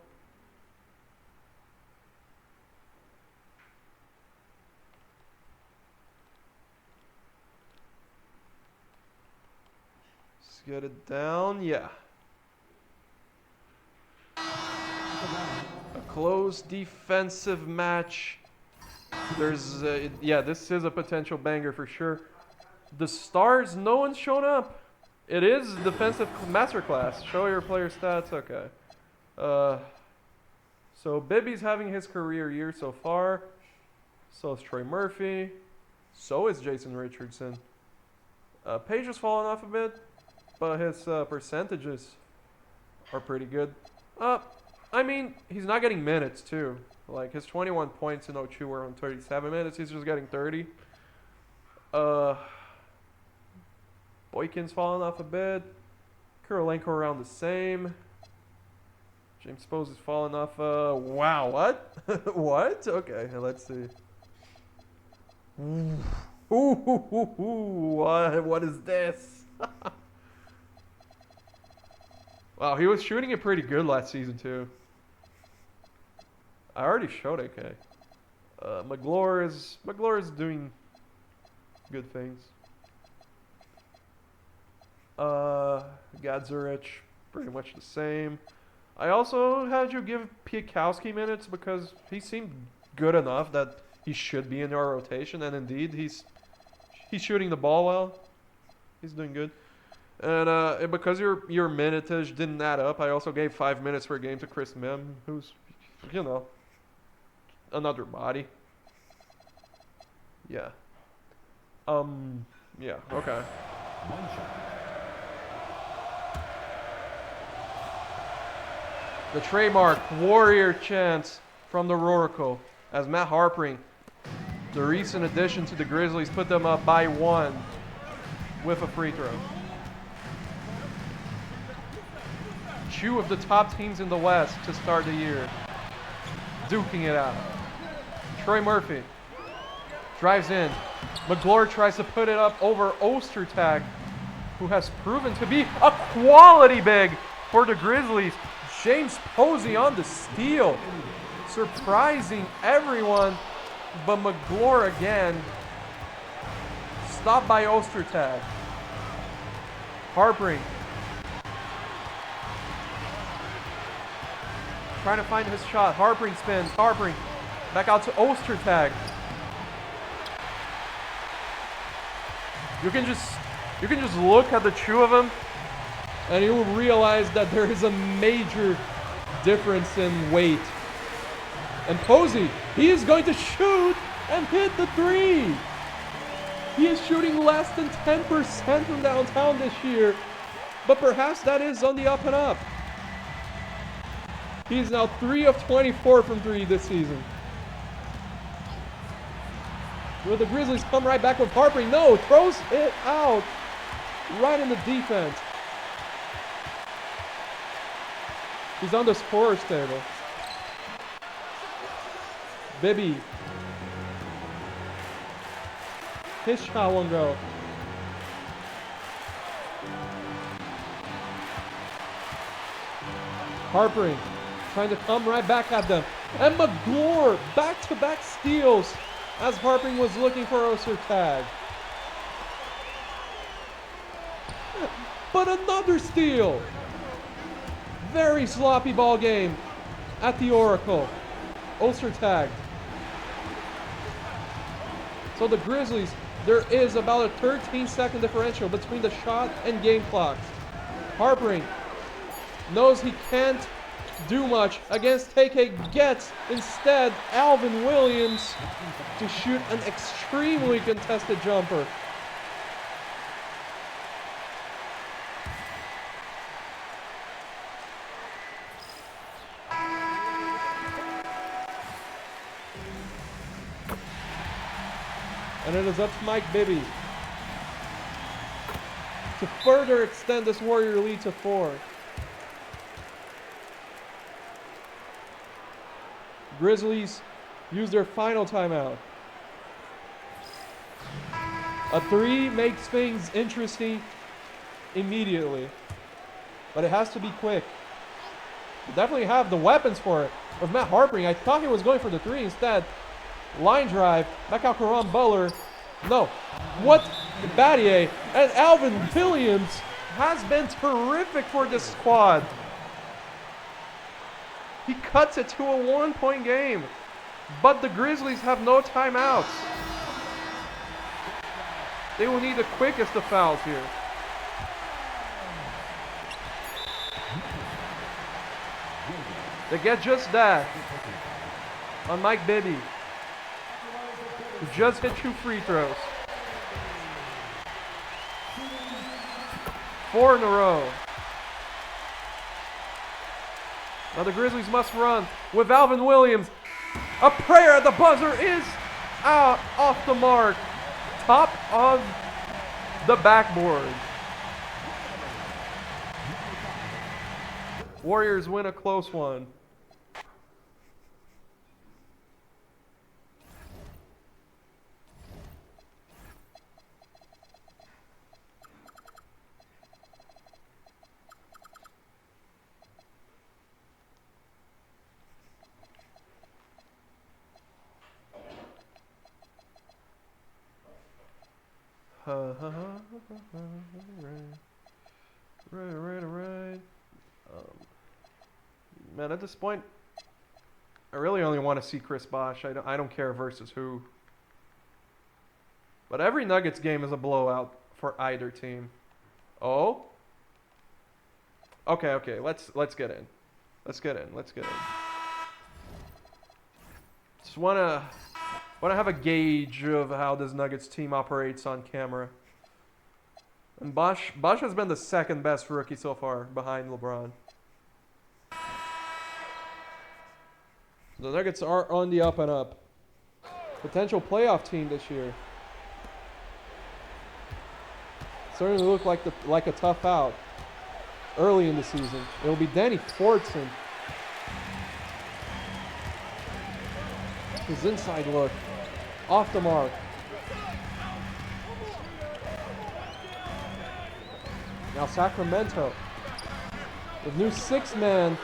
Let's get it down. Yeah. A close defensive match. There's, yeah, this is a potential banger for sure. The Stars, no one's shown up. It is defensive masterclass. Show your player stats. Okay. So Bibby's having his career year so far. So is Trey Murphy. So is Jason Richardson. Page has fallen off a bit, but his percentages are pretty good. I mean, he's not getting minutes too. Like his 21 points in 02 were on 37 minutes. He's just getting 30. Boykin's fallen off a bit. Kurolenko around the same. James Spose is falling off. Wow, what? What? Okay, let's see. What is this? Wow, he was shooting it pretty good last season too. I already showed AK. McGlure is doing good things. Gadzurich, pretty much the same. I also had you give Piakowski minutes because he seemed good enough that he should be in our rotation, and indeed he's shooting the ball well. He's doing good. And because your minutage didn't add up, I also gave 5 minutes per game to Chris Mim, who's, you know, another body. Yeah. Yeah, okay. The trademark Warrior chants from the Roricle as Matt Harpering, the recent addition to the Grizzlies, put them up by 1 with a free throw. 2 of the top teams in the West to start the year, duking it out. Troy Murphy drives in. McGlure tries to put it up over Ostertag, who has proven to be a quality big for the Grizzlies. James Posey on the steal, surprising everyone, but McGlure again, stopped by Ostertag. Harpering, trying to find his shot. Harpering spins. Harpering back out to Ostertag. You can just look at the two of them, and you will realize that there is a major difference in weight. And Posey, he is going to shoot and hit the three. He is shooting less than 10% from downtown this year, but perhaps that is on the up and up. He is now 3 of 24 from 3 this season. Will the Grizzlies come right back with Harpering? No, throws it out right in the defense. He's on the scorer's table. Bibby. His shot won't go. Harpering trying to come right back at them. And McGlure back-to-back steals as Harpering was looking for Ostertag. But another steal. Very sloppy ball game at the Oracle. Ostertag. So the Grizzlies, there is about a 13-second differential between the shot and game clocks. Harpering knows he can't do much against TK, gets instead Alvin Williams to shoot an extremely contested jumper. And it is up to Mike Bibby to further extend this Warrior lead to 4. Grizzlies use their final timeout. A 3 makes things interesting immediately, but it has to be quick. You definitely have the weapons for it. With Matt Harpering, I thought he was going for the 3 instead. Line drive, back out Karan Butler. No, what? Battier and Alvin Williams has been terrific for this squad. He cuts it to a 1-point game, but the Grizzlies have no timeouts. They will need the quickest of fouls here. They get just that on Mike Bibby, who just hit 2 free throws. 4 in a row. Now the Grizzlies must run with Alvin Williams. A prayer at the buzzer is out off the mark. Top of the backboard. Warriors win a close one. Right. Man, at this point, I really only want to see Chris Bosh. I don't care versus who. But every Nuggets game is a blowout for either team. Oh? Okay. Let's get in. Let's get in. Just wanna have a gauge of how this Nuggets team operates on camera. And Bosh has been the second best rookie so far behind LeBron. The Nuggets are on the up and up. Potential playoff team this year. Certainly look like a tough out early in the season. It'll be Danny Fortson. His inside look. Off the mark. Now Sacramento. With new six-man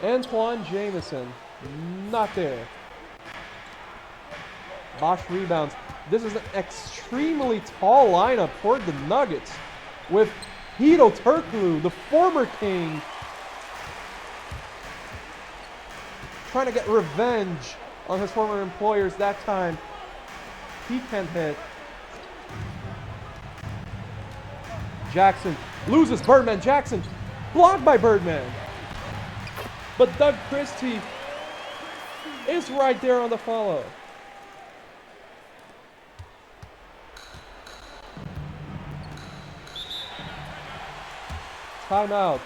Antoine Jamison. Not there. Bosch rebounds. This is an extremely tall lineup for the Nuggets. With Hedo Turkoglu, the former King, trying to get revenge on his former employers. That time, he can't hit. Jackson loses Birdman. Jackson blocked by Birdman. But Doug Christie is right there on the follow. Timeout.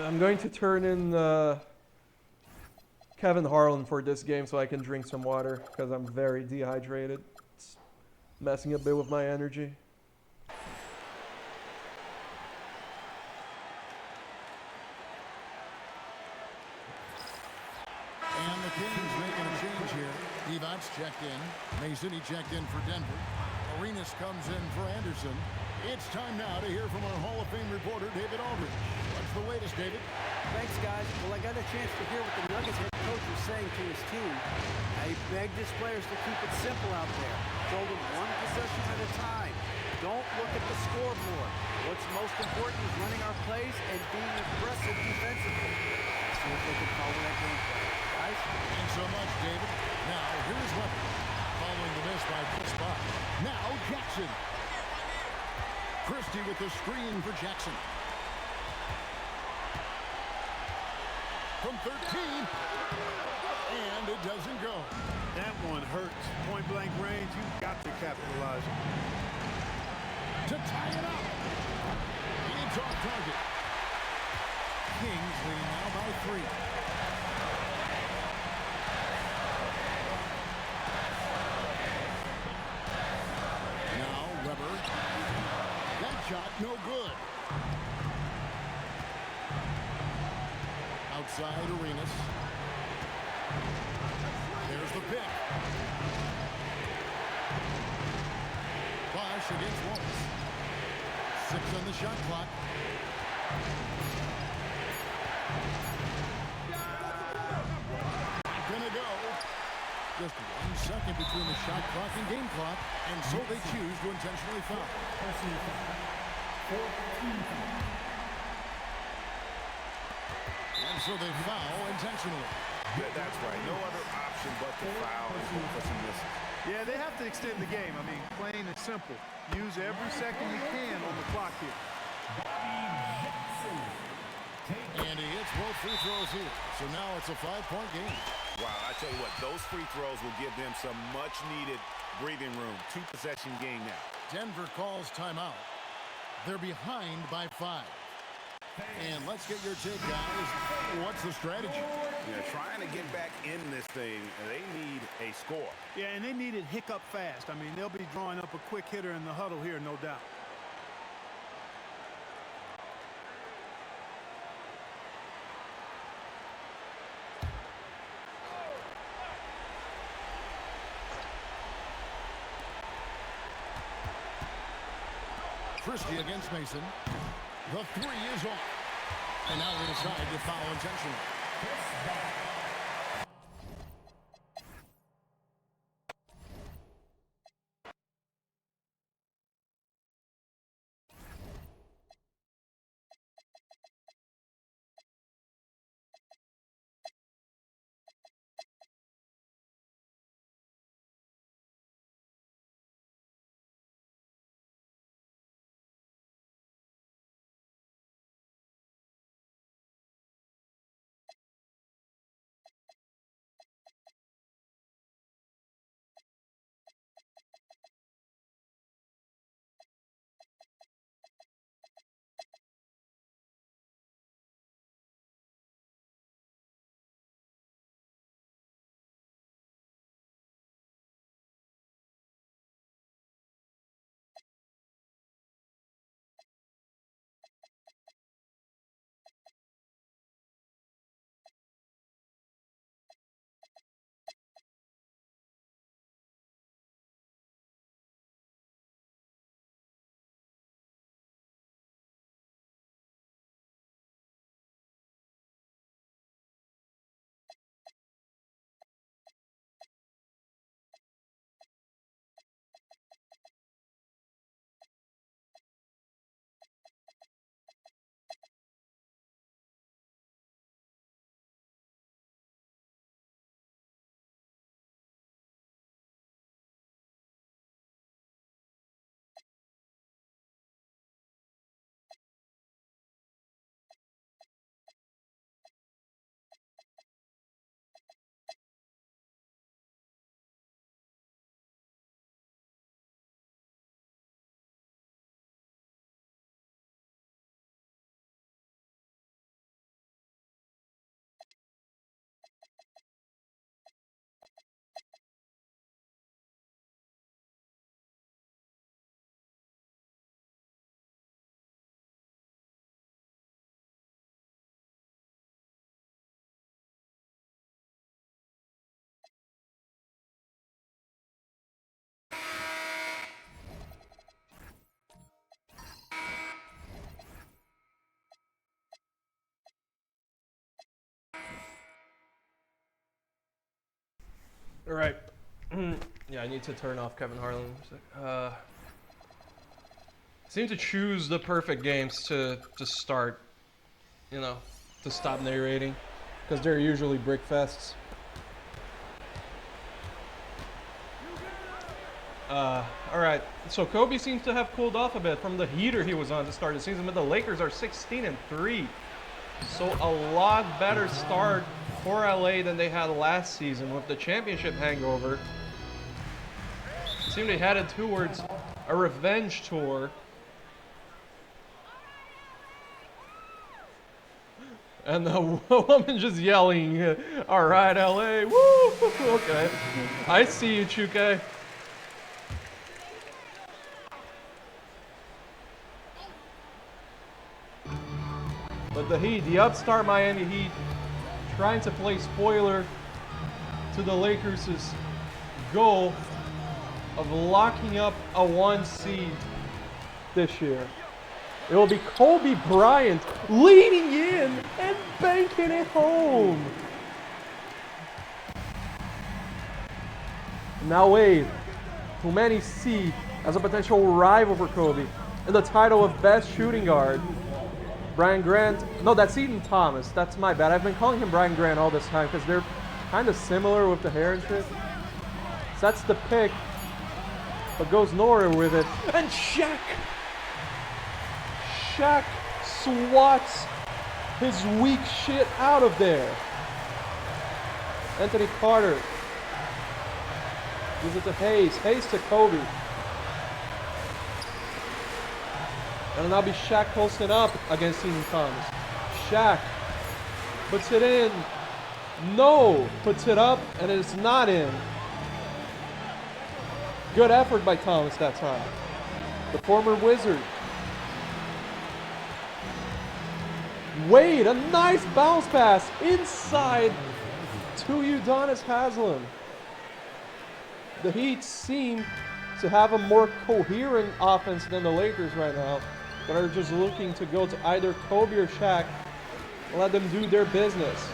I'm going to turn in Kevin Harlan for this game so I can drink some water because I'm very dehydrated. It's messing a bit with my energy. And the Kings making a change here. Divac checked in. Mason, he checked in for Denver. Arenas comes in for Anderson. It's time now to hear from our Hall of Fame reporter, David Aldridge. What's the latest, David? Thanks, guys. Well, I got a chance to hear what the Nuggets head coach was saying to his team. He begged his players to keep it simple out there. Told them one possession at a time. Don't look at the scoreboard. What's most important is running our plays and being aggressive defensively. See if they can follow that game plan. Guys? Thanks so much, David. Now, here's Weber. Following the miss by Chris Bosh. Now, Jackson. Christie with the screen for Jackson. From 13. And it doesn't go. That one hurts. Point blank range, you've got to capitalize. To tie it up. It's off target. Kings leading now by 3. Now Weber. That shot no good. Outside Arenas. There's the pick. Bosh against Wallace. 6 on the shot clock. Gonna go. Just 1 second between the shot clock and game clock, and so they choose to intentionally foul. And so they foul intentionally. Yeah, that's right. No other option but to foul and hope for some misses. Yeah, they have to extend the game. I mean, plain and simple. Use every second you can on the clock here. And he hits both free throws here. So now it's a 5-point game. Wow, I tell you what, those free throws will give them some much-needed breathing room. 2-possession game now. Denver calls timeout. They're behind by 5. And let's get your take, guys. What's the strategy? Yeah, trying to get back in this thing, they need a score. Yeah, and they need it hiccup fast. I mean, they'll be drawing up a quick hitter in the huddle here, no doubt. Christie against Mason. The 3 is off. And now they decide to foul intentionally. All right. Yeah, I need to turn off Kevin Harlan. Seem to choose the perfect games to start, you know, to stop narrating, because they're usually brick fests. All right. So Kobe seems to have cooled off a bit from the heater he was on to start the season, but the Lakers are 16-3. So a lot better start for LA than they had last season with the championship hangover. Seemed they headed towards a revenge tour. And the woman just yelling, all right, LA, woo, okay. I see you, Chuke. But the Heat, the upstart Miami Heat, trying to play spoiler to the Lakers' goal of locking up a 1 seed this year. It will be Kobe Bryant leaning in and banking it home. Now Wade, who many see as a potential rival for Kobe, in the title of best shooting guard. Brian Grant, no, that's Eaton Thomas. That's my bad. I've been calling him Brian Grant all this time because they're kind of similar with the hair and shit. Sets the pick, but goes nowhere with it. And Shaq swats his weak shit out of there. Anthony Carter gives it to Hayes. Hayes to Kobe. And it'll now be Shaq posting up against Eaton Thomas. Shaq puts it in. No, puts it up, and it's not in. Good effort by Thomas that time. The former Wizard. Wade, a nice bounce pass inside to Udonis Haslem. The Heat seem to have a more coherent offense than the Lakers right now, but are just looking to go to either Kobe or Shaq and let them do their business.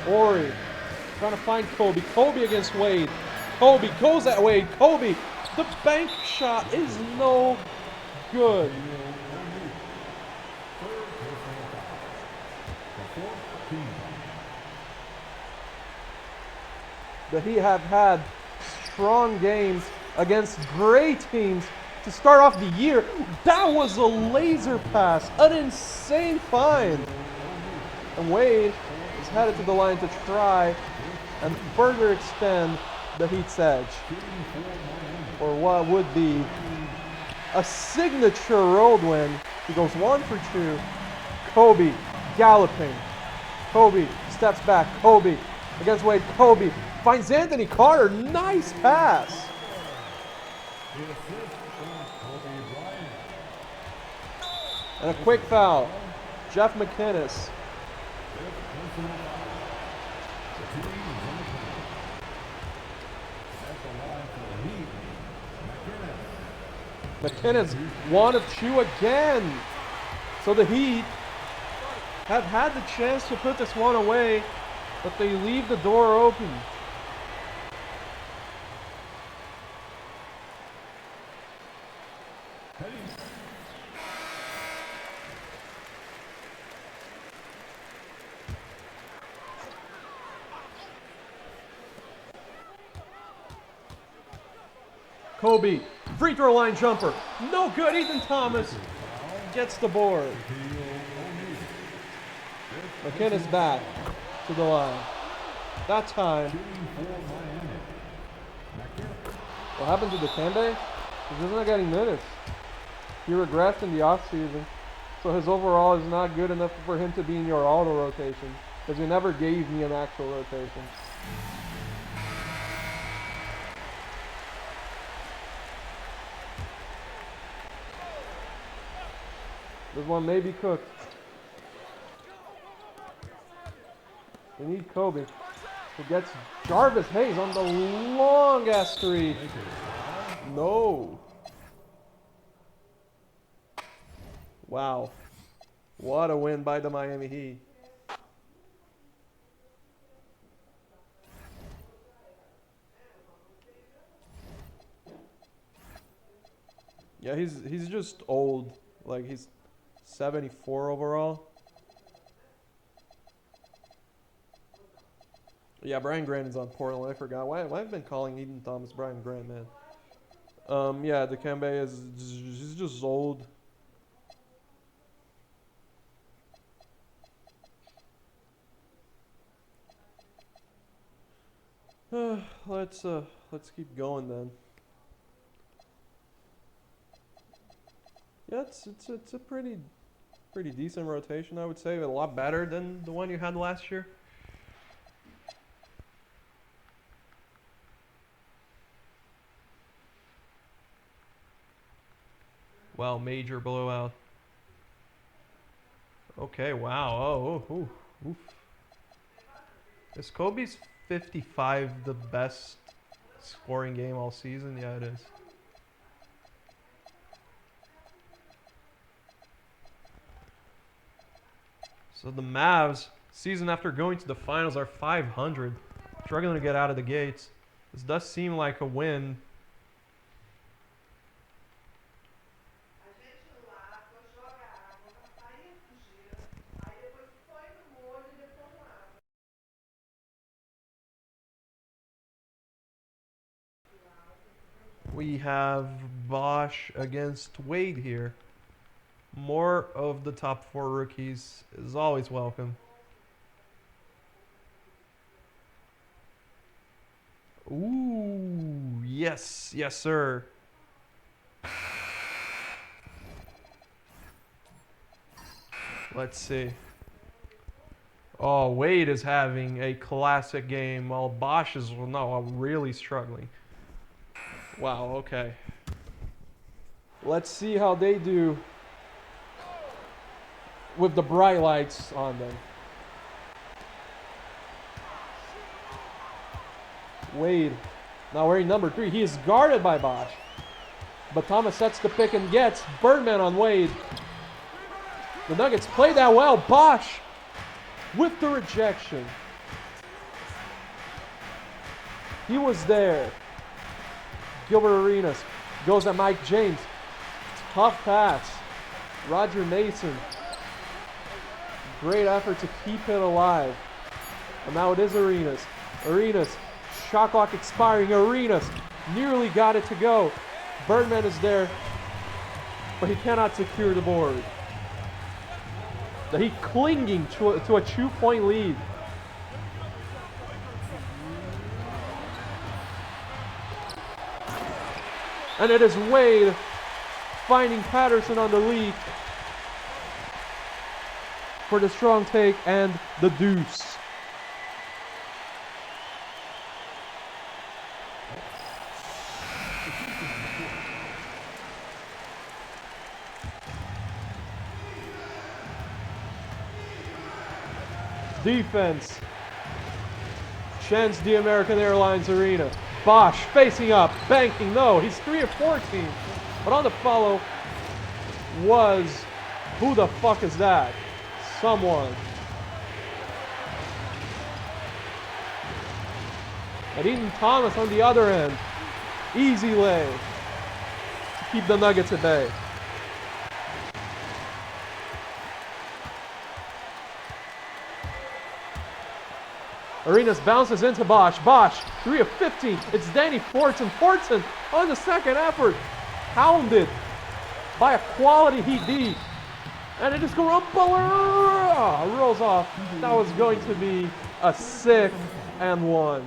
Ori trying to find Kobe. Kobe against Wade. Kobe goes at Wade. Kobe, the bank shot is no good. The Heat have had strong games against great teams to start off the year. That was a laser pass, an insane find. And Wade is headed to the line to try and further extend the Heat's edge, or what would be a signature road win. He goes 1 for 2. Kobe galloping. Kobe steps back. Kobe against Wade. Kobe finds Anthony Carter. Nice pass. And a quick foul. Jeff McInnes. McInnes 1 of 2 again. So the Heat have had the chance to put this one away, but they leave the door open. Kobe, free throw line jumper. No good. Ethan Thomas gets the board. McInnes back to the line. That time. What happened to Dikembe? He's not getting minutes. He regressed in the offseason. So his overall is not good enough for him to be in your auto rotation, because you never gave me an actual rotation. This one may be cooked. We need Kobe, who gets Jarvis Hayes on the long-ass three. No. Wow. What a win by the Miami Heat. Yeah, he's just old. Like, he's 74 overall. Yeah, Brian Grant is on Portland. I forgot. Why have I been calling Eden Thomas Brian Grant, man? Yeah, Dikembe is he's just old. Let's keep going then. Yeah, it's a pretty decent rotation, I would say. A lot better than the one you had last year. Wow, major blowout. Okay, wow. Oof. Is Kobe's 55 the best scoring game all season? Yeah, it is. So the Mavs, season after going to the finals, are 500, struggling to get out of the gates. This does seem like a win. We have Bosch against Wade here. More of the top 4 rookies is always welcome. Ooh, yes, sir. Let's see. Oh, Wade is having a classic game while Bosch is really struggling. Wow, okay. Let's see how they do with the bright lights on them. Wade, now wearing number 3. He is guarded by Bosch. But Thomas sets the pick and gets Birdman on Wade. The Nuggets play that well. Bosch with the rejection. He was there. Gilbert Arenas goes at Mike James. Tough pass. Roger Mason. Great effort to keep it alive. And now it is Arenas. Arenas. Shot clock expiring. Arenas nearly got it to go. Birdman is there, but he cannot secure the board. The Heat clinging to a 2-point lead. And it is Wade finding Patterson on the leak for the strong take and the deuce. Defense. Chance the American Airlines Arena. Bosch facing up, banking. No, he's 3 of 14. But on the follow was, who the fuck is that? Someone. And Eden Thomas on the other end. Easy lay to keep the Nuggets at bay. Arenas bounces into Bosch. Bosch, 3 of 15. It's Danny Fortson. Fortson on the second effort. Hounded by a quality Heat D. And it is going Butler rolls off. That was going to be a sick and one.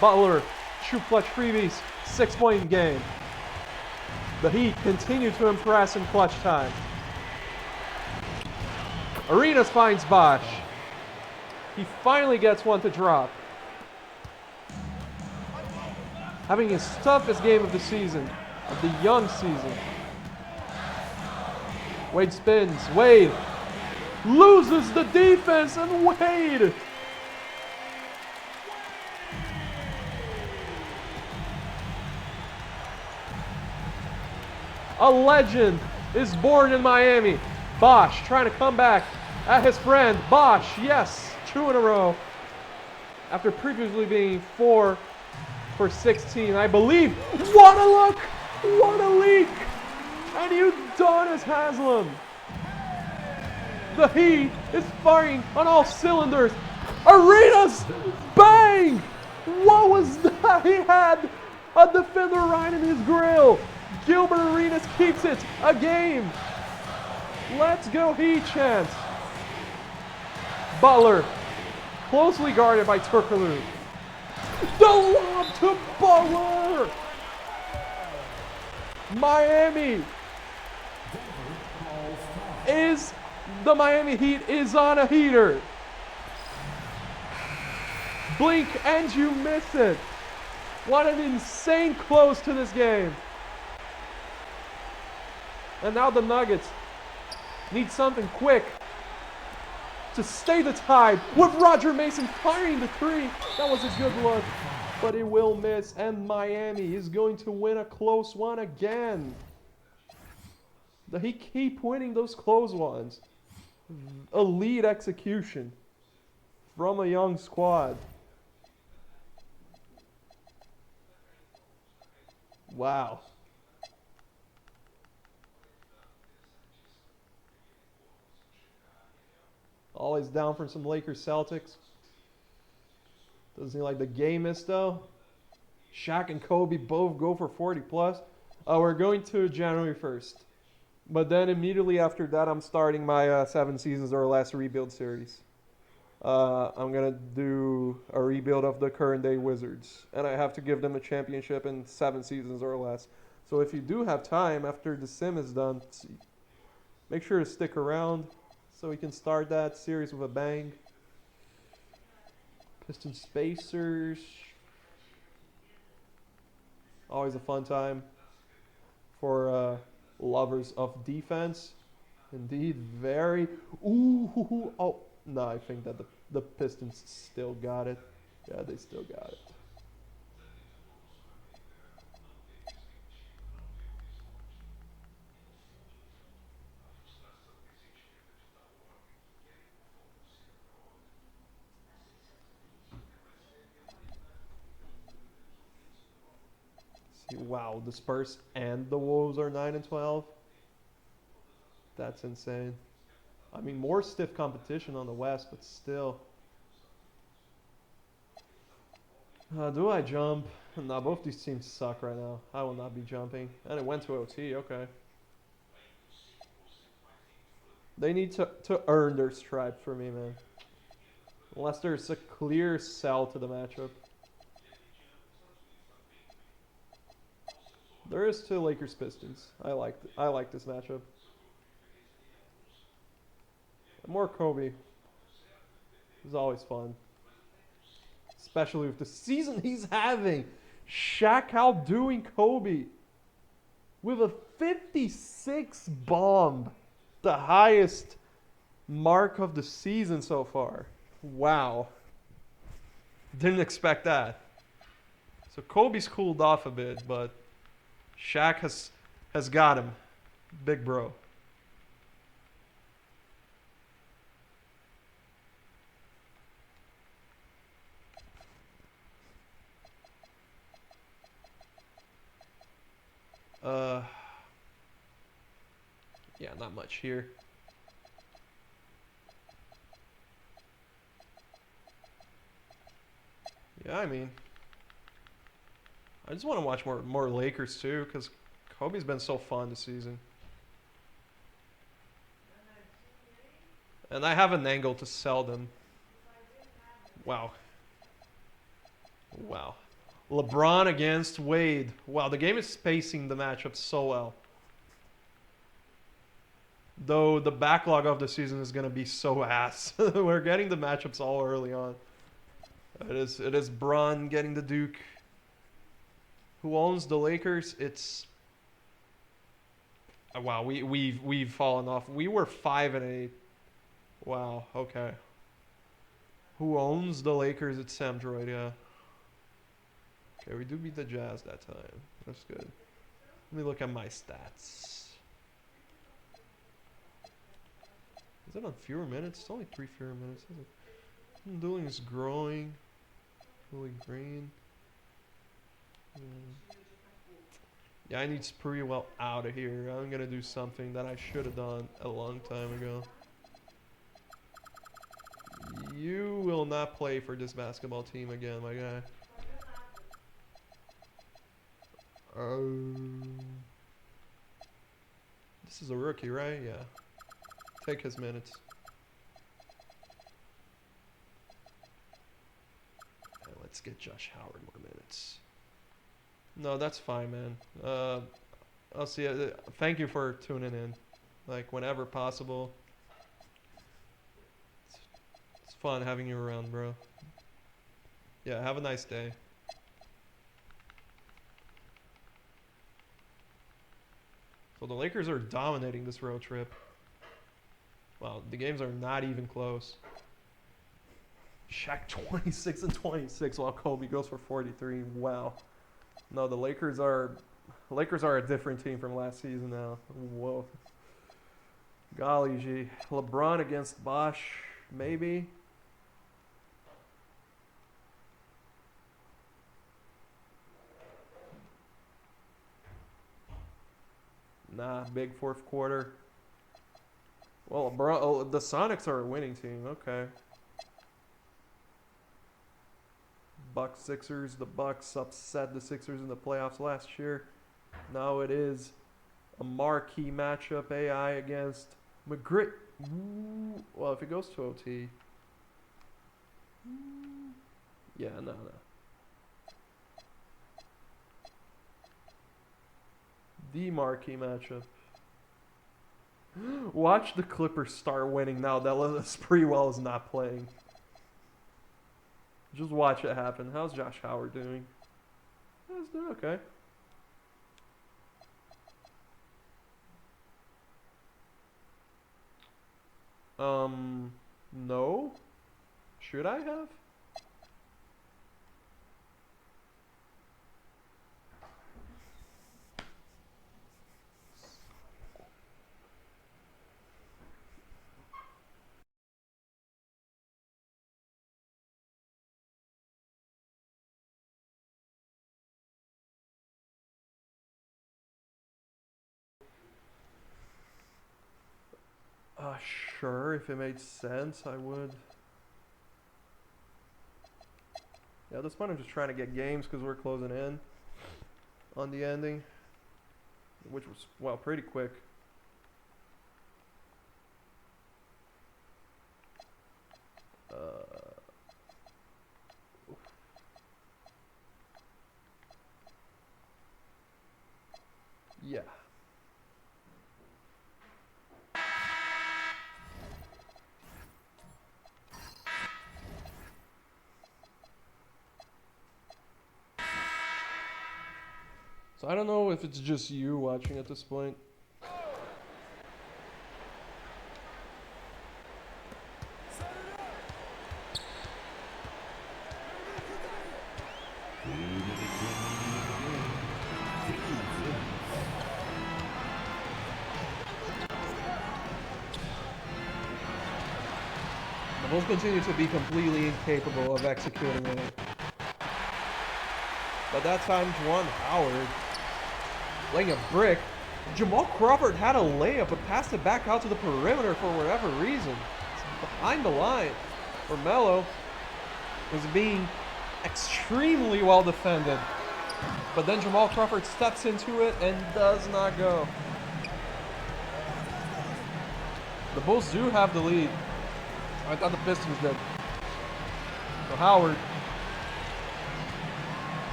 Butler, shoot clutch freebies, 6-point game. The Heat continue to impress in clutch time. Arenas finds Bosch. He finally gets one to drop. Having his toughest game of the season, of the young season. Wade spins. Wade loses the defense, and Wade a legend is born in Miami. Bosch trying to come back at his friend. Bosch, yes, 2 in a row. After previously being 4 for 16, I believe. What a look! What a leak! And Udonis Haslem. The Heat is firing on all cylinders. Arenas! Bang! What was that? He had a defender right in his grill. Gilbert Arenas keeps it a game. Let's go Heat chance. Butler, closely guarded by Turkoglu. The lob to Butler! Miami the Miami Heat is on a heater. Blink and you miss it. What an insane close to this game. And now the Nuggets need something quick to stay the tide with Roger Mason firing the 3. That was a good look, but it will miss, and Miami is going to win a close one again. The Heat keep winning those close ones. Elite execution from a young squad. Wow. Always down for some Lakers Celtics. Doesn't seem like the game is though. Shaq and Kobe both go for 40 plus. We're going to January 1st. But then immediately after that, I'm starting my 7 seasons or less rebuild series. I'm going to do a rebuild of the current day Wizards. And I have to give them a championship in 7 seasons or less. So if you do have time after the sim is done, make sure to stick around so we can start that series with a bang. Piston Spacers. Always a fun time for lovers of defense. Indeed, very. Ooh, oh, no, I think that the Pistons still got it. Yeah, they still got it. See, wow, the Spurs and the Wolves are 9 and 12. That's insane. I mean, more stiff competition on the West, but still. Do I jump? No, both these teams suck right now. I will not be jumping. And it went to OT, okay. They need to earn their stripes for me, man. Unless there's a clear sell to the matchup. There is to Lakers Pistons. I like this matchup. More Kobe is always fun. Especially with the season he's having. Shaq outdoing Kobe with a 56 bomb. The highest mark of the season so far. Wow. Didn't expect that. So Kobe's cooled off a bit, but Shaq has got him. Big bro. Yeah, not much here. Yeah, I mean, I just want to watch more Lakers too, because Kobe's been so fun this season. And I have an angle to sell them. Wow. Wow. LeBron against Wade. Wow, the game is spacing the matchup so well. Though the backlog of the season is going to be so ass. We're getting the matchups all early on. It is Bron getting the Duke. Who owns the Lakers? It's wow, we've fallen off. We were 5-8. Wow, okay. Who owns the Lakers? It's Sam Droid, yeah. Okay, we do beat the Jazz that time. That's good. Let me look at my stats. Is it on fewer minutes? It's only 3 fewer minutes, isn't it? Doing is growing. Really green. Yeah, I need Sprewell out of here. I'm gonna do something that I should have done a long time ago. You will not play for this basketball team again, my guy. This is a rookie, right? Yeah. Take his minutes. And let's get Josh Howard more minutes. No, that's fine, man. I'll see you. Thank you for tuning in. Like, whenever possible. It's fun having you around, bro. Yeah, have a nice day. So the Lakers are dominating this road trip. Wow, the games are not even close. Shaq 26 and 26 while Kobe goes for 43. Wow. No, the Lakers are a different team from last season now. Whoa. Golly gee. LeBron against Bosch, maybe. Nah, big fourth quarter. Well, bro, the Sonics are a winning team. Okay. Bucks Sixers. The Bucks upset the Sixers in the playoffs last year. Now it is a marquee matchup. AI against McGriff. Well, if it goes to OT. Yeah, no. The marquee matchup. Watch the Clippers start winning now that Sprewell is not playing. Just watch it happen. How's Josh Howard doing? He's doing okay. No. Should I have? Sure, if it made sense, I would. Yeah, at this point I'm just trying to get games because we're closing in on the ending, which was, well, pretty quick. Yeah. So I don't know if it's just you watching at this point. The Bulls continue to be completely incapable of executing it. But that time, Juwan Howard laying a brick. Jamal Crawford had a layup but passed it back out to the perimeter for whatever reason. It's behind the line. Where Melo was being extremely well defended. But then Jamal Crawford steps into it and does not go. The Bulls do have the lead. I thought the Pistons did. So Howard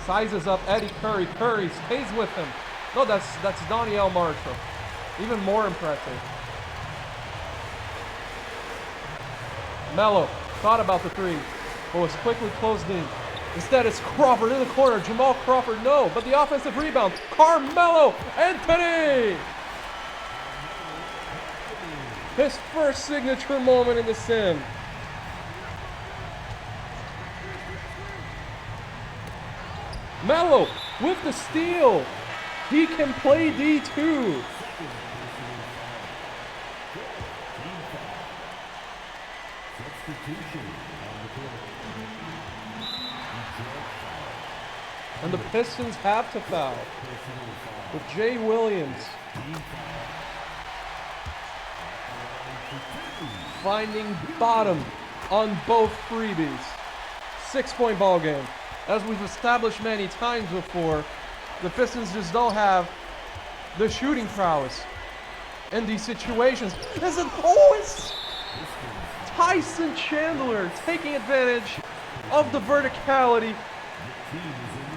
sizes up Eddie Curry. Curry stays with him. No, that's Doniel Marshall. Even more impressive. Melo thought about the three, but was quickly closed in. Instead, it's Crawford in the corner. Jamal Crawford, no, but the offensive rebound. Carmelo Anthony! His first signature moment in the sim. Melo with the steal. He can play D2. And the Pistons have to foul with Jay Williams finding bottom on both freebies. 6-point ball game. As we've established many times before, the Pistons just don't have the shooting prowess in these situations. It's Tyson Chandler taking advantage of the verticality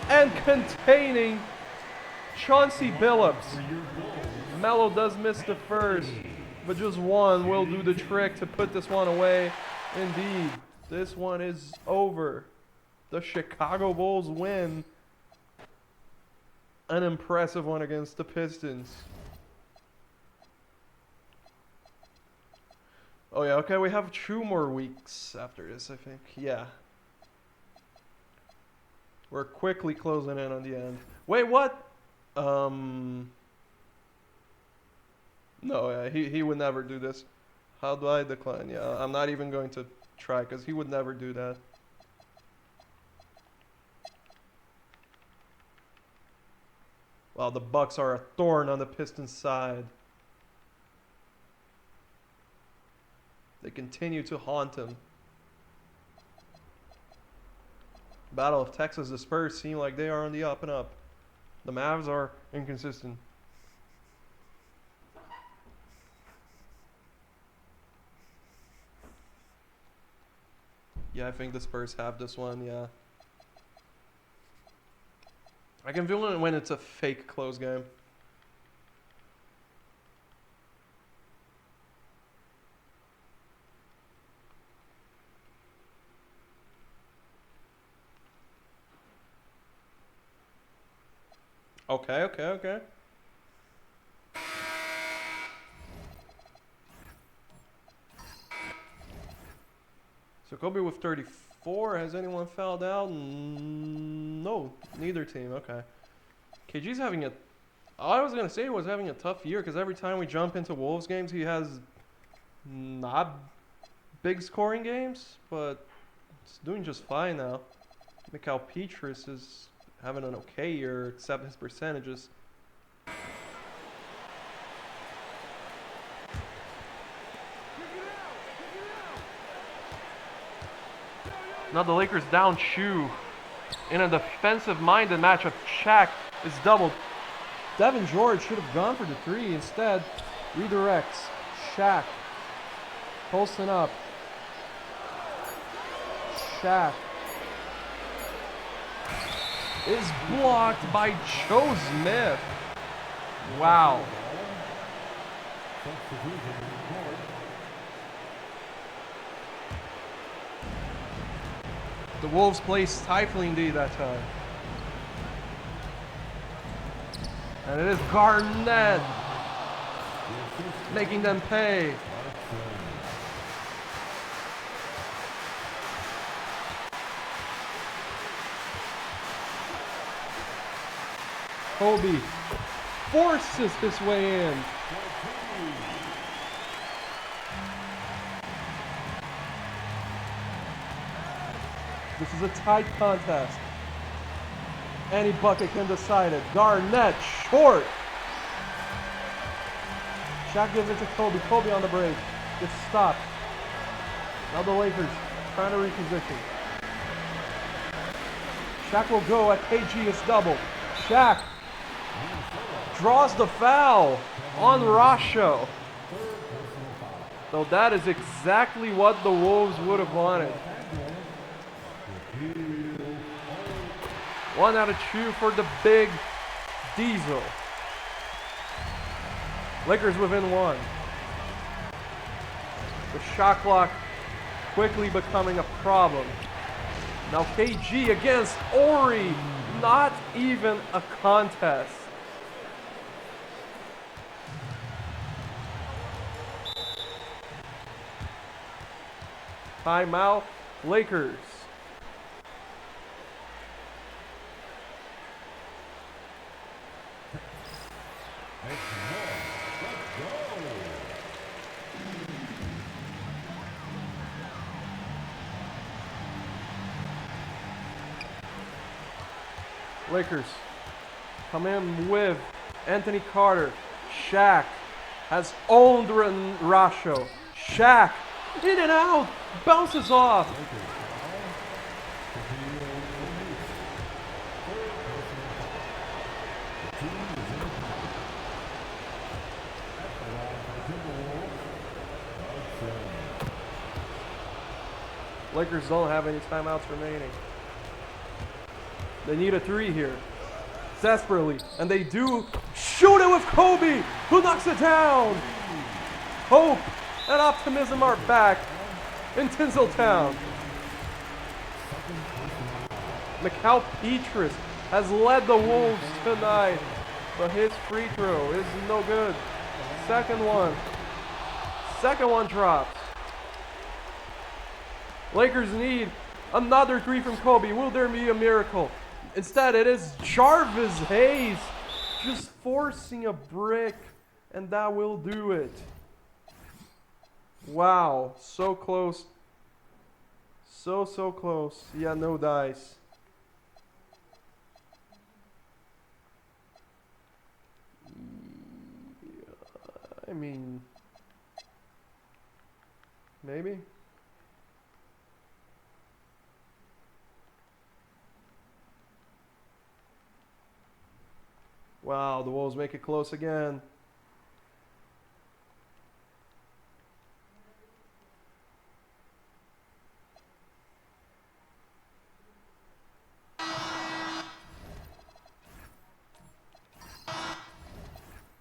and containing Chauncey Billups. Melo does miss the first, but just one will do the trick to put this one away. Indeed, this one is over. The Chicago Bulls win. An impressive one against the Pistons. Oh yeah, okay, we have 2 more weeks after this, I think. Yeah. We're quickly closing in on the end. Wait, what? No, yeah, he would never do this. How do I decline? Yeah, I'm not even going to try because he would never do that. Well, the Bucks are a thorn on the Pistons' side. They continue to haunt him. Battle of Texas, the Spurs seem like they are on the up and up. The Mavs are inconsistent. Yeah, I think the Spurs have this one, yeah. I can feel it when it's a fake close game. Okay. So Kobe with 34. Has anyone fouled out? No, neither team. Okay. KG's having all I was going to say was having a tough year because every time we jump into Wolves games, he has not big scoring games, but it's doing just fine now. Mikal Petrus is having an okay year, except his percentages. Now the Lakers down 2 in a defensive-minded matchup. Shaq is doubled. Devin George should have gone for the 3. Instead, redirects. Shaq posting up. Shaq is blocked by Joe Smith. Wow. The Wolves play stifling D that time. And it is Garnett making them pay. Kobe forces his way in. This is a tight contest. Any bucket can decide it. Garnett short. Shaq gives it to Kobe. Kobe on the break. Gets stopped. Now the Lakers trying to reposition. Shaq will go at KG is double. Shaq draws the foul on Rasho. So that is exactly what the Wolves would have wanted. 1 out of 2 for the big Diesel. Lakers within 1. The shot clock quickly becoming a problem. Now KG against Ori. Not even a contest. Timeout, Lakers. Lakers come in with Anthony Carter. Shaq has owned Rasho. Shaq in and out, bounces off. Lakers don't have any timeouts remaining. They need a 3 here. Desperately. And they do shoot it with Kobe, who knocks it down. Hope and optimism are back in Tinseltown. Mikal Petrus has led the Wolves tonight, but his free throw is no good. Second one drops. Lakers need another 3 from Kobe. Will there be a miracle? Instead, it is Jarvis Hayes just forcing a brick, and that will do it. Wow, so close. So close. Yeah, no dice. I mean, maybe. Wow, the Wolves make it close again.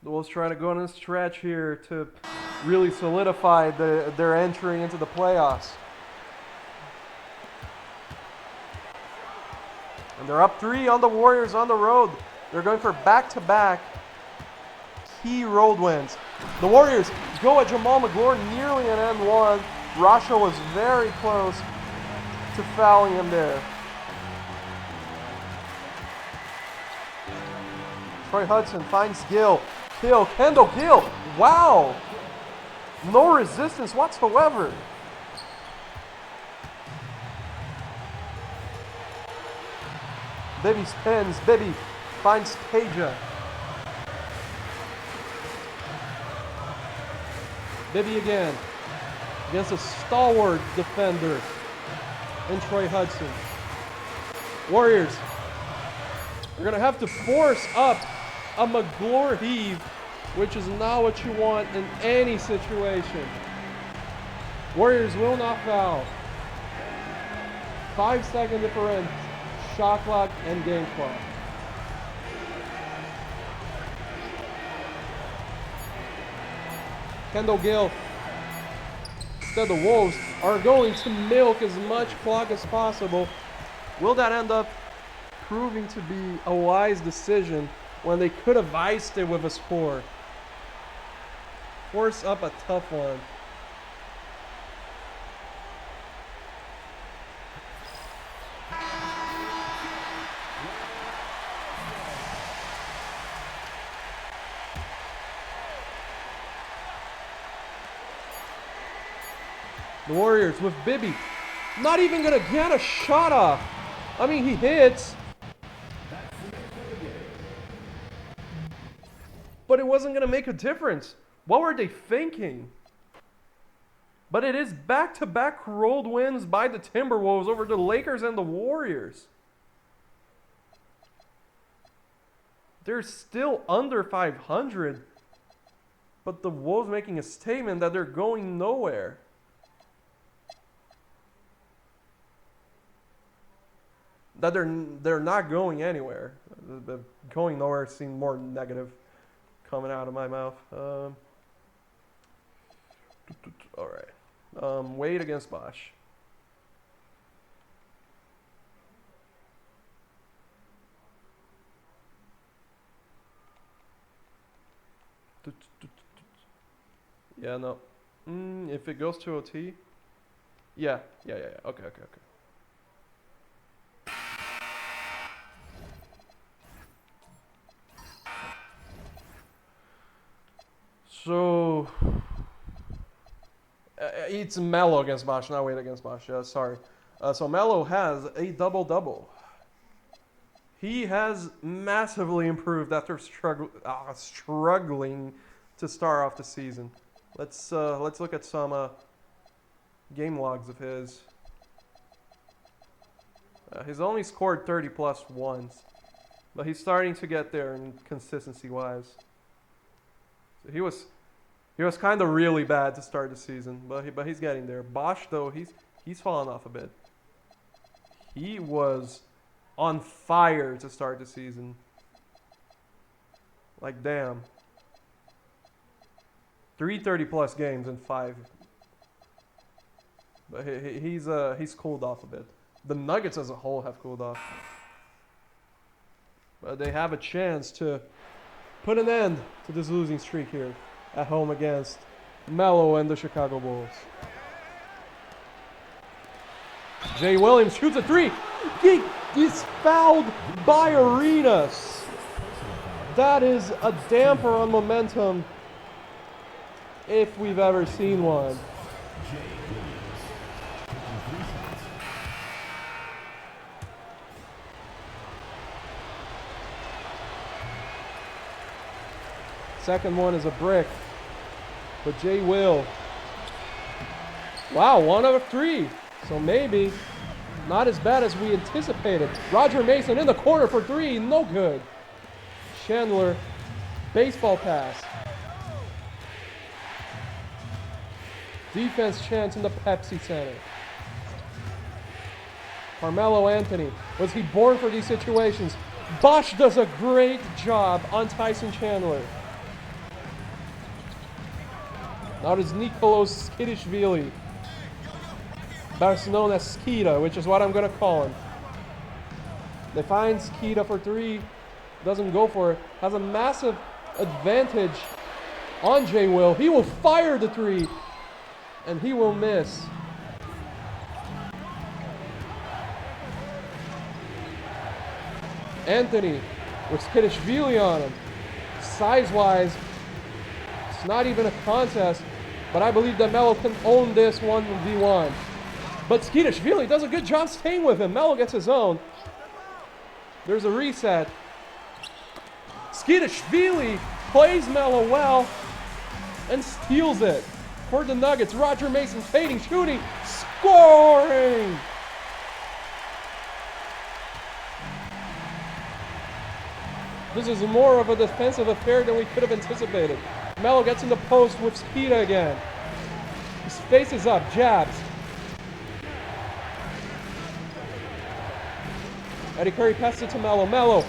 The Wolves trying to go on a stretch here to really solidify their entry into the playoffs. And they're up 3 on the Warriors on the road. They're going for back-to-back key road wins. The Warriors go at Jamal McGlure nearly an end one. Rasho was very close to fouling him there. Troy Hudson finds Gill. Kendall Gill. Wow. No resistance whatsoever. Bibby spins. Bibby finds Peja. Bibby again against a stalwart defender in Troy Hudson. Warriors are going to have to force up a McGlure heave, which is not what you want in any situation. Warriors will not foul. 5-second difference, shot clock, and game clock. Kendall Gill. Instead, the Wolves are going to milk as much clock as possible. Will that end up proving to be a wise decision when they could have iced it with a score? Force up a tough one. The Warriors with Bibby. Not even going to get a shot off. I mean, he hits. But it wasn't going to make a difference. What were they thinking? But it is back-to-back road wins by the Timberwolves over the Lakers and the Warriors. They're still under 500. But the Wolves making a statement that they're going nowhere. That they're not going anywhere. The going nowhere seemed more negative coming out of my mouth. All right. Wade against Bosch. Yeah, no. If it goes to OT. Yeah. Okay. So, it's Melo against Bosch, not Wade against Bosch. Sorry. So Melo has a double-double. He has massively improved after struggling to start off the season. Let's look at some game logs of his. He's only scored 30 plus once, but he's starting to get there in consistency wise. So he was kind of really bad to start the season, but he's getting there. Bosch though, he's fallen off a bit. He was on fire to start the season. Like damn. 330 plus games in 5. But he's cooled off a bit. The Nuggets as a whole have cooled off. But they have a chance to put an end to this losing streak here at home against Melo and the Chicago Bulls. Jay Williams shoots a 3. He's fouled by Arenas. That is a damper on momentum if we've ever seen one. Second one is a brick. But Jay will. Wow, 1 out of 3. So maybe not as bad as we anticipated. Roger Mason in the corner for 3. No good. Chandler, baseball pass. Defense chance in the Pepsi Center. Carmelo Anthony. Was he born for these situations? Bosch does a great job on Tyson Chandler. Now it's Nikolos Skidishvili, better known as Skida, which is what I'm going to call him. They find Skida for 3, doesn't go for it, has a massive advantage on Jay Will. He will fire the 3, and he will miss. Anthony with Skidishvili on him. Size-wise, it's not even a contest. But I believe that Melo can own this 1v1. But Skidishvili does a good job staying with him. Melo gets his own. There's a reset. Skidishvili plays Melo well and steals it for the Nuggets. Roger Mason fading, shooting, scoring! This is more of a defensive affair than we could have anticipated. Melo gets in the post with Skida again. His face is up, jabs. Eddie Curry passes it to Melo. Melo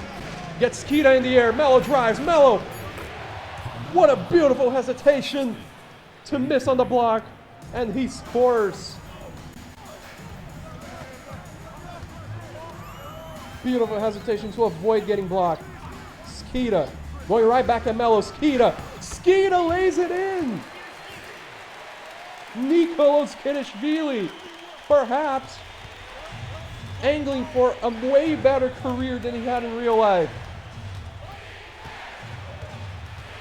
gets Skida in the air. Melo drives. Melo. What a beautiful hesitation to miss on the block. And he scores. Beautiful hesitation to avoid getting blocked. Skida going right back at Melo. Skida lays it in. Nikolos Skidishvili, perhaps angling for a way better career than he had in real life.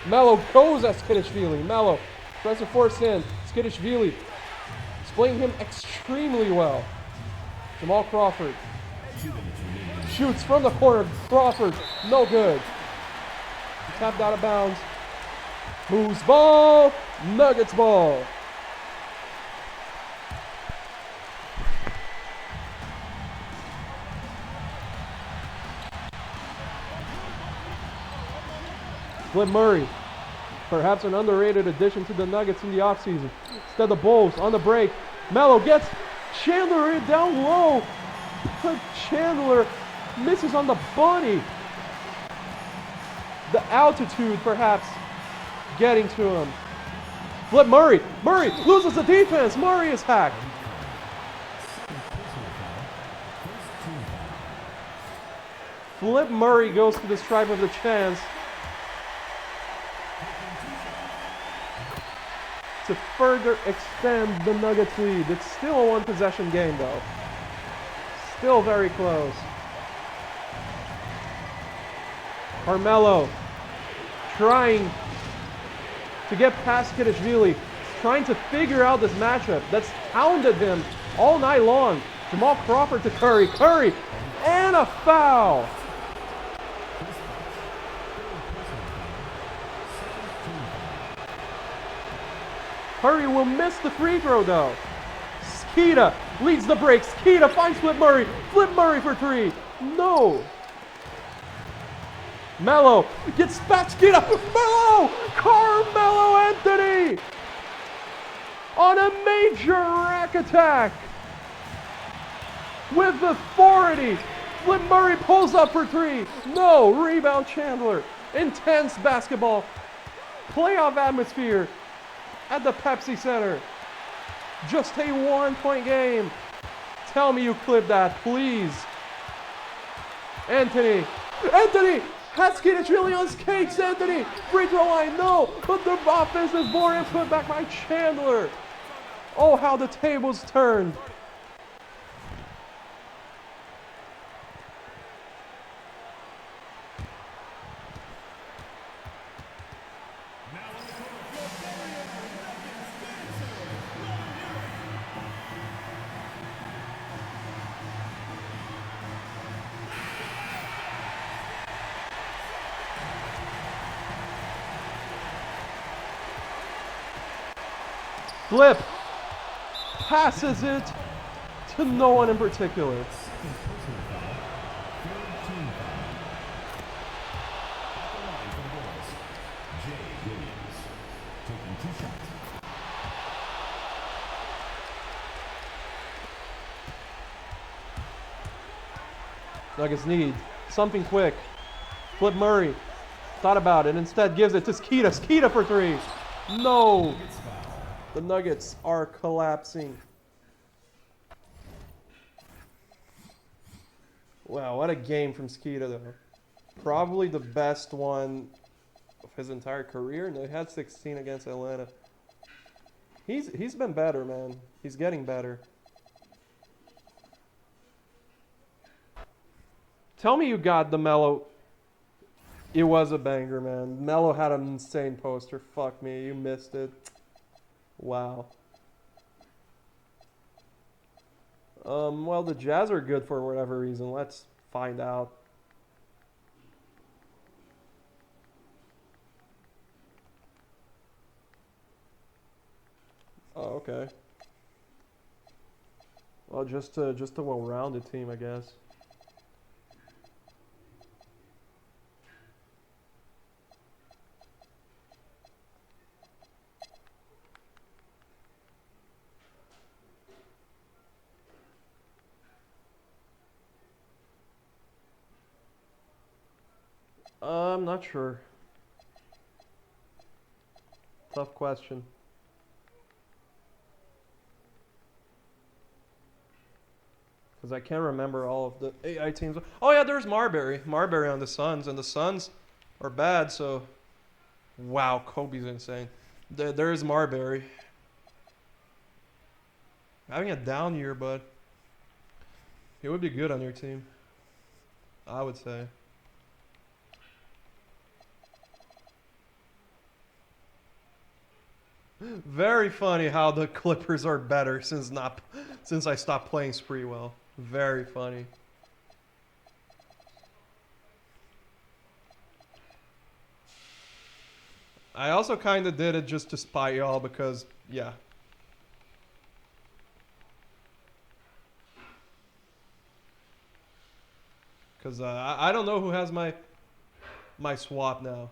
Melo goes at Skidishvili. Melo tries to force in. Skidishvili is playing him extremely well. Jamal Crawford shoots from the corner. Crawford, no good. Tapped out of bounds. Moves ball. Nuggets ball. Flip Murray, perhaps an underrated addition to the Nuggets in the offseason. Instead, the Bulls on the break. Melo gets Chandler in down low. But Chandler misses on the bunny. The altitude, perhaps, getting to him. Flip Murray. Murray loses the defense. Murray is hacked. Flip Murray goes to the stripe of the chance to further extend the Nuggets lead. It's still a one-possession game, though. Still very close. Carmelo trying to get past Skidishvili, trying to figure out this matchup that's hounded him all night long. Jamal Crawford to Curry. Curry, and a foul. Curry will miss the free throw though. Skeeta leads the break. Skeeta finds Flip Murray. Flip Murray for three. No. Melo gets back. Skeeta. Melo. Carmelo Anthony on a major rack attack with authority. Flip Murray pulls up for three. No. Rebound Chandler. Intense basketball. Playoff atmosphere at the Pepsi Center. Just a 1-point game. Tell me you clipped that, please. Anthony has Skeeta really on skates. Anthony, free throw line, no. But the offensive board and put back by Chandler. Oh, how the tables turned. Flip passes it to no one in particular. Nuggets need something quick. Flip Murray thought about it, instead gives it to Skeeta. Skeeta for three. No. The Nuggets are collapsing. Wow, what a game from Skeeta though. Probably the best one of his entire career. No, he had 16 against Atlanta. He's been better, man. He's getting better. Tell me you got the Melo. It was a banger, man. Melo had an insane poster. Fuck me, you missed it. Wow. Well, the Jazz are good for whatever reason. Let's find out. Oh, okay. Well, just a well-rounded team, I guess. I'm not sure. Tough question. Because I can't remember all of the AI teams. Oh yeah, there's Marbury. Marbury on the Suns, and the Suns are bad, so... Wow, Kobe's insane. There's Marbury. Having a down year, but... he would be good on your team. I would say. Very funny how the Clippers are better since I stopped playing Spreewell. Very funny. I also kind of did it just to spite y'all because, yeah. Because I don't know who has my swap now.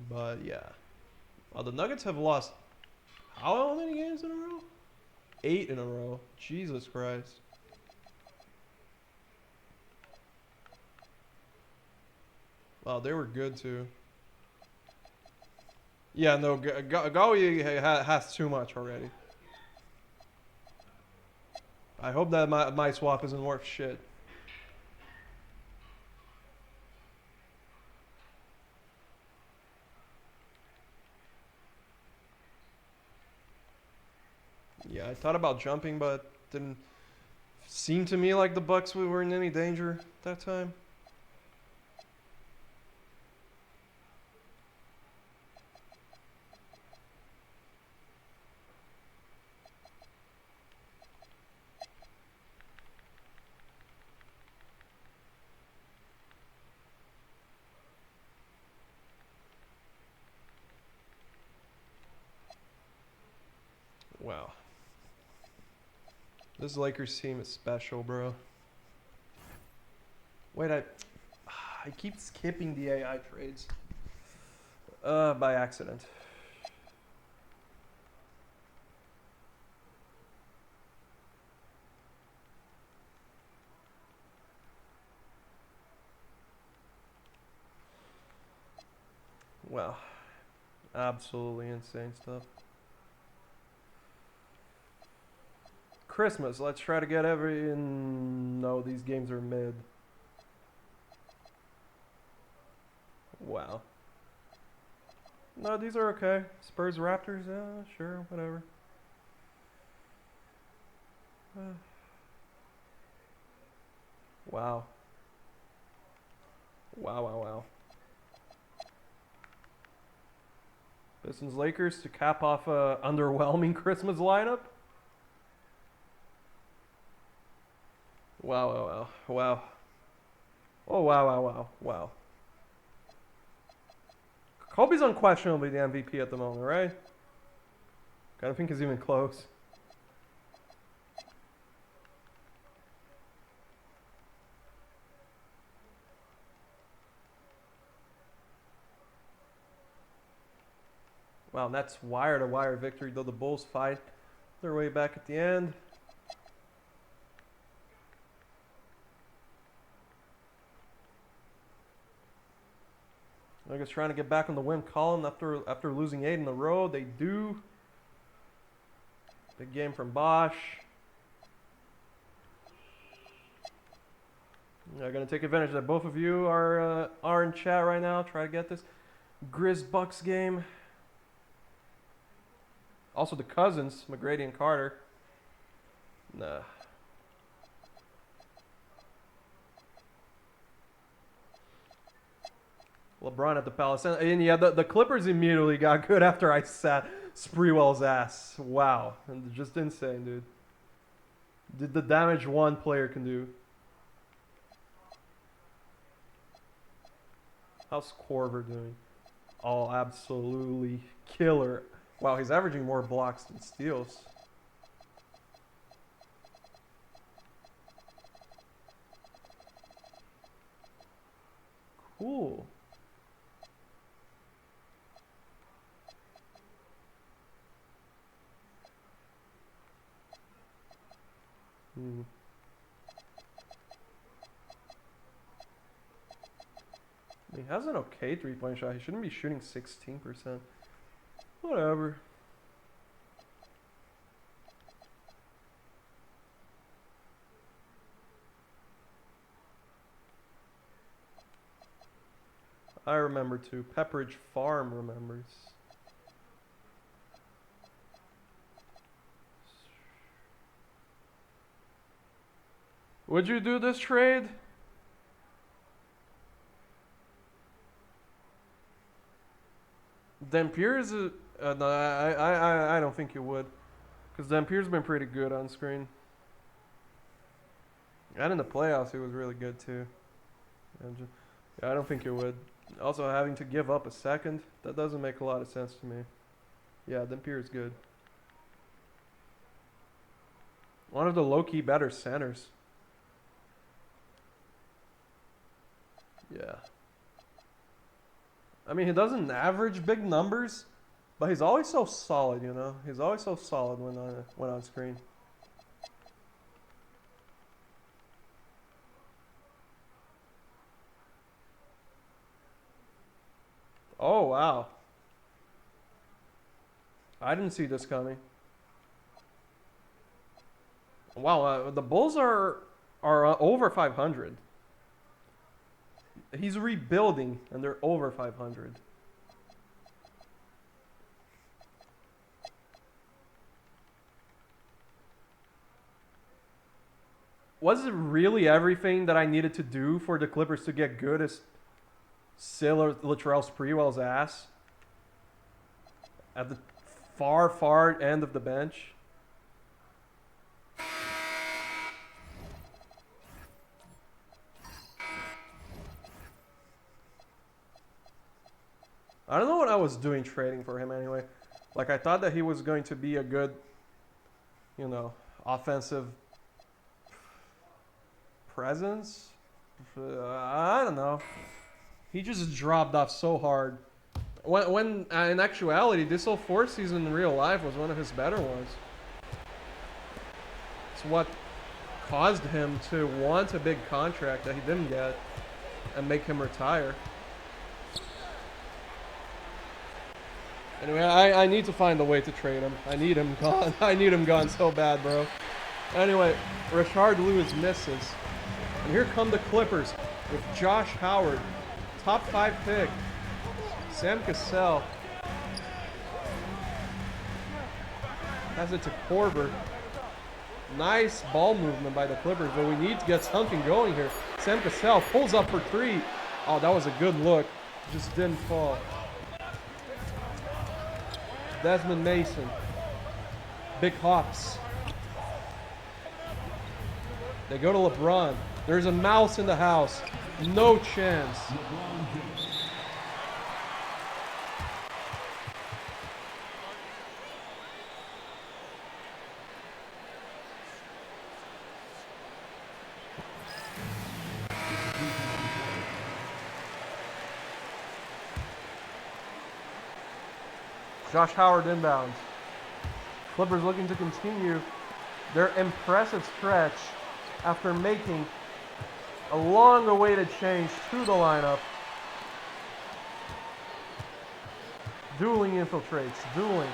But, yeah. Well, the Nuggets have lost how many games in a row? 8 in a row. Jesus Christ. Wow, they were good too. Yeah, no, Gawi has too much already. I hope that my swap isn't worth shit. Yeah, I thought about jumping, but didn't seem to me like the Bucks were in any danger that time. Wow. This Lakers team is special, bro. Wait, I keep skipping the AI trades. By accident. Wow. Absolutely insane stuff. Christmas. Let's try to get every... No, these games are mid. Wow. No, these are okay. Spurs Raptors, sure, whatever. Wow. Wow. Pistons Lakers to cap off a underwhelming Christmas lineup. Wow. Oh, wow. Kobe's unquestionably the MVP at the moment, right? I don't think he's even close. Wow, Nets wire-to-wire victory, though the Bulls fight their way back at the end. Nuggets trying to get back on the win column after losing 8 in a row. They do. Big game from Bosch. I'm going to take advantage that both of you are in chat right now. Try to get this Grizz Bucks game. Also the cousins, McGrady and Carter. Nah. LeBron at the Palace. And yeah, the Clippers immediately got good after I sat Sprewell's ass. Wow. And just insane, dude. Did the damage one player can do. How's Korver doing? Oh, absolutely killer. Wow, he's averaging more blocks than steals. Cool. He has an okay three-point shot. He shouldn't be shooting 16%. Whatever. I remember too. Pepperidge Farm remembers. Would you do this trade? Dampier's no, I don't think you would, because Dampier's been pretty good on screen, and in the playoffs he was really good too. Yeah, I don't think you would. Also, having to give up a second, that doesn't make a lot of sense to me. Yeah, Dampier's good. One of the low-key better centers. Yeah. I mean, he doesn't average big numbers, but he's always so solid, you know? He's always so solid when on screen. Oh, wow. I didn't see this coming. Wow, the Bulls are over 500. He's rebuilding, and they're over 500. Was it really everything that I needed to do for the Clippers to get good as Latrell Sprewell's ass at the far end of the bench? I don't know what I was doing trading for him anyway. Like, I thought that he was going to be a good you know, offensive presence. I don't know. He just dropped off so hard. When in actuality, this whole fourth season in real life was one of his better ones. It's what caused him to want a big contract that he didn't get and make him retire. Anyway, I need to find a way to trade him. I need him gone. I need him gone so bad, bro. Anyway, Rashard Lewis misses. And here come the Clippers with Josh Howard, top 5 pick. Sam Cassell has it to Korver. Nice ball movement by the Clippers, but we need to get something going here. Sam Cassell pulls up for 3. Oh, that was a good look. Just didn't fall. Desmond Mason. Big hops. They go to LeBron. There's a mouse in the house. No chance. Josh Howard inbounds. Clippers looking to continue their impressive stretch after making a long-awaited change to the lineup. Dueling infiltrates. Dueling.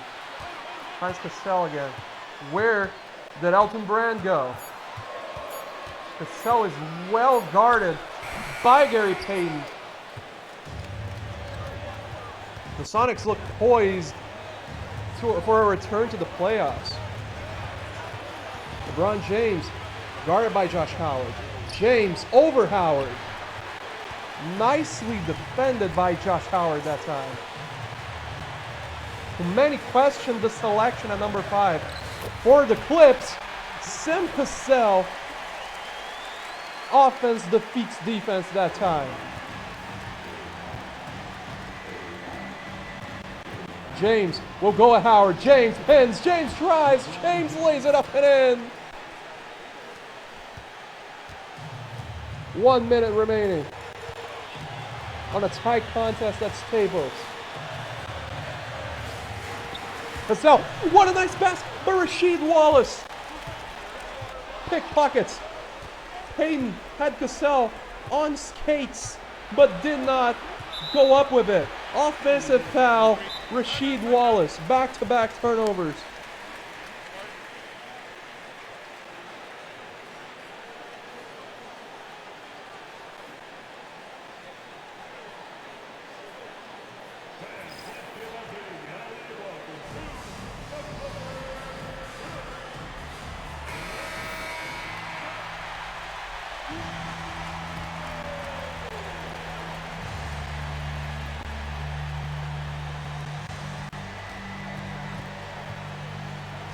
Finds Cassell again. Where did Elton Brand go? Cassell is well guarded by Gary Payton. The Sonics look poised for a return to the playoffs. LeBron James guarded by Josh Howard. James over Howard. Nicely defended by Josh Howard that time. Many questioned the selection at number 5. For the Clips, Sam Cassell. Offense defeats defense that time. James will go at Howard. James pins. James tries. James lays it up and in. 1 minute remaining on a tight contest at Staples. Cassell, what a nice pass by Rasheed Wallace. Pickpockets. Payton had Cassell on skates, but did not go up with it. Offensive foul. Rasheed Wallace, back-to-back turnovers.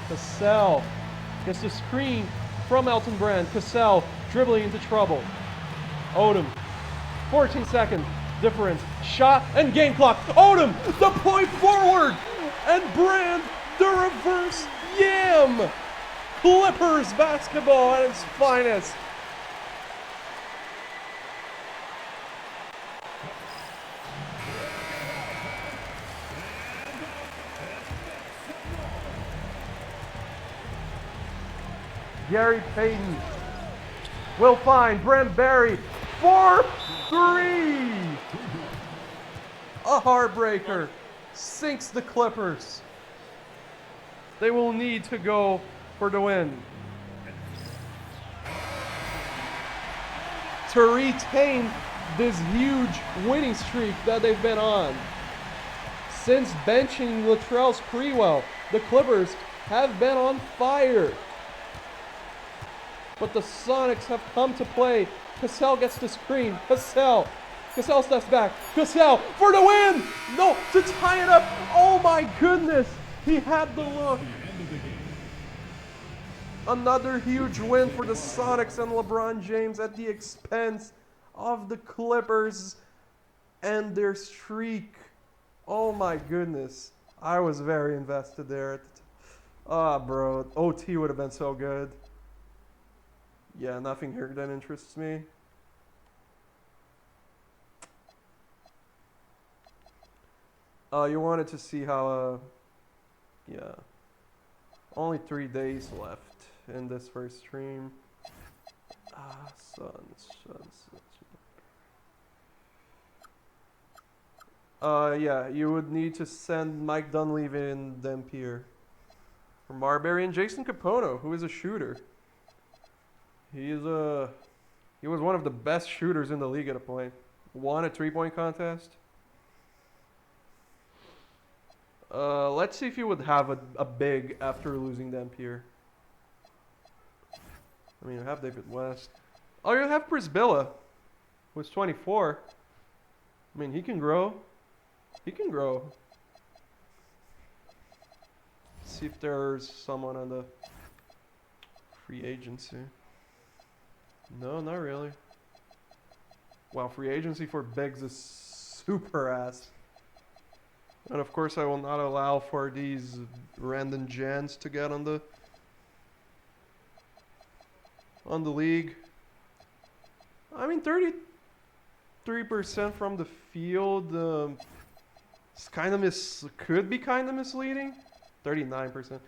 Cassell gets the screen from Elton Brand. Cassell dribbling into trouble. Odom, 14-second difference. Shot and game clock. Odom, the point forward. And Brand, the reverse yam. Clippers basketball at its finest. Gary Payton will find Brent Barry for 3. A heartbreaker sinks the Clippers. They will need to go for the win. To retain this huge winning streak that they've been on. Since benching Latrell Sprewell, the Clippers have been on fire. But the Sonics have come to play. Cassell gets the screen. Cassell steps back. Cassell for the win! No, to tie it up. Oh my goodness. He had the look. Another huge win for the Sonics and LeBron James at the expense of the Clippers and their streak. Oh my goodness. I was very invested there. Ah, bro. OT would have been so good. Yeah, nothing here that interests me. You wanted to see how, yeah. Only 3 days left in this first stream. Ah, Suns. Yeah, you would need to send Mike Dunleavy and Dampier. For Marbury and Jason Capono, who is a shooter. He was one of the best shooters in the league at a point. Won a 3-point contest. Let's see if you would have a big after losing Dampier. I mean, you have David West. Oh, you have Prisbilla, who's 24. I mean, he can grow. He can grow. See if there's someone on the free agency. No, not really. Wow, free agency for bigs is super ass. And of course, I will not allow for these random gens to get on the league. I mean, 33% from the field. It's could be kind of misleading. 39%.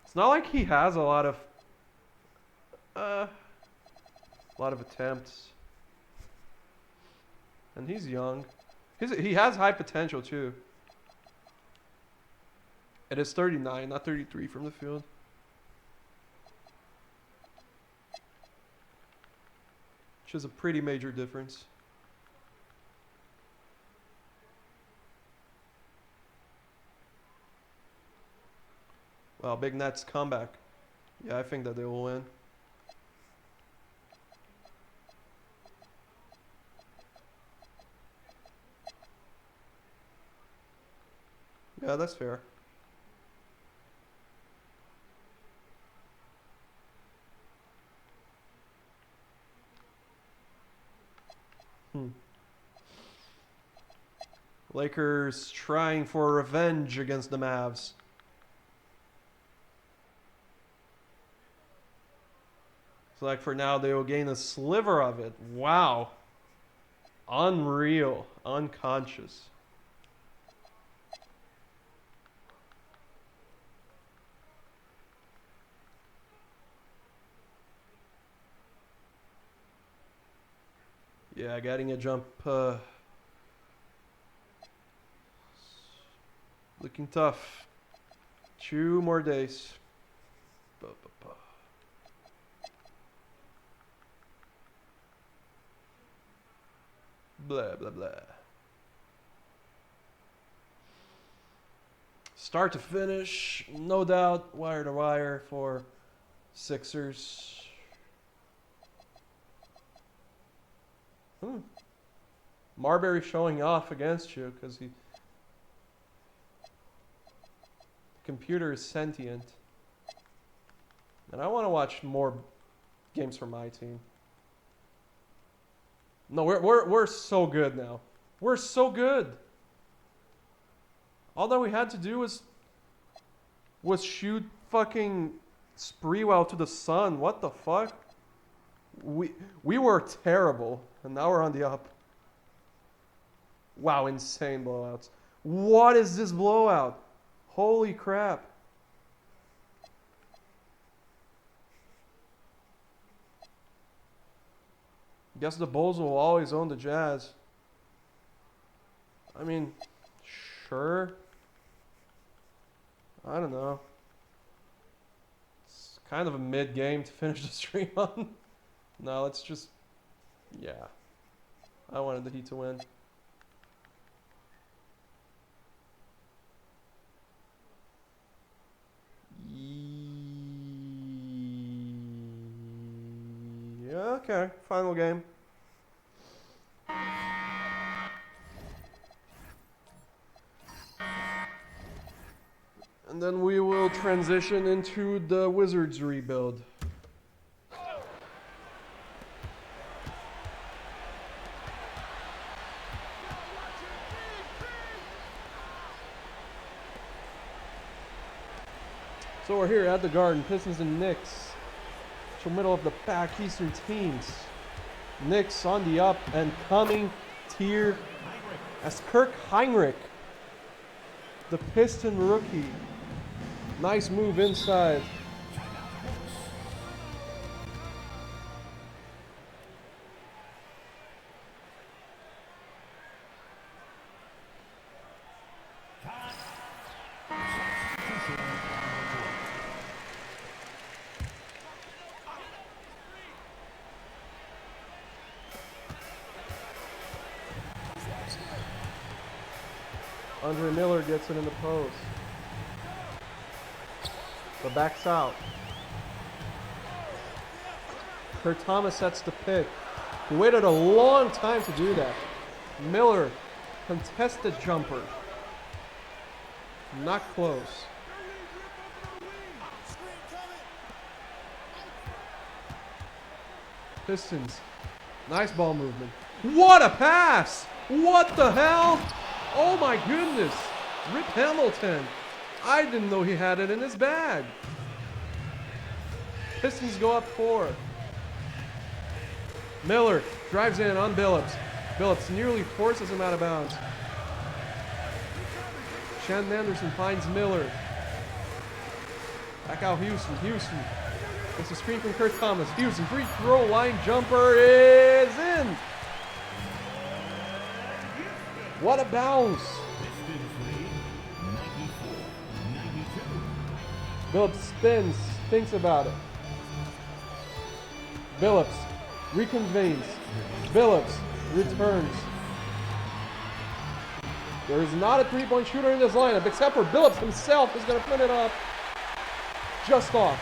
It's not like he has a lot of attempts, and he's young. He has high potential too. It is 39, not 33 from the field. Which is a pretty major difference. Wow, big Nets comeback. Yeah, I think that they will win. Yeah, that's fair. Lakers trying for revenge against the Mavs. So like for now, they will gain a sliver of it. Wow. Unreal. Unconscious. Yeah, getting a jump. Looking tough. 2 more days. Blah, blah, blah. Start to finish, no doubt, wire to wire for Sixers. Marbury showing off against you because the computer is sentient. And I want to watch more games from my team. No, we're so good now. We're so good. All that we had to do was shoot fucking Spreewell to the sun. What the fuck? We were terrible, and now we're on the up. Wow, insane blowouts. What is this blowout? Holy crap. Guess the Bulls will always own the Jazz. I mean, sure. I don't know. It's kind of a mid-game to finish the stream on. No, let's just... Yeah. I wanted the Heat to win. Yeah, okay. Final game. And then we will transition into the Wizards rebuild. So we're here at the Garden, Pistons and Knicks. So middle of the pack, Eastern teams. Knicks on the up and coming tier as Kirk Heinrich, the Piston rookie. Nice move inside. Andre Miller gets it in the post. But backs out. Kurt Thomas sets the pick. He waited a long time to do that. Miller, contested jumper. Not close. Pistons. Nice ball movement. What a pass! What the hell? Oh my goodness. Rip Hamilton. I didn't know he had it in his bag. Pistons go up 4. Miller drives in on Billups. Billups nearly forces him out of bounds. Shannon Anderson finds Miller. Back out Houston. Houston gets a screen from Kurt Thomas. Houston free throw line jumper is in. What a bounce. Billups spins, thinks about it. Billups reconvenes. Billups returns. There is not a three-point shooter in this lineup, except for Billups himself is going to put it up just off.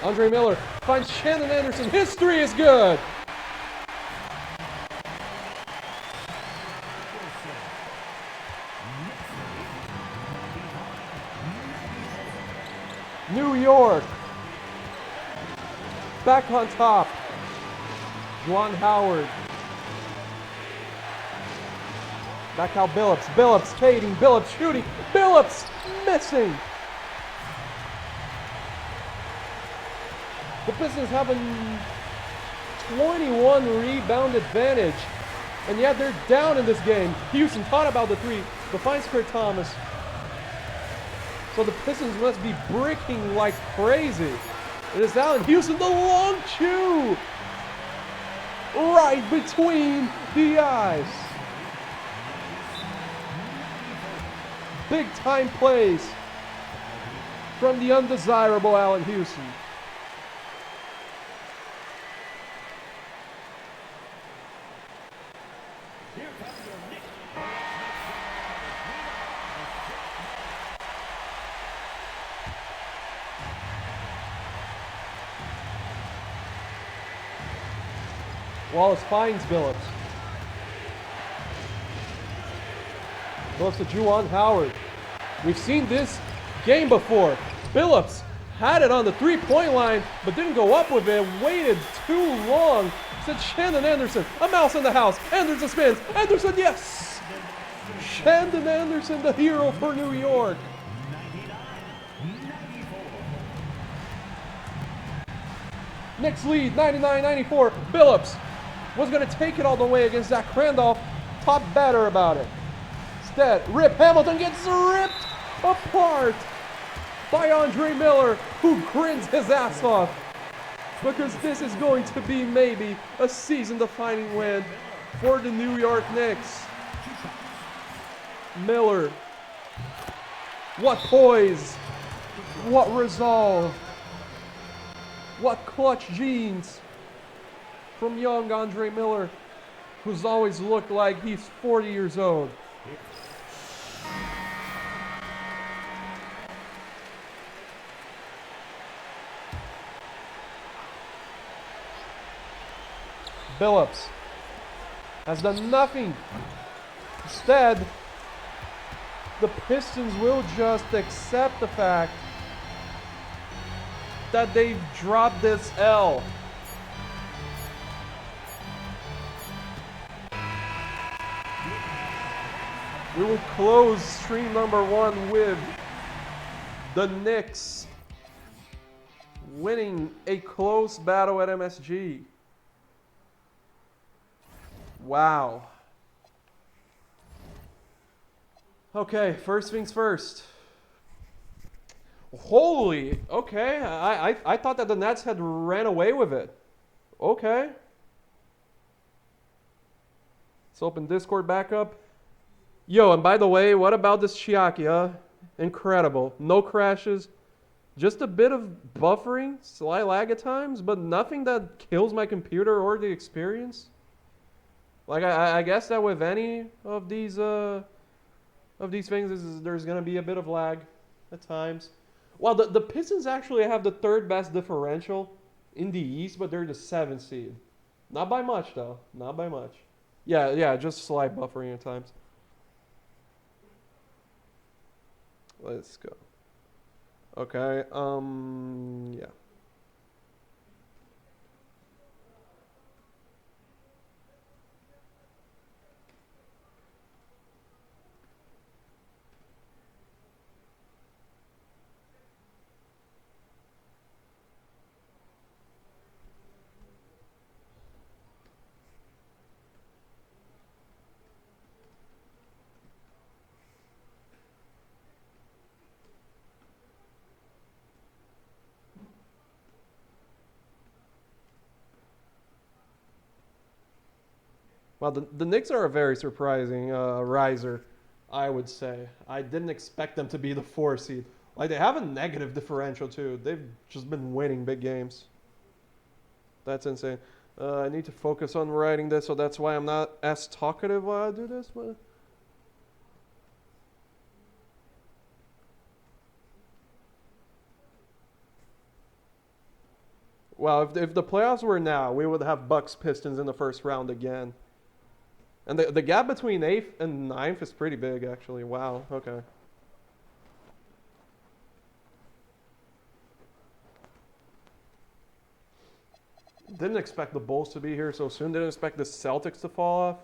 Andre Miller finds Shannon Anderson. History is good. New York. Back on top. Juwan Howard. Back out Billups. Billups fading. Billups shooting. Billups missing. The Pistons have a 21 rebound advantage, and yet they're down in this game. Houston thought about the three, but finds Kurt Thomas. So the Pistons must be bricking like crazy. It is Allen Houston, the long chew, right between the eyes. Big time plays from the undesirable Allen Houston. Wallace finds Billups. Billups to Juwan Howard. We've seen this game before. Billups had it on the three-point line, but didn't go up with it. Waited too long. Said Shannon Anderson. A mouse in the house. Anderson spins. Anderson, yes! Shannon Anderson, the hero for New York. Knicks lead, 99-94. Billups was going to take it all the way against Zach Randolph. Top batter about it. Instead, Rip Hamilton gets ripped apart by Andre Miller, who grins his ass off. Because this is going to be maybe a season-defining win for the New York Knicks. Miller. What poise. What resolve. What clutch genes from young Andre Miller, who's always looked like he's 40 years old. Billups has done nothing. Instead, the Pistons will just accept the fact that they've dropped this L. We will close stream number 1 with the Knicks winning a close battle at MSG. Wow. Okay, first things first. Holy, okay. I thought that the Nets had ran away with it. Okay. Let's open Discord back up. Yo, and by the way, what about this Chiaki, huh? Incredible. No crashes. Just a bit of buffering, slight lag at times, but nothing that kills my computer or the experience. Like, I guess that with any of these things, there's going to be a bit of lag at times. Well, the Pistons actually have the 3rd best differential in the East, but they're the 7th seed. Not by much, though. Not by much. Yeah, just slight buffering at times. Let's go. Okay, yeah. Well, the Knicks are a very surprising riser, I would say. I didn't expect them to be the 4 seed. Like, they have a negative differential, too. They've just been winning big games. That's insane. I need to focus on writing this, so that's why I'm not as talkative while I do this. But well, if the playoffs were now, we would have Bucks Pistons in the first round again. And the gap between 8th and 9th is pretty big, actually. Wow, okay. Didn't expect the Bulls to be here so soon. Didn't expect the Celtics to fall off.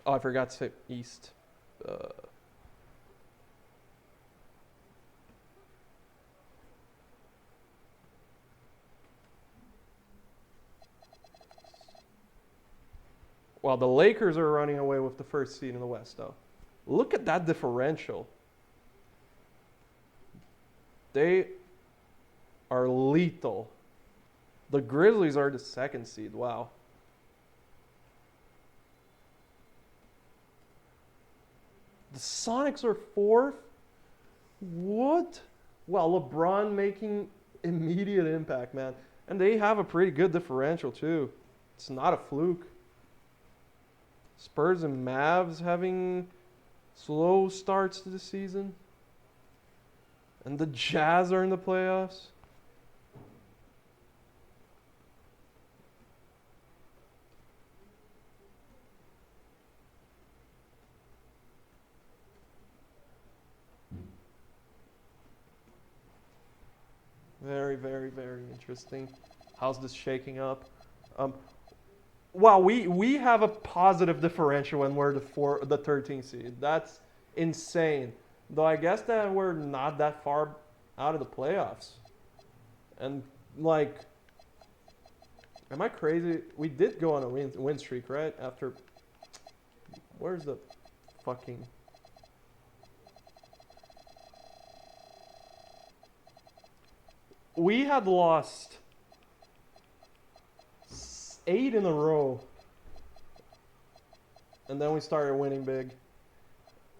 Oh, I forgot to say East. Well, the Lakers are running away with the 1st seed in the West, though. Look at that differential. They are lethal. The Grizzlies are the 2nd seed. Wow. The Sonics are 4th? What? Well, LeBron making immediate impact, man. And they have a pretty good differential, too. It's not a fluke. Spurs and Mavs having slow starts to the season. And the Jazz are in the playoffs. Very, very, very interesting. How's this shaking up? Well, we have a positive differential when we're the 13th seed. That's insane. Though I guess that we're not that far out of the playoffs. And like, am I crazy? We did go on a win streak, right? After, where's the fucking? We had lost 8 in a row. And then we started winning big.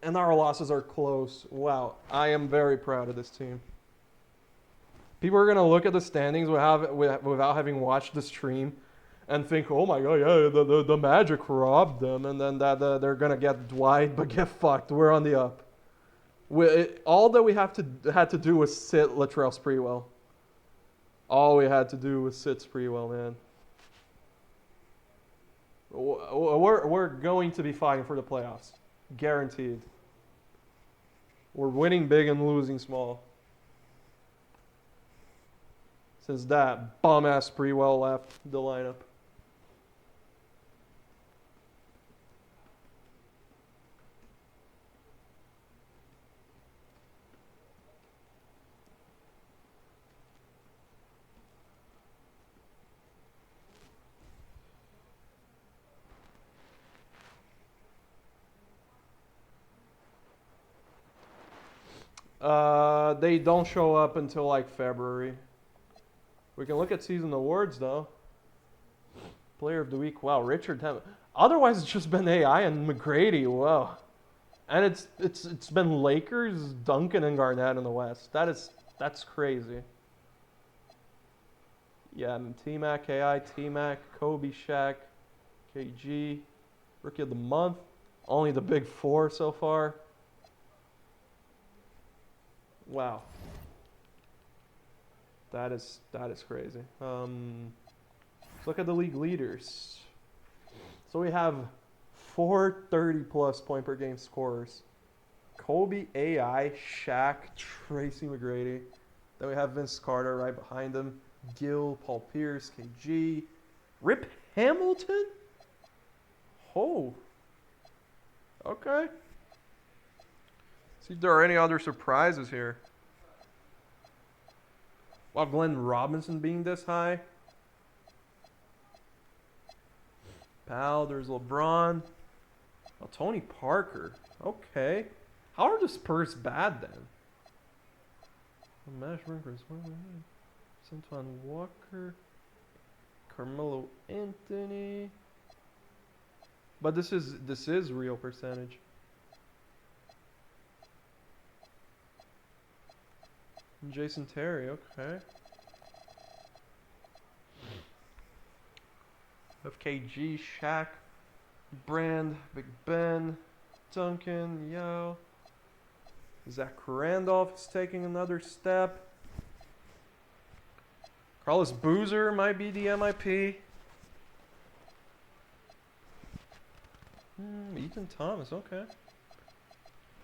And our losses are close. Wow. I am very proud of this team. People are going to look at the standings without having watched the stream and think, oh my god, yeah, the Magic robbed them. And then they're going to get Dwight, but get fucked. We're on the up. All that we had to do was sit Latrell Sprewell. All we had to do was sit Sprewell, man. We're going to be fighting for the playoffs. Guaranteed. We're winning big and losing small. Since that bum-ass Sprewell left the lineup. They don't show up until like February. We can look at season awards though. Player of the week, wow, Richard. Otherwise, it's just been AI and McGrady. Wow, and it's been Lakers, Duncan, and Garnett in the West. That's crazy. Yeah, and T-Mac, AI, T-Mac, Kobe, Shaq, KG, Rookie of the Month. Only the big four so far. Wow. That is crazy. Let's look at the league leaders. So we have 4 30-plus point per game scorers. Kobe, AI, Shaq, Tracy McGrady. Then we have Vince Carter right behind him. Gill, Paul Pierce, KG. Rip Hamilton? Oh. Okay. See if there are any other surprises here. Wow, Glenn Robinson being this high. Pal, there's LeBron. Oh, Tony Parker. Okay. How are the Spurs bad then? Antoine Walker. Carmelo Anthony. But this is real percentage. Jason Terry, okay. FKG, Shaq, Brand, Big Ben, Duncan, Yo. Zach Randolph is taking another step. Carlos Boozer might be the MIP. Ethan Thomas, okay.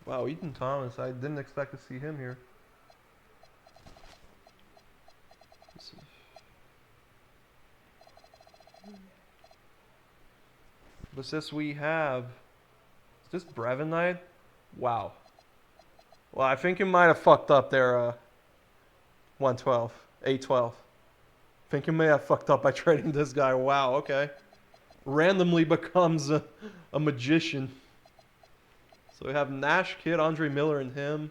Wow, Ethan Thomas, I didn't expect to see him here. But this we have, is this Brevin Knight? Wow. Well, I think you might have fucked up there, 112, 812. I think you may have fucked up by trading this guy. Wow, okay. Randomly becomes a magician. So we have Nash, Kidd, Andre Miller, and him.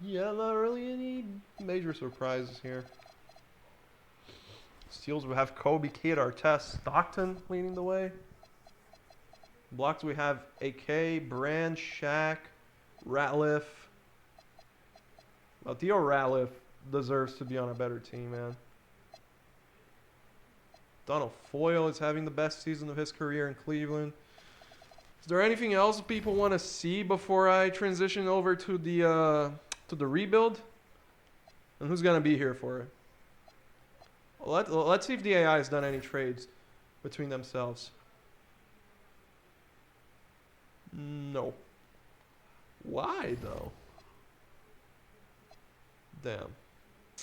Yeah, not really any major surprises here. Steals, we have Kobe, Kidd, Artest, Stockton leading the way. Blocks, we have AK, Brand, Shaq, Ratliff. Well, Theo Ratliff deserves to be on a better team, man. Donald Foyle is having the best season of his career in Cleveland. Is there anything else people want to see before I transition over to the rebuild? And who's gonna be here for it? Let's see if the AI has done any trades between themselves. No. Why though? Damn.